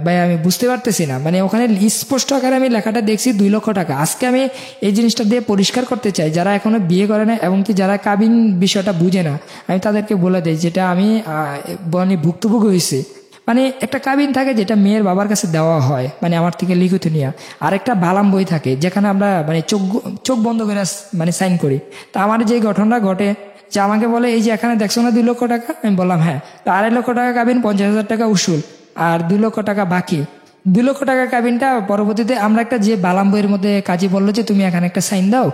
ভাই আমি বুঝতে পারতেছি না, মানে ওখানে স্পষ্ট আকারে আমি লেখাটা দেখছি 2 লক্ষ টাকা। আজকে আমি এই জিনিসটা দিয়ে পরিষ্কার করতে চাই, যারা এখনো বিয়ে করে না এবং কি যারা কাবিন বিষয়টা বুঝে না, আমি তাদেরকে বলে দিই যেটা আমি মানে ভুক্তভোগী হয়েছি। মানে একটা কাবিন থাকে যেটা মেয়ের বাবার কাছে দেওয়া হয়, মানে আমার থেকে লিখিত নিয়ে, আর একটা বালাম বই থাকে যেখানে আমরা মানে চোখ বন্ধ করে মানে সাইন করি। তা আমার যে ঘটনাটা ঘটে, যে আমাকে বলে এই যে এখানে দেখছো না 2 লক্ষ টাকা, আমি বললাম হ্যাঁ, তো 2.5 লক্ষ টাকা কাবিন, 50,000 টাকা উসুল, আর 2 লক্ষ টাকা বাকি। 2 লক্ষ টাকা কাবিনটা পরবর্তীতে আমরা একটা যে বালাম বইয়ের মধ্যে কাজী বললো যে তুমি এখানে একটা সাইন দাও,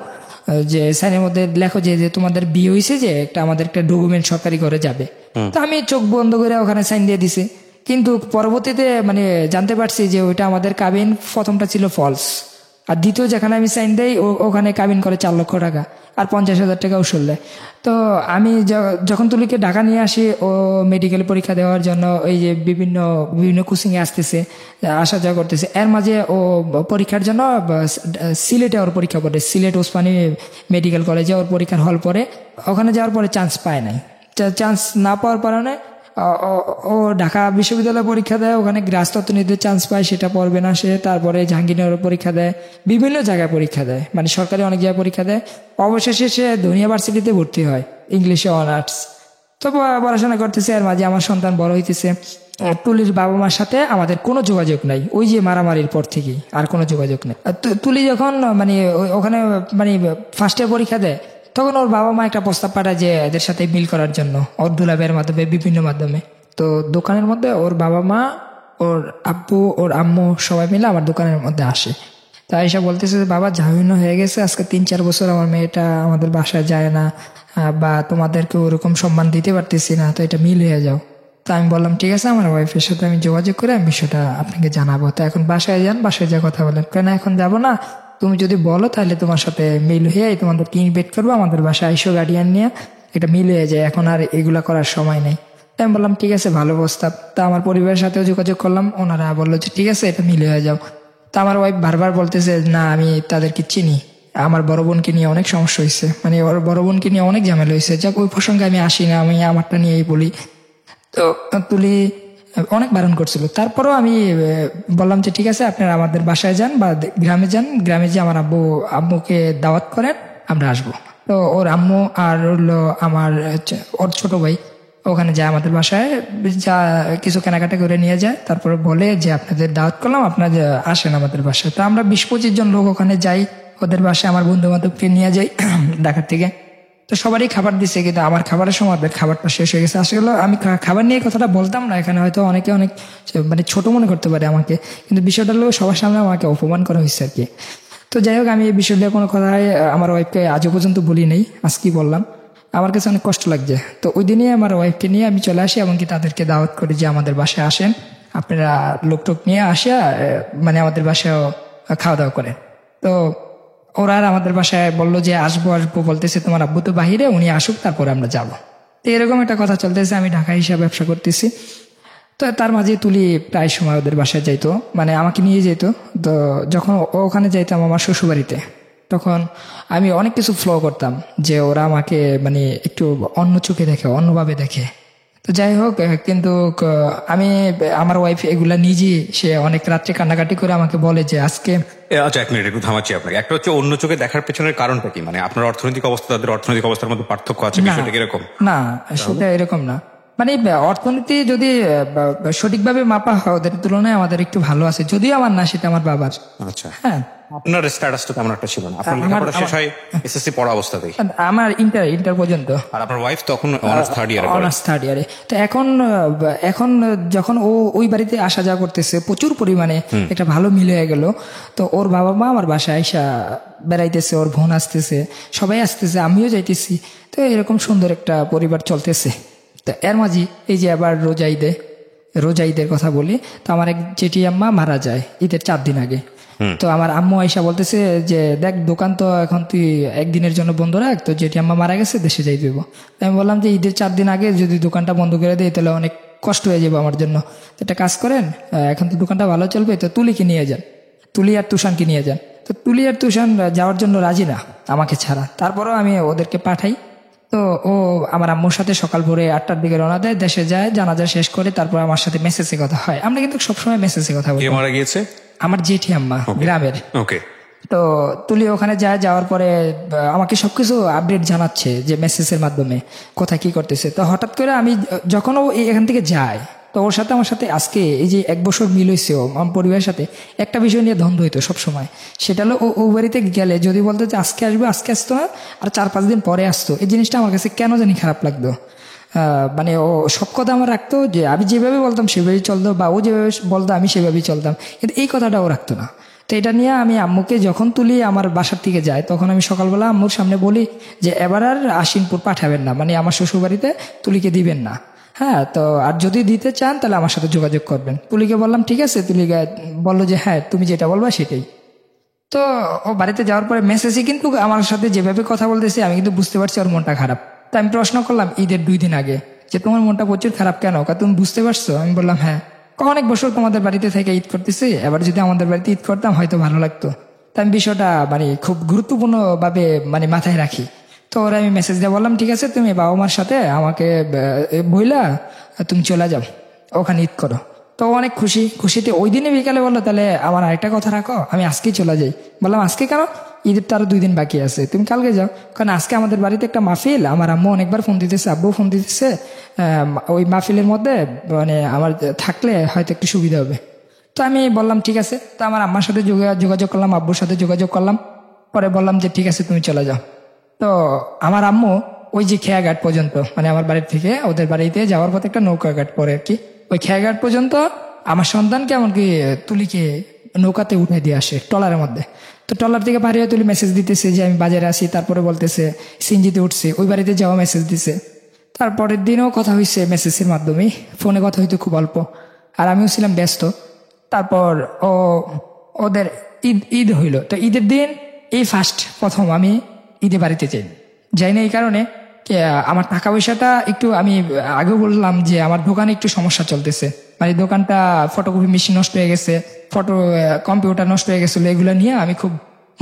যে সাইনের মধ্যে লেখো যে তোমাদের বিয়ে হয়েছে, যে একটা আমাদের একটা ডকুমেন্ট সরকারি ঘরে যাবে। তো আমি চোখ বন্ধ করে ওখানে সাইন দিয়ে দিছি, কিন্তু পরবর্তীতে মানে জানতে পারছি যে ওইটা আমাদের কাবিন প্রথমটা ছিল ফলস, আর দ্বিতীয় যেখানে আমি সাইন দেই ওখানে কাবিন করে 4 লক্ষ টাকা আর 50,000 টাকা উসুল দেয়। তো আমি যখন তুলিকে ঢাকা নিয়ে আসি ও মেডিকেল পরীক্ষা দেওয়ার জন্য, এই যে বিভিন্ন কোচিংয়ে আসতেছে, আসা যাওয়া করতেছে, এর মাঝে ও পরীক্ষার জন্য সিলেটে ওর পরীক্ষা পড়ে, সিলেট ওসমানী মেডিকেল কলেজে ওর পরীক্ষার হল পরে, ওখানে যাওয়ার পরে চান্স পায় নাই। চান্স না পাওয়ার কারণে ও ঢাকা বিশ্ববিদ্যালয়ে পরীক্ষা দেয়, ওখানে গ্রাসতত্ত্বনীতিতে চান্স পায়, সেটা পড়বে না সে। তারপরে জাহাঙ্গীরনগরে পরীক্ষা দেয়, বিভিন্ন জায়গায় পরীক্ষা দেয়, মানে সরকারি অনেক জায়গায় পরীক্ষা দেয়। অবশেষে সে ধনিয়া ভার্সিটিতে ভর্তি হয় ইংলিশে অনার্স। তো পড়াশোনা করতেছে, এর মাঝে আমার সন্তান বড় হইতেছে। তুলির বাবা মার সাথে আমাদের কোনো যোগাযোগ নাই, ওই যে মারামারির পর থেকেই আর কোনো যোগাযোগ নেই। তুলি যখন মানে ওখানে মানে ফার্স্ট ইয়ার পরীক্ষা দেয়, তখন ওর বাবা মা একটা প্রস্তাব পাঠায় যে এদের সাথে মিল করার জন্য, ওর দুলাবের মাধ্যমে, বিভিন্ন মাধ্যমে। তো দোকানের মধ্যে ওর বাবা মা, ওর আব্বু, ওর আম্মু সবাই মিলে আমার দোকানের মধ্যে আসে। তাই এসে বলতেছে যে বাবা জামিন হয়ে গেছে, আজকে 3-4 বছর আমার মেয়েটা আমাদের বাসায় যায় না, বা তোমাদেরকে ওরকম সম্মান দিতে পারতেছি না, তো এটা মিল হয়ে যাও। তো আমি বললাম ঠিক আছে, আমার ওয়াইফের সাথে আমি যোগাযোগ করে আমি বিষয়টা আপনাকে জানাবো। তো এখন বাসায় যান, বাসায় যা কথা বলেন। কেন এখন যাবো না, তুমি যদি বলো তাহলে তোমার সাথে মিল হয়ে তোমাদেরকে ইনভাইট করবো আমাদের বাসায়, আইসো গার্ডিয়ান নিয়ে, এটা মিল হয়ে যায়, এখন আর এগুলা করার সময় নেই। তাই আমি বললাম ঠিক আছে, ভালো প্রস্তাব। তা আমার পরিবারের সাথেও যোগাযোগ করলাম, ওনারা বললো যে ঠিক আছে এটা মিল হয়ে যাও। তো আমার ওয়াইফ বারবার বলতেছে না আমি তাদেরকে চিনি, আমার বড় বোনকে নিয়ে অনেক সমস্যা হয়েছে, মানে ওর বড় বোনকে নিয়ে অনেক ঝামেলা হয়েছে। যাক ওই প্রসঙ্গে আমি আসি না, আমি আমারটা নিয়েই বলি। তো তুলি অনেক বারণ করছিল, তারপরেও আমি বললাম যে ঠিক আছে আপনারা আমাদের বাসায় যান বা গ্রামে যান, গ্রামে যে আমার আম্মুকে দাওয়াত করেন, আমরা আসবো। তো ওর আম্মু আর হলো আমার ওর ছোট ভাই ওখানে যায় আমাদের বাসায়, যা কিছু কেনাকাটা করে নিয়ে যায়, তারপরে বলে যে আপনাদের দাওয়াত করলাম, আপনারা আসেন আমাদের বাসায়। তো আমরা 20-25 জন লোক ওখানে যাই ওদের বাসায়, আমার বন্ধু বান্ধবকে নিয়ে যাই ঢাকা থেকে। তো সবারই খাবার দিছে, কিন্তু আমার খাবারের সময় ওদের খাবারটা শেষ হয়ে গেছে। আসলে আমি খাবার নিয়ে কথাটা বলতাম না এখানে, হয়তো অনেকে অনেক মানে ছোট মনে করতে পারে আমাকে, কিন্তু বিষয়টা হলো সবার সামনে আমাকে অপমান করা হয়েছে আর কি। তো যাই হোক, আমি এই বিষয়টা কোনো কথায় আমার ওয়াইফকে আজও পর্যন্ত বলি নেই, আজকেই বললাম। আমার কাছে অনেক কষ্ট লাগছে। তো ওই দিনই আমার ওয়াইফকে নিয়ে আমি চলে আসি, এমনকি তাদেরকে দাওয়াত করি যে আমাদের বাসায় আসেন, আপনারা লোকটোক নিয়ে আসিয়া মানে আমাদের বাসায় খাওয়া দাওয়া করেন। তো ওরা আর আমাদের বাসায় বললো যে আসবো আসবো বলতেছে, তোমার আব্বু তো বাহিরে, উনি আসুক তারপরে আমরা যাব। তো এরকম একটা কথা চলতেছে, আমি ঢাকা হিসাবে ব্যবসা করতেছি। তো তার মাঝে তুলি প্রায় সময় ওদের বাসায় যাইতো, মানে আমাকে নিয়ে যেত। তো যখন ওখানে যাইতাম আমার শ্বশুরবাড়িতে, তখন আমি অনেক কিছু ফ্লো করতাম যে ওরা আমাকে মানে একটু অন্য চোখে দেখে, অন্যভাবে দেখে। তো যাই হোক, কিন্তু আমি আমার ওয়াইফ এগুলা নিজে সে অনেক রাত্রে কান্নাকাটি করে আমাকে বলে যে আজকে আচ্ছা, এক মিনিট একটু থামাচ্ছি আপনাকে। একটা হচ্ছে অন্য চোখে দেখার পেছনের কারণটা কি, মানে আপনার অর্থনৈতিক অবস্থা তাদের অর্থনৈতিক অবস্থার মধ্যে পার্থক্য আছে, না বিষয়টা কিরকম? না, সেটা এরকম না। মানে অর্থনীতি যদি সঠিকভাবে মাপা হয় ওদের তুলনায় আমাদের একটু ভালো আছে, যদিও আমার না, সেটা আমার বাবার। আচ্ছা, হ্যাঁ, আপনার স্ট্যাটাসটা তেমন একটা ছিল না, আপনার লেখাপড়া শেষ হয় এসএসসি পড়া অবস্থাতেই, আমার ইন্টার পর্যন্ত। আর আপনার ওয়াইফ তখন অনার্স থার্ড ইয়ারে। অনার্স থার্ড ইয়ারে। তো এখন যখন ও ওই বাড়িতে আসা যাওয়া করতেছে প্রচুর পরিমাণে, একটা ভালো মিল হয়ে গেল। তো ওর বাবা মা আমার বাসায় আইসা বেড়াইতেছে, ওর বোন আসতেছে, সবাই আসতেছে, আমিও যাইতেছি। তো এরকম সুন্দর একটা পরিবার চলতেছে। তো এর মাঝে এই যে আবার রোজা ঈদের কথা বলি, তো আমার এক জেঠি আম্মা মারা যায় ঈদের 4 দিন আগে। তো আমার আম্মু আইসা বলতেছে যে দেখ দোকান তো এখন তুই একদিনের জন্য বন্ধ রাখ, তো জেঠি আম্মা মারা গেছে, দেশে যাই দিব। আমি বললাম যে ঈদের 4 দিন আগে যদি দোকানটা বন্ধ করে দেয় তাহলে অনেক কষ্ট হয়ে যাবে আমার জন্য। তো একটা কাজ করেন, এখন তো দোকানটা ভালো চলবে, তো তুলিকে নিয়ে যান, তুলি আর তুষানকে নিয়ে যান। তো তুলি আর তুষান যাওয়ার জন্য রাজি না আমাকে ছাড়া, তারপরেও আমি ওদেরকে পাঠাই। তো ও আমার আম্মুর সাথে সকাল ভোরে 8টার দিকে রওনা দেয়, দেশে যায়, জানাজা শেষ করে তারপর আমার সাথে মেসেজে কথা হয়। আমরা কিন্তু সবসময় মেসেজে কথা বলি। কে মারা গিয়েছে? আমার জেঠি আম্মা, গ্রামের। ওকে। তো তুলি ওখানে যাওয়ার পরে আমাকে সবকিছু আপডেট জানাচ্ছে যে মেসেজের মাধ্যমে কোথায় কি করতেছে। তো হঠাৎ করে আমি যখন ও এখান থেকে যায়, তো ওর সাথে আমার সাথে আজকে এই যে 1 বছর মিল হয়েছে, আমার পরিবারের সাথে একটা বিষয় নিয়ে দ্বন্দ্ব হইতো সবসময়। সেটা হলো ও বাড়িতে গেলে যদি বলতো যে আজকে আসবো, আজকে আসতো না, আর 4-5 দিন পরে আসতো। এই জিনিসটা আমার কাছে কেন জানি খারাপ লাগতো। মানে ও সব কথা আমার রাখতো, যে আমি যেভাবে বলতাম সেভাবেই চলতো, বা ও যেভাবে বলতো আমি সেভাবেই চলতাম, কিন্তু এই কথাটা ও রাখতো না। তো এটা নিয়ে আমি আম্মুকে যখন তুলি আমার বাসার থেকে যায়, তখন আমি সকালবেলা আম্মুর সামনে বলি যে এবার আর আশিনপুর পাঠাবেন না, মানে আমার শ্বশুরবাড়িতে তুলিকে দিবেন না। হ্যাঁ, তো আর যদি দিতে চান তাহলে আমার সাথে যোগাযোগ করবেন। তুলিকে বললাম ঠিক আছে, তুলিকে বললো যে হ্যাঁ তুমি যেটা বলবা সেটাই। তো ও বাড়িতে যাওয়ার পরে মেসেজে কিন্তু আমার সাথে যেভাবে কথা বলতেছে আমি কিন্তু বুঝতে পারছি ওর মনটা খারাপ। তো আমি প্রশ্ন করলাম ঈদের 2 দিন আগে যে তোমার মনটা প্রচুর খারাপ কেন, তুমি বুঝতে পারছো? আমি বললাম হ্যাঁ। অনেক বছর তোমাদের বাড়িতে থেকে ঈদ করতেছি, এবার যদি আমাদের বাড়িতে ঈদ করতাম হয়তো ভালো লাগতো। তো আমি বিষয়টা মানে খুব গুরুত্বপূর্ণ ভাবে মানে মাথায় রাখি। তো ওরা আমি মেসেজ দিয়ে বললাম ঠিক আছে তুমি বাবা মার সাথে আমাকে বইলা তুমি চলে যাও, ওখানে ঈদ করো। তো অনেক খুশিতে ওই দিনে বিকালে বললো তাহলে আমার আরেকটা কথা রাখো, আমি আজকেই চলে যাই। বললাম আজকে কেন? ঈদের তো আরো 2 দিন বাকি আছে, তুমি কালকে যাও। কারণ আজকে আমাদের বাড়িতে একটা মাহফিল, আমার আম্মু অনেকবার ফোন দিতেছে, আব্বু ফোন দিতেছে, ওই মাহফিলের মধ্যে মানে আমার থাকলে হয়তো একটু সুবিধা হবে। তো আমি বললাম ঠিক আছে। তো আমার আম্মার সাথে যোগাযোগ করলাম, আব্বুর সাথে যোগাযোগ করলাম, পরে বললাম যে ঠিক আছে তুমি চলে যাও। তো আমার আম্মু ওই যে খেয়াঘাট পর্যন্ত, মানে আমার বাড়ির থেকে ওদের বাড়িতে যাওয়ার পথে একটা নৌকা ঘাট পরে আর কি, ওই খেয়াঘাট পর্যন্ত আমার সন্তানকে এমনকি তুলিকে নৌকাতে উঠে দিয়ে আসে ট্রলারের মধ্যে। তো ট্রলার থেকে পার হয়ে তুলি মেসেজ দিতেছে যে আমি বাজারে আসি, তারপরে বলতেছে সিনজিতে উঠছে, ওই বাড়িতে যাওয়া মেসেজ দিছে। তারপরের দিনও কথা হয়েছে মেসেজের মাধ্যমে, ফোনে কথা হইতো খুব অল্প, আর আমিও ছিলাম ব্যস্ত। তারপর ওদের ঈদ হইল। তো ঈদের দিন এই প্রথম আমি ঈদে বাড়িতে যাই না। এই কারণে আমার টাকা পয়সাটা একটু, আমি আগেও বললাম যে আমার দোকানে একটু সমস্যা চলতেছে, মানে দোকানটা ফটোকপি মেশিন নষ্ট হয়ে গেছে, কম্পিউটার নষ্ট হয়ে গেছিলো, এগুলো নিয়ে আমি খুব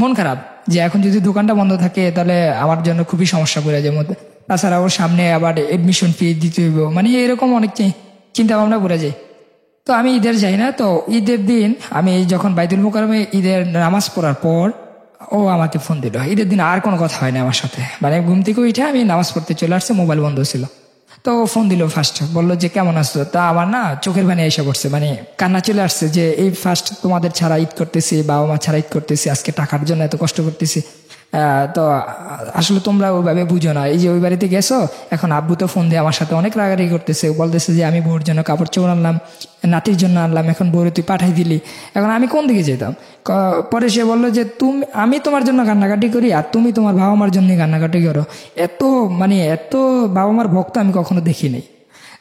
মন খারাপ যে এখন যদি দোকানটা বন্ধ থাকে তাহলে আমার জন্য খুবই সমস্যা পড়ে যায় মধ্যে। তাছাড়া ওর সামনে আবার এডমিশন ফি দিতে হইব, মানে এরকম অনেক চিন্তা ভাবনা পড়ে যায়। তো আমি ঈদের যাই না। তো ঈদের দিন আমি যখন বাইতুল মোকাররমে ঈদের নামাজ পড়ার পর ও আমাকে ফোন দিল। ঈদের দিন আর কোনো কথা হয় না আমার সাথে, মানে ঘুম থেকে উঠে আমি নামাজ পড়তে চলে আসছে, মোবাইল বন্ধ ছিল। তো ও ফোন দিল ফার্স্ট, বললো যে কেমন আছো। তা আমার না চোখের পানি এসে পড়ছে, মানে কান্না চলে আসছে যে এই ফার্স্ট তোমাদের ছাড়া ঈদ করতেছি, বাবা মা ছাড়া ঈদ করতেছি, আজকে টাকার জন্য এত কষ্ট করতেছি। তো আসলে তোমরা ওইভাবে বুঝো না, এই যে ওই বাড়িতে গেছো, এখন আব্বু তো ফোন দিয়ে আমার সাথে অনেক রাগারাগি করতেছে, বলতেছে যে আমি বউর জন্য কাপড় চোপড় আনলাম, নাতির জন্য আনলাম, এখন বউরে তুই পাঠাই দিলি, এখন আমি কোন দিকে যেতাম। পরে সে বললো যে আমি তোমার জন্য কান্নাকাটি করি আর তুমি তোমার বাবা মার জন্য কান্নাকাটি করো, এত বাবা মার ভক্ত আমি কখনো দেখিনি।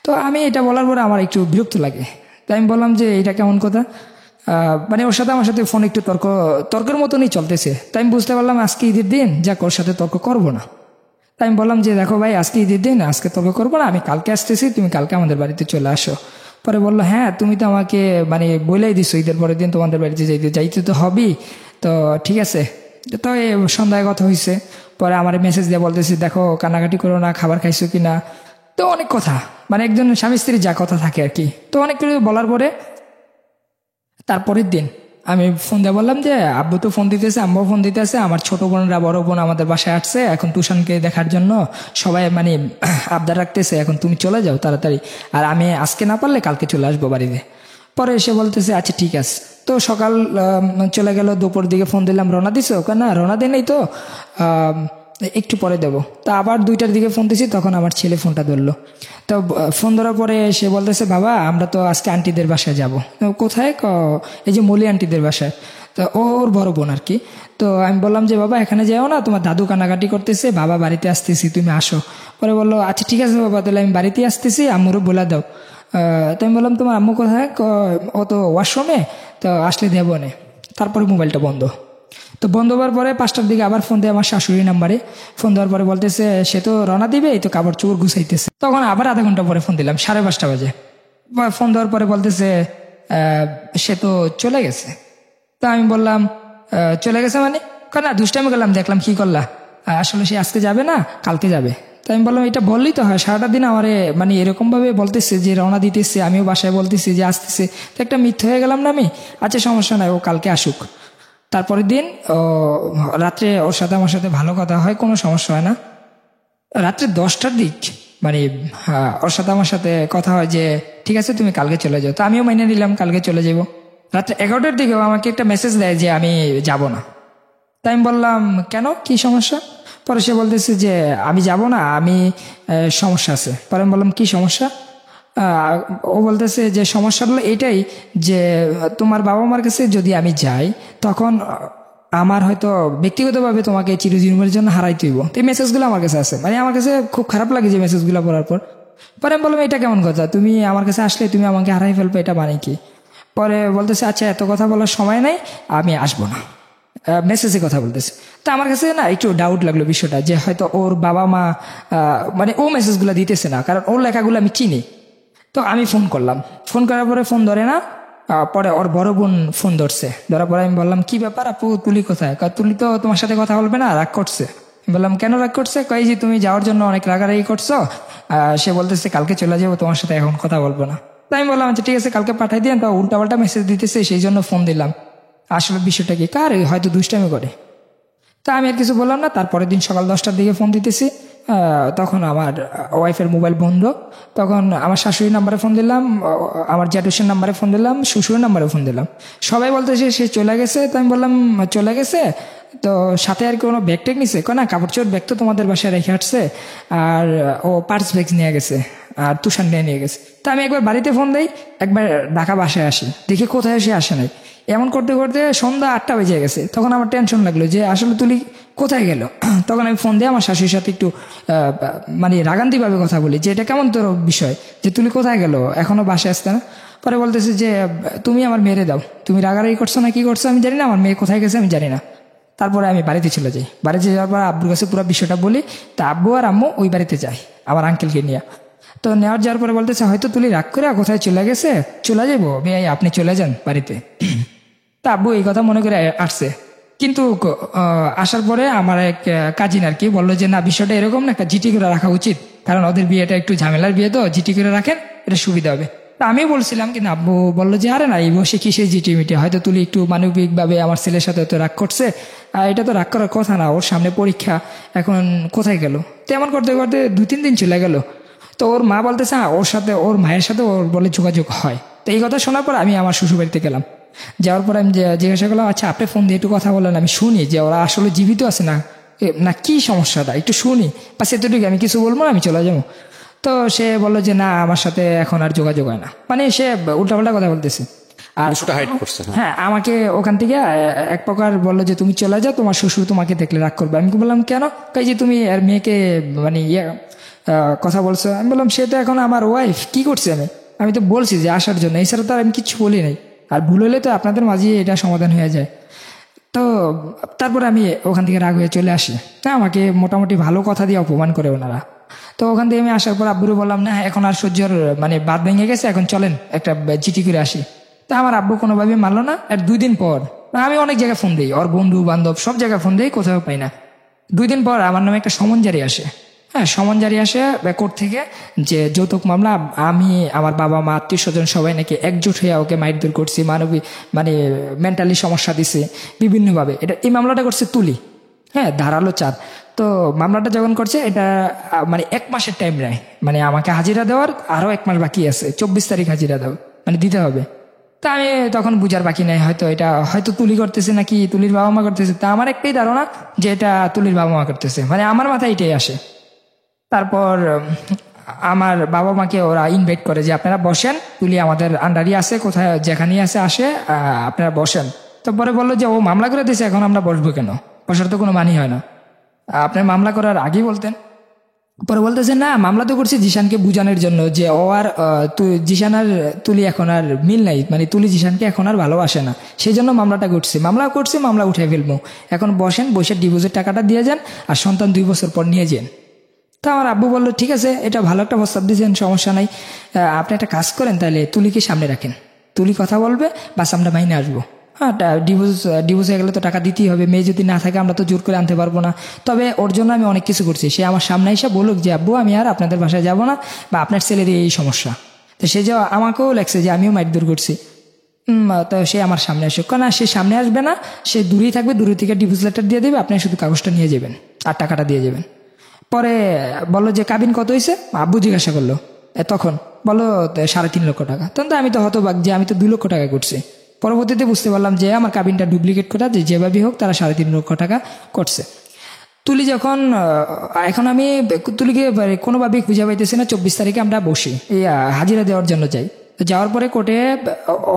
তো আমি এটা বলার পরে আমার একটু বিরক্ত লাগে। তাই আমি বললাম যে এটা কেমন কথা, মানে ওর সাথে আমার সাথে ফোন একটু তর্কের মতনই চলতেছে। তাই আমি বুঝতে পারলাম আজকে ঈদের দিন, যাক ওর সাথে তর্ক করবো না। তাই আমি বললাম যে দেখো ভাই, আজকে ঈদের দিন, আজকে তর্ক করবো না, আমি কালকে আসতেছি, তুমি কালকে আমাদের বাড়িতে চলে আসো। পরে বললো হ্যাঁ তুমি তো আমাকে মানে বলেই দিছো ঈদের পরের দিন তোমাদের বাড়িতে যাইতে তো হবেই, তো ঠিক আছে। তো এই সন্ধ্যায় কথা হয়েছে। পরে আমার মেসেজ দিয়ে বলতেছি দেখো কান্নাকাটি করো না, খাবার খাইছো কিনা, তো অনেক কথা, মানে একজন স্বামী স্ত্রীর যা কথা থাকে আর কি। তো অনেক কিছু বলার পরে তারপরের দিন আমি ফোন দিয়ে বললাম যে আব্বু তো ফোন দিতেছে, আম্মু ফোন দিতেছে, আমার ছোট বোনরা বড় বোন আমাদের বাসায় আসছে এখন টুশনকে দেখার জন্য, সবাই মানে আবদার রাখতেছে, এখন তুমি চলে যাও তাড়াতাড়ি, আর আমি আজকে না পারলে কালকে চলে আসবো বাড়িতে। পরে এসে বলতেছে আচ্ছা ঠিক আছে। তো সকাল চলে গেল, দুপুর দিকে ফোন দিলাম রওনা দিছো, না রওনা দেয় নাই তো, একটু পরে দেবো। তা আবার 2টার দিকে ফোন দিছি, তখন আমার ছেলে ফোনটা ধরলো। তো ফোন ধরার পরে সে বলতেছে বাবা আমরা তো আজকে আন্টিদের বাসায় যাব। কোথায়? এই যে মলি আন্টিদের বাসায়, তো ওর বড় বোন আর কি। তো আমি বললাম যে বাবা এখানে যাও না, তোমার দাদু কান্নাকাটি করতেছে, বাবা বাড়িতে আসতেছি, তুমি আসো। পরে বললো আচ্ছা ঠিক আছে বাবা, তাহলে আমি বাড়িতে আসতেছি, আম্মুরও বলে দাও। তো আমি বললাম তোমার আম্মু কোথায়? ও তো ওয়াশরুমে, তো আসলে দেবো নে। তারপরে মোবাইলটা বন্ধ। তো বন্ধ হওয়ার পরে 5টার দিকে আবার ফোন দেয় আমার শাশুড়ি নাম্বারে। ফোন দেওয়ার পরে বলতেছে সে তো রওনা দিবে, এই তো কাপড় চোপড় গুছাইতেছে। তখন আবার আধা ঘন্টা পরে ফোন দিলাম, 5:30 বাজে। ফোন দেওয়ার পরে বলতেছে সে তো চলে গেছে। তো আমি বললাম চলে গেছে মানে? না দুষ্টামি করলাম, দেখলাম কি করলা, আসলে সে আজকে যাবে না, কালকে যাবে। তো আমি বললাম এটা বললেই তো হয়, সারাটা দিন আমারে মানে এরকম ভাবে বলতেছে যে রওনা দিতেছে, আমিও বাসায় বলতেছি যে আসতেছে, তো একটা মিথ্যে হয়ে গেলাম না আমি। আচ্ছা সমস্যা নাই, ও কালকে আসুক। তারপরের দিন রাত্রে ওর সাথে আমার সাথে ভালো কথা হয়, কোনো সমস্যা হয় না। রাত্রে 10টার দিক মানে ওর সাথে আমার সাথে কথা হয় যে ঠিক আছে তুমি কালকে চলে যাও। তো আমিও মেনে নিলাম কালকে চলে যাব। রাত্রে 11টার দিকেও আমাকে একটা মেসেজ দেয় যে আমি যাব না। তাই আমি বললাম কেন, কি সমস্যা? পরে সে বলতেছে যে আমি যাব না, আমি সমস্যা আছে। পরে আমি বললাম কি সমস্যা? ও বলতেছে যে সমস্যা হলো এটাই যে তোমার বাবা মার কাছে যদি আমি যাই তখন আমার হয়তো ব্যক্তিগতভাবে তোমাকে চিরজীবনের জন্য হারাইতে হইব। তো এই মেসেজগুলো আমার কাছে আছে, মানে আমার কাছে খুব খারাপ লাগে যে মেসেজগুলো পড়ার পর। পরে আমি বললাম এটা কেমন কথা, তুমি আমার কাছে আসলে তুমি আমাকে হারাই ফেলবে, এটা মানে কি? পরে বলতেছে আচ্ছা এত কথা বলার সময় নাই, আমি আসবো না। মেসেজে কথা বলতেছে। তো আমার কাছে না একটু ডাউট লাগলো বিষয়টা, যে হয়তো ওর বাবা মা মানে ও মেসেজগুলো দিতেছে না, কারণ ওর লেখাগুলো আমি চিনি। তো আমি ফোন করলাম, ফোন করার পরে ফোন ধরে না। পরে ওর বড় বোন ফোন ধরছে, ধরার পরে আমি বললাম কি ব্যাপার আপু, তুলি কোথায়? তুলি তো তোমার সাথে কথা বলবে না, রাগ করছে। আমি বললাম কেন রাগ করছে? কই যে তুমি যাওয়ার জন্য অনেক রাগারাগি করছো, সে বলতেছে কালকে চলে যাবো, তোমার সাথে এখন কথা বলবো না। তাই আমি বললাম আচ্ছা ঠিক আছে কালকে পাঠাই দিন। তা উল্টাপাল্টা মেসেজ দিতেছে, সেই জন্য ফোন দিলাম। আসলে বিষয়টা কি, কার হয়তো দুষ্টামি করে। তা আমি আর কিছু বললাম না। তারপরের দিন সকাল 10টার দিকে ফোন দিতেছি, তখন আমার ওয়াইফের মোবাইল বন্ধ। তখন আমার শাশুড়ির নাম্বারে ফোন দিলাম, আমার জ্যাঠুসের নাম্বারে ফোন দিলাম, শ্বশুরের নাম্বারে ফোন দিলাম। সবাই বলতেছে সে চলে গেছে। তো আমি বললাম চলে গেছে তো সাথে আর কোনো ব্যাগ টেক নিছে? না কাপড় চোপড় ব্যাগ তো তোমাদের বাসায় রেখে আসছে, আর ও পার্স ব্যাগ নিয়ে গেছে, আর তুষার নিয়ে গেছে। তা আমি একবার বাড়িতে ফোন দিই, একবার ঢাকা বাসায় আসি, দেখি কোথায় সে আসে নাই। এমন করতে করতে সন্ধ্যা 8টা বেজে গেছে। তখন আমার টেনশন লাগলো যে আসলে তুলি কোথায় গেল। তখন আমি ফোন দিয়ে আমার শাশুড়ির সাথে একটু মানে রাগান্তিভাবে কথা বলি যে এটা কেমন তোর বিষয়, যে তুলি কোথায় গেল, এখনো বাসায় আসতে না? পরে বলতেছে যে তুমি আমার মেয়েরে দাও, তুমি রাগারাগি করছো না কি করছো আমি জানি না, আমার মেয়ে কোথায় গেছে আমি জানি না। তারপরে আমি বাড়িতে চলে যাই। বাড়িতে যাওয়ার পর আব্বুর কাছে পুরো বিষয়টা বলি। তা আব্বু আর আম্মু ওই বাড়িতে যায় আমার আঙ্কেলকে নিয়ে। তো নেওয়ার যাওয়ার পরে বলতেছে হয়তো তুলি রাগ করে কোথায় চলে গেছে, চলে যাবো ভাই, আপনি চলে যান বাড়িতে। তা আব্বু এই কথা মনে করে আসছে, কিন্তু আসার পরে আমার এক কাজিন আর কি বললো যে না, বিষয়টা এরকম না, একটা জিটি করে রাখা উচিত, কারণ ওদের বিয়েটা একটু ঝামেলার বিয়ে, তো জিটি করে রাখেন, এটা সুবিধা হবে। তা আমি বলছিলাম, কিন্তু আব্বু বললো যে আরে না, এই বসে কিসে জিটি মিটি, হয়তো তুলি একটু মানবিকভাবে আমার ছেলের সাথে তো রাগ করছে, এটা তো রাগ করার কথা না, ওর সামনে পরীক্ষা, এখন কোথায় গেল। তেমন করতে করতে 2-3 দিন চলে গেল। তো ওর মা বলতেছে ওর সাথে, ওর মায়ের সাথে ওর বলে যোগাযোগ হয়। তো এই কথা শোনার পর আমি আমার শ্বশুরবাড়িতে গেলাম। যাওয়ার পর আমি জিজ্ঞাসা করলাম, আচ্ছা আপনি ফোন দিয়ে একটু কথা বলেন, আমি শুনি যে ওরা আসলে জীবিত আছে না, না কি সমস্যাটা একটু শুনি, বাস এতটুকু, আমি কিছু বলবো না, আমি চলে যাবো। তো সে বললো যে না, আমার সাথে এখন আর যোগাযোগ হয় না, মানে সে উল্টাপাল্টা কথা বলতেছে। আর সেটা হাইড করছে। হ্যাঁ, আমাকে ওখান থেকে এক প্রকার বললো যে তুমি চলে যাও, তোমার শ্বশুর তোমাকে দেখলে রাগ করবে। আমি বললাম কেন? কাই যে তুমি আর মেয়েকে মানে কথা বলছো। আমি বললাম সে তো এখন আমার ওয়াইফ, কি করছি আমি, আমি তো বলছি যে আসার জন্য, এছাড়া তো আর আমি কিছু বলি নাই, আর ভুল হলে তো আপনাদের মাঝে এটা সমাধান হয়ে যায়। তো তারপরে আমি ওখান থেকে রাগ হয়ে চলে আসি। হ্যাঁ, আমাকে মোটামুটি ভালো কথা দিয়ে অপমান করে ওনারা। তো ওখান থেকে আমি আসার পর আব্বুরে বললাম না, এখন আর সহ্যর মানে বাদ ভেঙে গেছে, এখন চলেন একটা চিঠি করে আসি। তা আমার আব্বু কোনোভাবে মানলো না। আর 2 দিন পর আমি অনেক জায়গায় ফোন দিই, ওর বন্ধু বান্ধব সব জায়গায় ফোন দিই, কোথাও পাই না। 2 দিন পর আমার নামে একটা সমন জারি আসে। হ্যাঁ, সমন জারি আসে কোর্ট থেকে, যে যৌতুক মামলা, আমি আমার বাবা মা আত্মীয় স্বজন সবাই নাকি একজোট হয়ে ওকে মারধর করছি, মানবিক মানে মেন্টালি সমস্যা দিছে বিভিন্নভাবে। এই মামলাটা করছে তুলি। হ্যাঁ, ধারালো 4। তো মামলাটা যখন করছে, এটা মানে 1 মাসের টাইম নেয়, মানে আমাকে হাজিরা দেওয়ার আরো 1 মাস বাকি আছে, 24 তারিখ হাজিরা দাও মানে দিতে হবে। তা আমি তখন বুঝার বাকি নাই, হয়তো এটা হয়তো তুলি করতেছে নাকি তুলির বাবা মা করতেছে। তা আমার একটাই ধারণা যে এটা তুলির বাবা মা করতেছে, মানে আমার মাথায় এটাই আসে। তারপর আমার বাবা মাকে ওরা ইনভাইট করে যে আপনারা বসেন, তুলি আমাদের আন্ডারই আছে, কোথায় যেখানেই আছে আসে, আপনারা বসেন। তারপরে বললো যে ও মামলা করে দিয়েছে, এখন আমরা বসবো কেন, বসার তো কোনো মানি হয় না, আপনার মামলা করার আগেই বলতেন। পরে বলতেছে না, মামলা তো করছি জিশানকে বুঝানোর জন্য যে ও আর জিশান আর তুলি এখন আর মিল নাই, মানে তুলি জিশানকে এখন আর ভালোবাসে না, সেই জন্য মামলাটা করছি, মামলা উঠে ফেলবো, এখন বসেন, বসে ডিভোর্সের টাকাটা দিয়ে যান, আর সন্তান 2 বছর পর নিয়ে যান। তো আমার আব্বু বললো ঠিক আছে, এটা ভালো একটা প্রস্তাব দিয়েছেন, সমস্যা নাই, আপনি একটা কাজ করেন, তাহলে তুলিকে সামনে রাখেন, তুলি কথা বলবে, বাস আমরা মাইনে আসবো। হ্যাঁ, ডিভোর্স হয়ে গেলে তো টাকা দিতেই হবে, মেয়ে যদি না থাকে আমরা তো জোর করে আনতে পারবো না। তবে ওর জন্য আমি অনেক কিছু করছি, সে আমার সামনে এসে বলুক যে আব্বু আমি আর আপনাদের বাসায় যাব না, বা আপনার ছেলের এই সমস্যা। তো সে যে আমাকেও লাগছে যে আমিও মারধর করছি, তো সে আমার সামনে আসুক, না সে সামনে আসবে না, সে দূরেই থাকবে, দূরে থেকে ডিভোর্স লেটার দিয়ে দেবে, আপনি শুধু কাগজটা নিয়ে যাবেন আর টাকাটা দিয়ে যাবেন। পরে বললো যে কাবিন কত হয়েছে, আব্বু জিজ্ঞাসা করলো, তখন বলো 3.5 লক্ষ টাকা। তখন তো আমি তো হতবাক যে আমি তো 2 লক্ষ টাকা করছি। পরবর্তীতে বুঝতে পারলাম যে আমার কাবিনটা ডুপ্লিকেট করা, যে যেভাবে হোক তারা 3.5 লক্ষ টাকা করছে। তুলি যখন এখন আমি তুলিকে কোনোভাবেই খুঁজে পাইতেছি না। 24 তারিখে আমরা বসি, এই হাজিরা দেওয়ার জন্য যাই। যাওয়ার পরে কোর্টে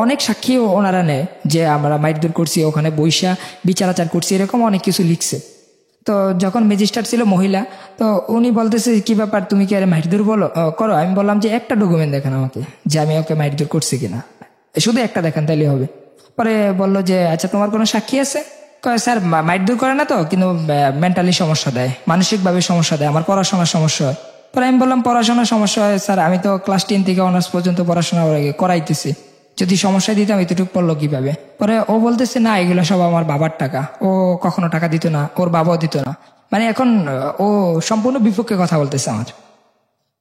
অনেক সাক্ষী ওনারা নেয় যে আমরা মারধর করছি, ওখানে বৈশা বিচার আচার করছি, এরকম অনেক কিছু লিখছে। তো যখন ম্যাজিস্ট্রেট ছিল মহিলা, তো উনি বলতেছে কি ব্যাপার, তুমি কি আরে মারধর করো? আমি বললাম যে একটা ডকুমেন্ট দেখান আমাকে যে আমি ওকে মারধর করছি কিনা, শুধু একটা দেখান তাইলে হবে। পরে বললো যে আচ্ছা তোমার কোনো সাক্ষী আছে? কয় স্যার মারধর করে না তো, কিন্তু মেন্টালি সমস্যা দেয়, মানসিকভাবে সমস্যা দেয়, আমার পড়াশোনার সমস্যা হয়। পরে আমি বললাম পড়াশোনার সমস্যা হয় স্যার, আমি তো ক্লাস 10 থেকে অনার্স পর্যন্ত পড়াশোনা করাইতেছি, যদি সমস্যা দিতাম এতটুকু পড়লো কিভাবে? পরে ও বলতেছে না, এগুলো সব আমার বাবার টাকা, ও কখনো টাকা দিত না, ওর বাবাও দিত না, মানে এখন ও সম্পূর্ণ বিপক্ষে কথা বলতেছে আমার।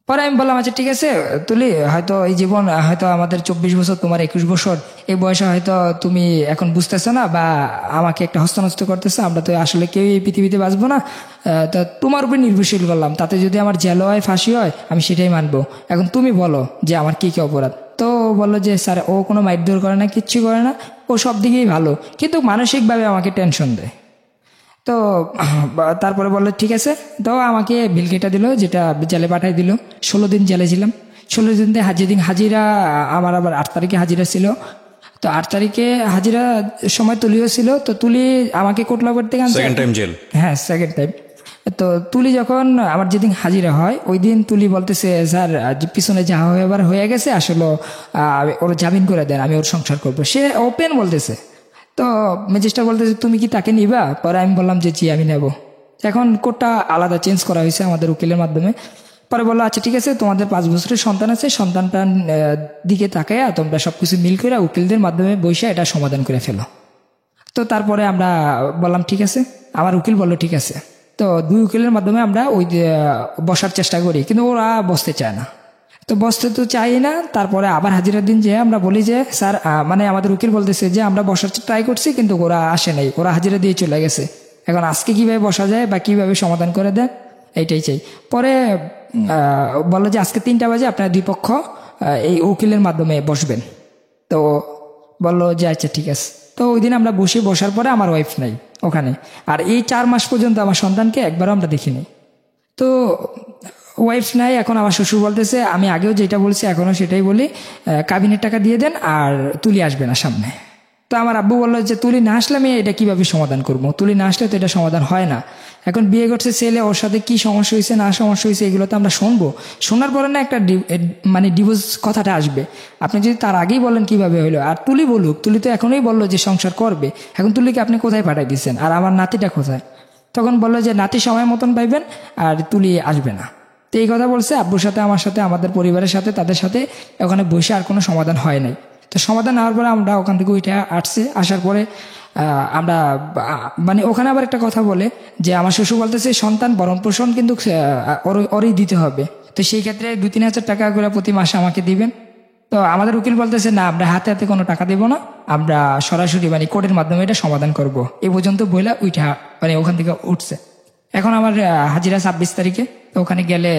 পরে আমি বললাম আচ্ছা ঠিক আছে তুলি, হয়তো এই জীবন, হয়তো আমাদের 24 বছর, তোমার 21 বছর, এই বয়সে হয়তো তুমি এখন বুঝতেছো না, বা আমাকে একটা হস্তনস্ত করতেছো, আমরা তো আসলে কেউ এই পৃথিবীতে বাঁচবো না, তা তোমার উপর নির্ভরশীল করলাম, তাতে যদি আমার জেল হয়, ফাঁসি হয়, আমি সেটাই মানবো, এখন তুমি বলো যে আমার কি কি অপরাধ। তো বললো যে স্যার ও কোনো মারধর করে না, কিচ্ছু করে না, ও সব দিকেই ভালো, কিন্তু মানসিকভাবে আমাকে টেনশন দেয়। তো তারপরে বললো ঠিক আছে, তো আমাকে বিল কেটে দিল, যেটা জেলে পাঠাই দিল। 16 দিন জেলে ছিলাম। 16 দিন যেদিন হাজিরা, আমার আবার 8 তারিখে হাজিরা ছিল। তো 8 তারিখে হাজিরা সময় তুলিও ছিল, তো তুলি আমাকে কোটলা করতে গেছে, সেকেন্ড টাইম জেল। হ্যাঁ, সেকেন্ড টাইম। তো তুলি যখন আমার যেদিন হাজিরা হয়, ওই দিন তুলি বলতেছে স্যার পিছনে যা হয়ে গেছে, আসলে ওর জামিন করে দেন, আমি ওর সংসার করবো, সে ওপেন বলতেছে। তো ম্যাজিস্ট্রেট বলতেছে তুমি কি তাকে নিবা? পরে আমি বললাম যে জি আমি নেব। এখন কোর্টটা আলাদা চেঞ্জ করা হয়েছে আমাদের উকিলের মাধ্যমে। পরে বললো আচ্ছা ঠিক আছে, তোমাদের 5 বছরের সন্তান আছে, সন্তানটার দিকে তাকাইয়া তোমরা সবকিছু মিল করে উকিলদের মাধ্যমে বসে এটা সমাধান করে ফেলো। তো তারপরে আমরা বললাম ঠিক আছে, আমার উকিল বললো ঠিক আছে। তো 2 উকিলের মাধ্যমে আমরা ওই বসার চেষ্টা করি, কিন্তু ওরা বসতে চায় না। তো বসতে তো চাই না। তারপরে আবার হাজিরার দিন যে আমরা বলি যে স্যার, মানে আমাদের উকিল বলতেছে যে আমরা বসার ট্রাই করছি কিন্তু ওরা আসে নাই, ওরা হাজিরা দিয়ে চলে গেছে, এখন আজকে কিভাবে বসা যায় বা কিভাবে সমাধান করে দেন এইটাই চাই। পরে বললো যে আজকে 3টা বাজে আপনারা 2 পক্ষ এই উকিলের মাধ্যমে বসবেন। তো বললো যে আচ্ছা ঠিক আছে। তো ওই দিন আমরা বসার পরে আমার ওয়াইফ নাই ওখানে, আর এই 4 মাস পর্যন্ত আমার সন্তানকে একবারও আমরা দেখিনি। তো ওয়াইফ নাই, এখন আমার শ্বশুর বলতেছে, আমি আগেও যেটা বলছি এখনও সেটাই বলি, কাবিনের টাকা দিয়ে দেন আর তুলি আসবে না সামনে। তো আমার আব্বু বললো যে তুলি না আসলে আমি এটা কিভাবে সমাধান করবো, তুলি না আসলে তো এটা সমাধান হয় না। এখন বিয়ে করছে ছেলে, ওর সাথে কি সমস্যা হয়েছে না সমস্যা হয়েছে এগুলো তো আমরা শুনবো, শোনার পরে না একটা মানে ডিভোর্স কথাটা আসবে। আপনি যদি তার আগেই বলেন কিভাবে হইলো, আর তুলি বলুক, তুলি তো এখনই বললো যে সংসার করবে, এখন তুলিকে আপনি কোথায় পাঠাই দিচ্ছেন আর আমার নাতিটা কোথায়? তখন বললো যে নাতি সময় মতন পাইবেন আর তুলি আসবে না। তো এই কথা বলছে আব্বুর সাথে, আমার সাথে, আমাদের পরিবারের সাথে, তাদের সাথে ওখানে বসে আর কোনো সমাধান হয় নাই। তো সমাধান হওয়ার পরে আমরা ওখান থেকে উঠে আসার পরে আমরা মানে ওখানে আবার একটা কথা বলে যে আমার শ্বশুর বলতেছে সন্তান ভরণ পোষণ কিন্তু ওরই দিতে হবে, তো সেই ক্ষেত্রে 2-3 হাজার টাকা করে প্রতি মাসে আমাকে দিবেন। তো আমাদের উকিল বলতেছে না, আমরা হাতে হাতে কোনো টাকা দেবো না, আমরা সরাসরি মানে কোর্টের মাধ্যমে এটা সমাধান করব। এই পর্যন্ত বইলা উঠা মানে ওখান থেকে উঠছে। এখন আমার হাজিরা 26 তারিখে, তো ওখানে গেলে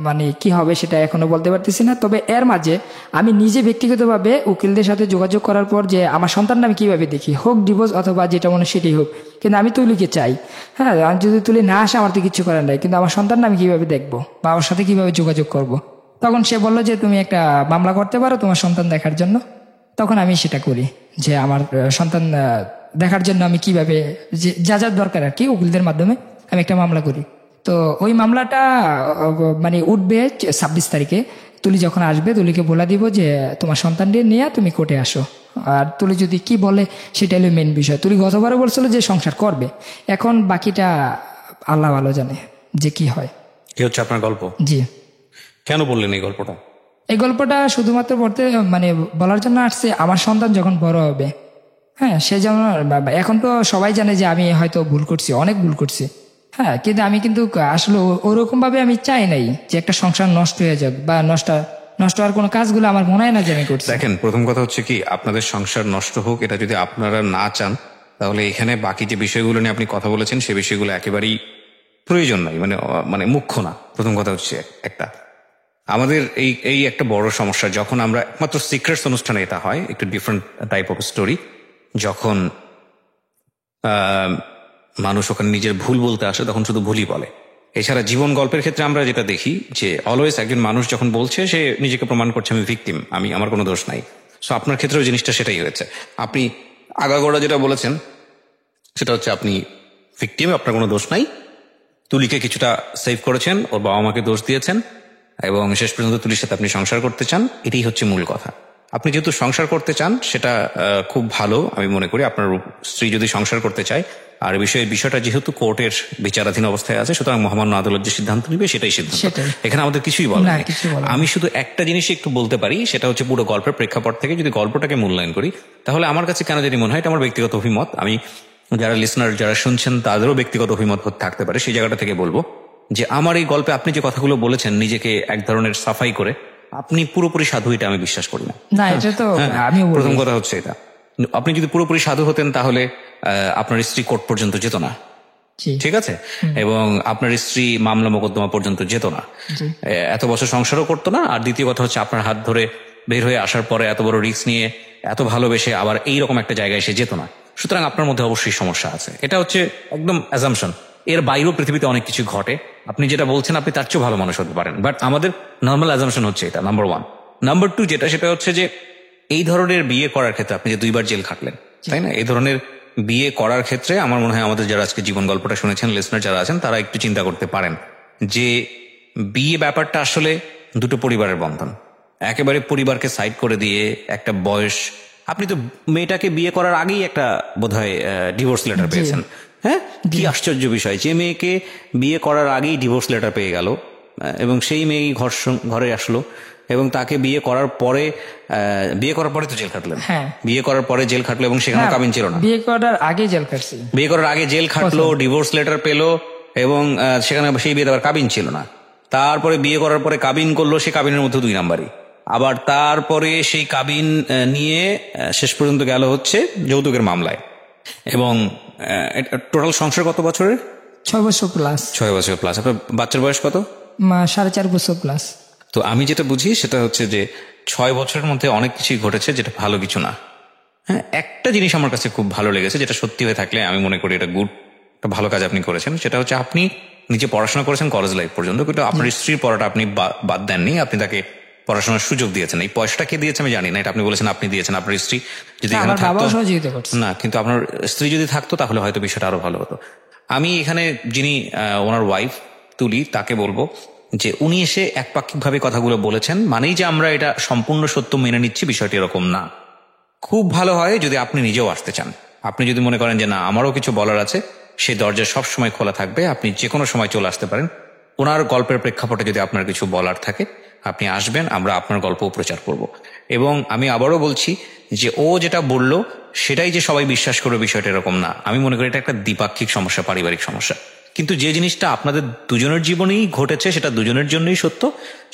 মানে কি হবে সেটা এখনো বলতে পারতেছি না। তবে এর মাঝে আমি নিজে ব্যক্তিগতভাবে উকিলদের সাথে যোগাযোগ করার পর যে আমার সন্তানটা আমি কিভাবে দেখি, হোক ডিভোর্স অথবা যেটা মনে সেটাই হোক, কিন্তু আমি তুলিকে চাই। হ্যাঁ, আমি যদি তুলি না আসে আমার তো কিছু করার নাই, কিন্তু আমার সন্তানটা আমি কিভাবে দেখবো বা ওর সাথে কিভাবে যোগাযোগ করব। তখন সে বললো যে তুমি একটা মামলা করতে পারো তোমার সন্তান দেখার জন্য। তখন আমি সেটা করি যে আমার সন্তান দেখার জন্য আমি কিভাবে যা যা দরকার আর কি উকিলদের মাধ্যমে আমি একটা মামলা করি। তো ওই মামলাটা মানে উঠবে 26 তারিখে। তুলি যখন আসবে তুলিকে বলে দিব যে তোমার সন্তানদের নিয়ে তুমি কোর্টে আসো, আর তুলি যদি কি বলে সেটা হলো মেন বিষয়। তুলি গতবারও বলছিল যে সংসার করবে, এখন বাকিটা আল্লাহ ভালো জানে যে কি হয়। কি হচ্ছে আপনার গল্প? জি। কেন বললেন এই গল্পটা? এই গল্পটা শুধুমাত্র মানে বলার জন্য আসছে আমার সন্তান যখন বড় হবে, হ্যাঁ, সে যেমন এখন তো সবাই জানে যে আমি হয়তো ভুল করছি, অনেক ভুল করছি, হ্যাঁ, কিন্তু আমি কিন্তু আসলে ওরকম ভাবে আমি চাই নাই যে একটা সংসার নষ্ট হয়ে যাক বা নষ্ট হওয়ার কোনো কাজগুলো আমার মনে হয় না যে আমি করছি। দেখেন, প্রথম কথা হচ্ছে কি, আপনাদের সংসার নষ্ট হোক এটা যদি আপনারা না চান, তাহলে এখানে বাকি যে বিষয়গুলো নিয়ে আপনি কথা বলেছেন সে বিষয়গুলো একেবারেই প্রয়োজন নাই, মানে মুখ্য না। প্রথম কথা হচ্ছে একটা, আমাদের এই একটা বড় সমস্যা, যখন আমরা একমাত্র সিক্রেটস অনুষ্ঠানে এটা হয়, একটু ডিফারেন্ট টাইপ অফ স্টোরি, যখন মানুষ ওখানে নিজের ভুল বলতে আসে তখন শুধু ভুলই বলে। এছাড়া জীবন গল্পের ক্ষেত্রে আমরা যেটা দেখি যে অলওয়েজ একজন মানুষ যখন বলছে সে নিজেকে প্রমাণ করছে আমি ভিকটিম, আমার কোনো দোষ নাই। সো আপনার ক্ষেত্রেও জিনিসটা সেটাই হয়েছে। আপনি আগাগোড়া যেটা বলেছেন সেটা হচ্ছে আপনি ভিকটিম, আপনার কোনো দোষ নাই। তুলিকে কিছুটা সেভ করেছেন, ওর বাবা মাকে দোষ দিয়েছেন, এবং শেষ পর্যন্ত তুলির সাথে আপনি সংসার করতে চান, এটাই হচ্ছে মূল কথা। আপনি যেহেতু সংসার করতে চান সেটা খুব ভালো, আমি মনে করি। আপনার স্ত্রী যদি সংসার করতে চায়, আর বিষয়টা যেহেতু কোর্টের বিচারাধীন অবস্থায় আছে, সুতরাং মহামান্য আদালত যে সিদ্ধান্ত নিবে সেটাই সিদ্ধান্ত, এখানে আমাদের কিছুই বলার নেই। আমি শুধু একটা জিনিসই একটু বলতে পারি, সেটা হচ্ছে পুরো গল্পের প্রেক্ষাপট থেকে যদি গল্পটাকে মূল্যায়ন করি, তাহলে আমার কাছে কেন জানি মনে হয়, এটা আমার ব্যক্তিগত অভিমত, আমি যারা লিসনার যারা শুনছেন তাদেরও ব্যক্তিগত অভিমত থাকতে পারে, সেই জায়গাটা থেকে বলবো যে আমার এই গল্পে আপনি যে কথাগুলো বলেছেন নিজেকে এক ধরনের সাফাই করে, আপনি পুরোপুরি সাধু, এটা আমি বিশ্বাস করি না। প্রথম কথা হচ্ছে এটা, আপনি যদি পুরোপুরি সাধু হতেন তাহলে আপনার স্ত্রী কোর্ট পর্যন্ত যেত না, ঠিক আছে, এবং আপনার স্ত্রী মামলা মোকদ্দমা পর্যন্ত যেত না, এত বছর সংসারও করতো না। আর দ্বিতীয় কথা হচ্ছে আপনার হাত ধরে বের হয়ে আসার পরে এত বড় রিস্ক নিয়ে এত ভালোবেসে আবার এইরকম একটা জায়গায় সে যেত না। সুতরাং আপনার মধ্যে অবশ্যই সমস্যা আছে, এটা হচ্ছে একদম অ্যাজাম্পশন। এর বাইরেও পৃথিবীতে অনেক কিছু ঘটে, আপনি যেটা বলছেন আপনি তার চেয়েও ভালো মানুষ হতে পারেন, বাট আমাদের নর্মাল অ্যাজাম্পশন হচ্ছে এটা, নাম্বার 1। নাম্বার 2 যেটা, সেটা হচ্ছে যে এই ধরনের বিয়ে করার ক্ষেত্রে আপনি যে 2বার জেল খাটলেন, তাই না, এই ধরনের বিয়ে করার ক্ষেত্রে আমার মনে হয় আমাদের যারা আজকে জীবন গল্পটা শুনেছেন, লিসনার যারা আছেন, তারা একটু চিন্তা করতে পারেন যে বিয়ে ব্যাপারটা আসলে দুটো পরিবারের বন্ধন। একেবারে পরিবারকে সাইড করে দিয়ে একটা বয়স, আপনি তো মেয়েটাকে বিয়ে করার আগেই একটা বোধহয় ডিভোর্স লেটার পেয়েছেন, হ্যাঁ, কি আশ্চর্য বিষয়, যে মেয়েকে বিয়ে করার আগেই ডিভোর্স লেটার পেয়ে গেল, এবং সেই মেয়ে ঘরে আসলো এবং তাকে বিয়ে করার পরে তো জেল খাটলেন। হ্যাঁ। বিয়ে করার পরে জেল খাটলো এবং সেখানে কাবিন ছিল না। বিয়ে করার আগে জেল খাটছি। বিয়ে করার আগে জেল খাটলো, ডিভোর্স লেটার পেলো এবং সেখানে সেই বিয়েতে আবার কাবিন ছিল না। তারপরে বিয়ে করার পরে কাবিন করলো, সে কাবিনের মধ্যে 2 নাম্বারই। আবার তারপরে সেই কাবিন নিয়ে শেষ পর্যন্ত গেল হচ্ছে যৌতুকের মামলায়। এবং টোটাল সংসার কত বছরের? 6 বছর প্লাস। 6 বছর প্লাস। আপনার বাচ্চার বয়স কত? 4.5 বছর প্লাস। তো আমি যেটা বুঝি সেটা হচ্ছে যে 6 বছরের মধ্যে অনেক কিছুই ঘটেছে যেটা ভালো কিছু না। হ্যাঁ, একটা জিনিস আমার কাছে খুব ভালো লেগেছে, যেটা সত্যি হয়ে থাকলে আমি মনে করি এটা একটা ভালো কাজ আপনি করেছেন। সেটা হচ্ছে আপনি নিজে পড়াশোনা করেছেন কলেজ লাইফ পর্যন্ত, কিন্তু আপনার স্ত্রীর পড়াটা আপনি বাদ দেননি। আপনি তাকে পড়াশোনার সুযোগ দিয়েছেন। এই পয়সাটা কে দিয়েছে আমি জানি না, এটা আপনি বলেছেন আপনি দিয়েছেন। আপনার স্ত্রী যদি এখানে থাকতো না, কিন্তু আপনার স্ত্রী যদি থাকতো তাহলে হয়তো বিষয়টা আরো ভালো হতো। আমি এখানে যিনি ওনার ওয়াইফ তুলি, তাকে বলবো যে উনি এসে একপাক্ষিকভাবে কথাগুলো বলেছেন মানেই যে আমরা এটা সম্পূর্ণ সত্য মেনে নিচ্ছি, বিষয়টি এরকম না। খুব ভালো হয় যদি আপনি নিজেও আসতে চান। আপনি যদি মনে করেন যে না আমারও কিছু বলার আছে, সেই দরজা সব সময় খোলা থাকবে, আপনি যে কোনো সময় চলে আসতে পারেন। ওনার গল্পের প্রেক্ষাপটে যদি আপনার কিছু বলার থাকে আপনি আসবেন, আমরা আপনার গল্প প্রচার করব। এবং আমি আবারও বলছি যে ও যেটা বলল সেটাই যে সবাই বিশ্বাস করবে বিষয়টা এরকম না। আমি মনে করি এটা একটা দ্বিপাক্ষিক সমস্যা, পারিবারিক সমস্যা। কিন্তু যে জিনিসটা আপনাদের দুজনের জীবনেই ঘটেছে সেটা দুজনের জন্যই সত্য,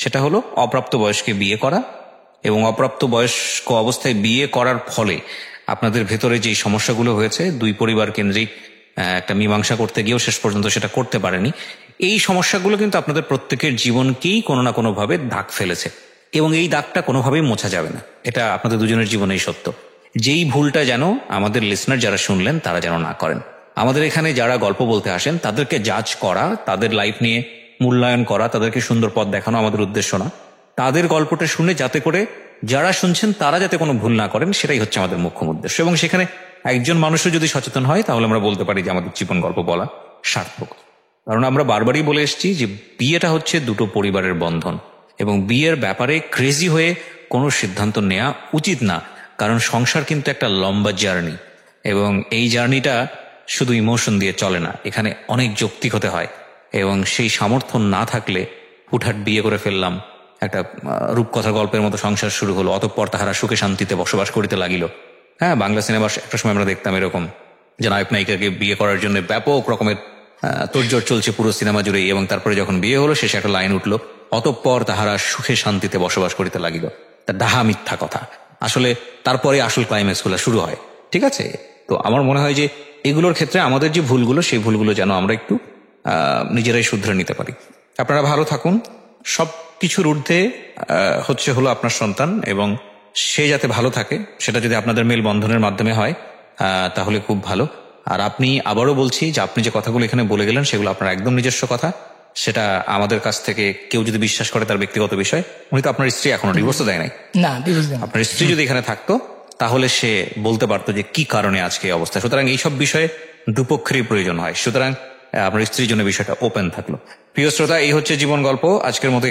সেটা হলো অপ্রাপ্ত বয়স্কে বিয়ে করা এবং অপ্রাপ্ত বয়স্ক অবস্থায় বিয়ে করার ফলে আপনাদের ভেতরে যে সমস্যাগুলো হয়েছে, 2 পরিবার কেন্দ্রিক একটা মীমাংসা করতে গিয়েও শেষ পর্যন্ত সেটা করতে পারেনি। এই সমস্যাগুলো কিন্তু আপনাদের প্রত্যেকের জীবনকেই কোনো না কোনো ভাবে দাগ ফেলেছে এবং এই দাগটা কোনোভাবেই মোছা যাবে না। এটা আপনাদের দুজনের জীবনেই সত্য। যেই ভুলটা যেন আমাদের লিসনার যারা শুনলেন তারা যেন না করেন। আমাদের এখানে যারা গল্প বলতে আসেন তাদেরকে জাজ করা, তাদের লাইফ নিয়ে মূল্যায়ন করা, তাদেরকে সুন্দর পথ দেখানো আমাদের উদ্দেশ্য না। তাদের গল্পটা শুনে যাতে করে যারা শুনছেন তারা যাতে কোনো ভুল না করেন, সেটাই হচ্ছে আমাদের মুখ্য উদ্দেশ্য। এবং সেখানে একজন মানুষও যদি সচেতন হয় তাহলে আমরা বলতে পারি যে আমাদের জীবন গল্প বলা সার্থক। কারণ আমরা বারবারই বলে এসেছি যে বিয়েটা হচ্ছে 2 পরিবারের বন্ধন এবং বিয়ের ব্যাপারে ক্রেজি হয়ে কোনো সিদ্ধান্ত নেওয়া উচিত না। কারণ সংসার কিন্তু একটা লম্বা জার্নি এবং এই জার্নিটা শুধু ইমোশন দিয়ে চলে না, এখানে অনেক যৌক্তিক হতে হয়। এবং সেই সামর্থ্য না থাকলে হুটহাট বিয়ে করে ফেললাম, একটা রূপকথা গল্পের মতো সংসার শুরু হলো, অতঃপর তাহারা সুখে শান্তিতে বসবাস করিতে লাগিল। হ্যাঁ, বাংলা সিনেমা একটা সময় আমরা দেখতাম এরকম যে নায়ক নায়িকাকে বিয়ে করার জন্য ব্যাপক রকমের তোড়জোড় চলছে পুরো সিনেমা জুড়ে, এবং তারপরে যখন বিয়ে হলো শেষে একটা লাইন উঠলো, অতঃপর তাহারা সুখে শান্তিতে বসবাস করিতে লাগিল। তা ডাহা মিথ্যা কথা। আসলে তারপরে আসল ক্লাইম্যাক্স গুলো শুরু হয়। ঠিক আছে, তো আমার মনে হয় যে এগুলোর ক্ষেত্রে আমাদের যে ভুলগুলো, সেই ভুলগুলো যেন আমরা একটু নিজেরাই শুধরে নিতে পারি। আপনারা ভালো থাকুন। সব কিছুর ঊর্ধ্বে হলো আপনার সন্তান, এবং সে যাতে ভালো থাকে, সেটা যদি আপনাদের মেলবন্ধনের মাধ্যমে হয় তাহলে খুব ভালো। আর আপনি, আবারও বলছি যে আপনি যে কথাগুলো এখানে বলে গেলেন সেগুলো আপনার একদম নিজস্ব কথা, সেটা আমাদের কাছ থেকে কেউ যদি বিশ্বাস করে তার ব্যক্তিগত বিষয়। উনি তো আপনার স্ত্রী এখনো ডিভোর্সও দেয় নাই। না, ডিভোর্স দেয় না। আপনার স্ত্রী যদি এখানে থাকতো তাহলে সে বলতে পারতো যে কি কারণে আজকে এই অবস্থা। সুতরাং এইসব বিষয়ে দুপক্ষেরই প্রয়োজন হয়। সুতরাং আপনার স্ত্রীর জন্য বিষয়টা ওপেন থাকলো। প্রিয় শ্রোতা, এই হচ্ছে জীবন গল্প আজকের মতো।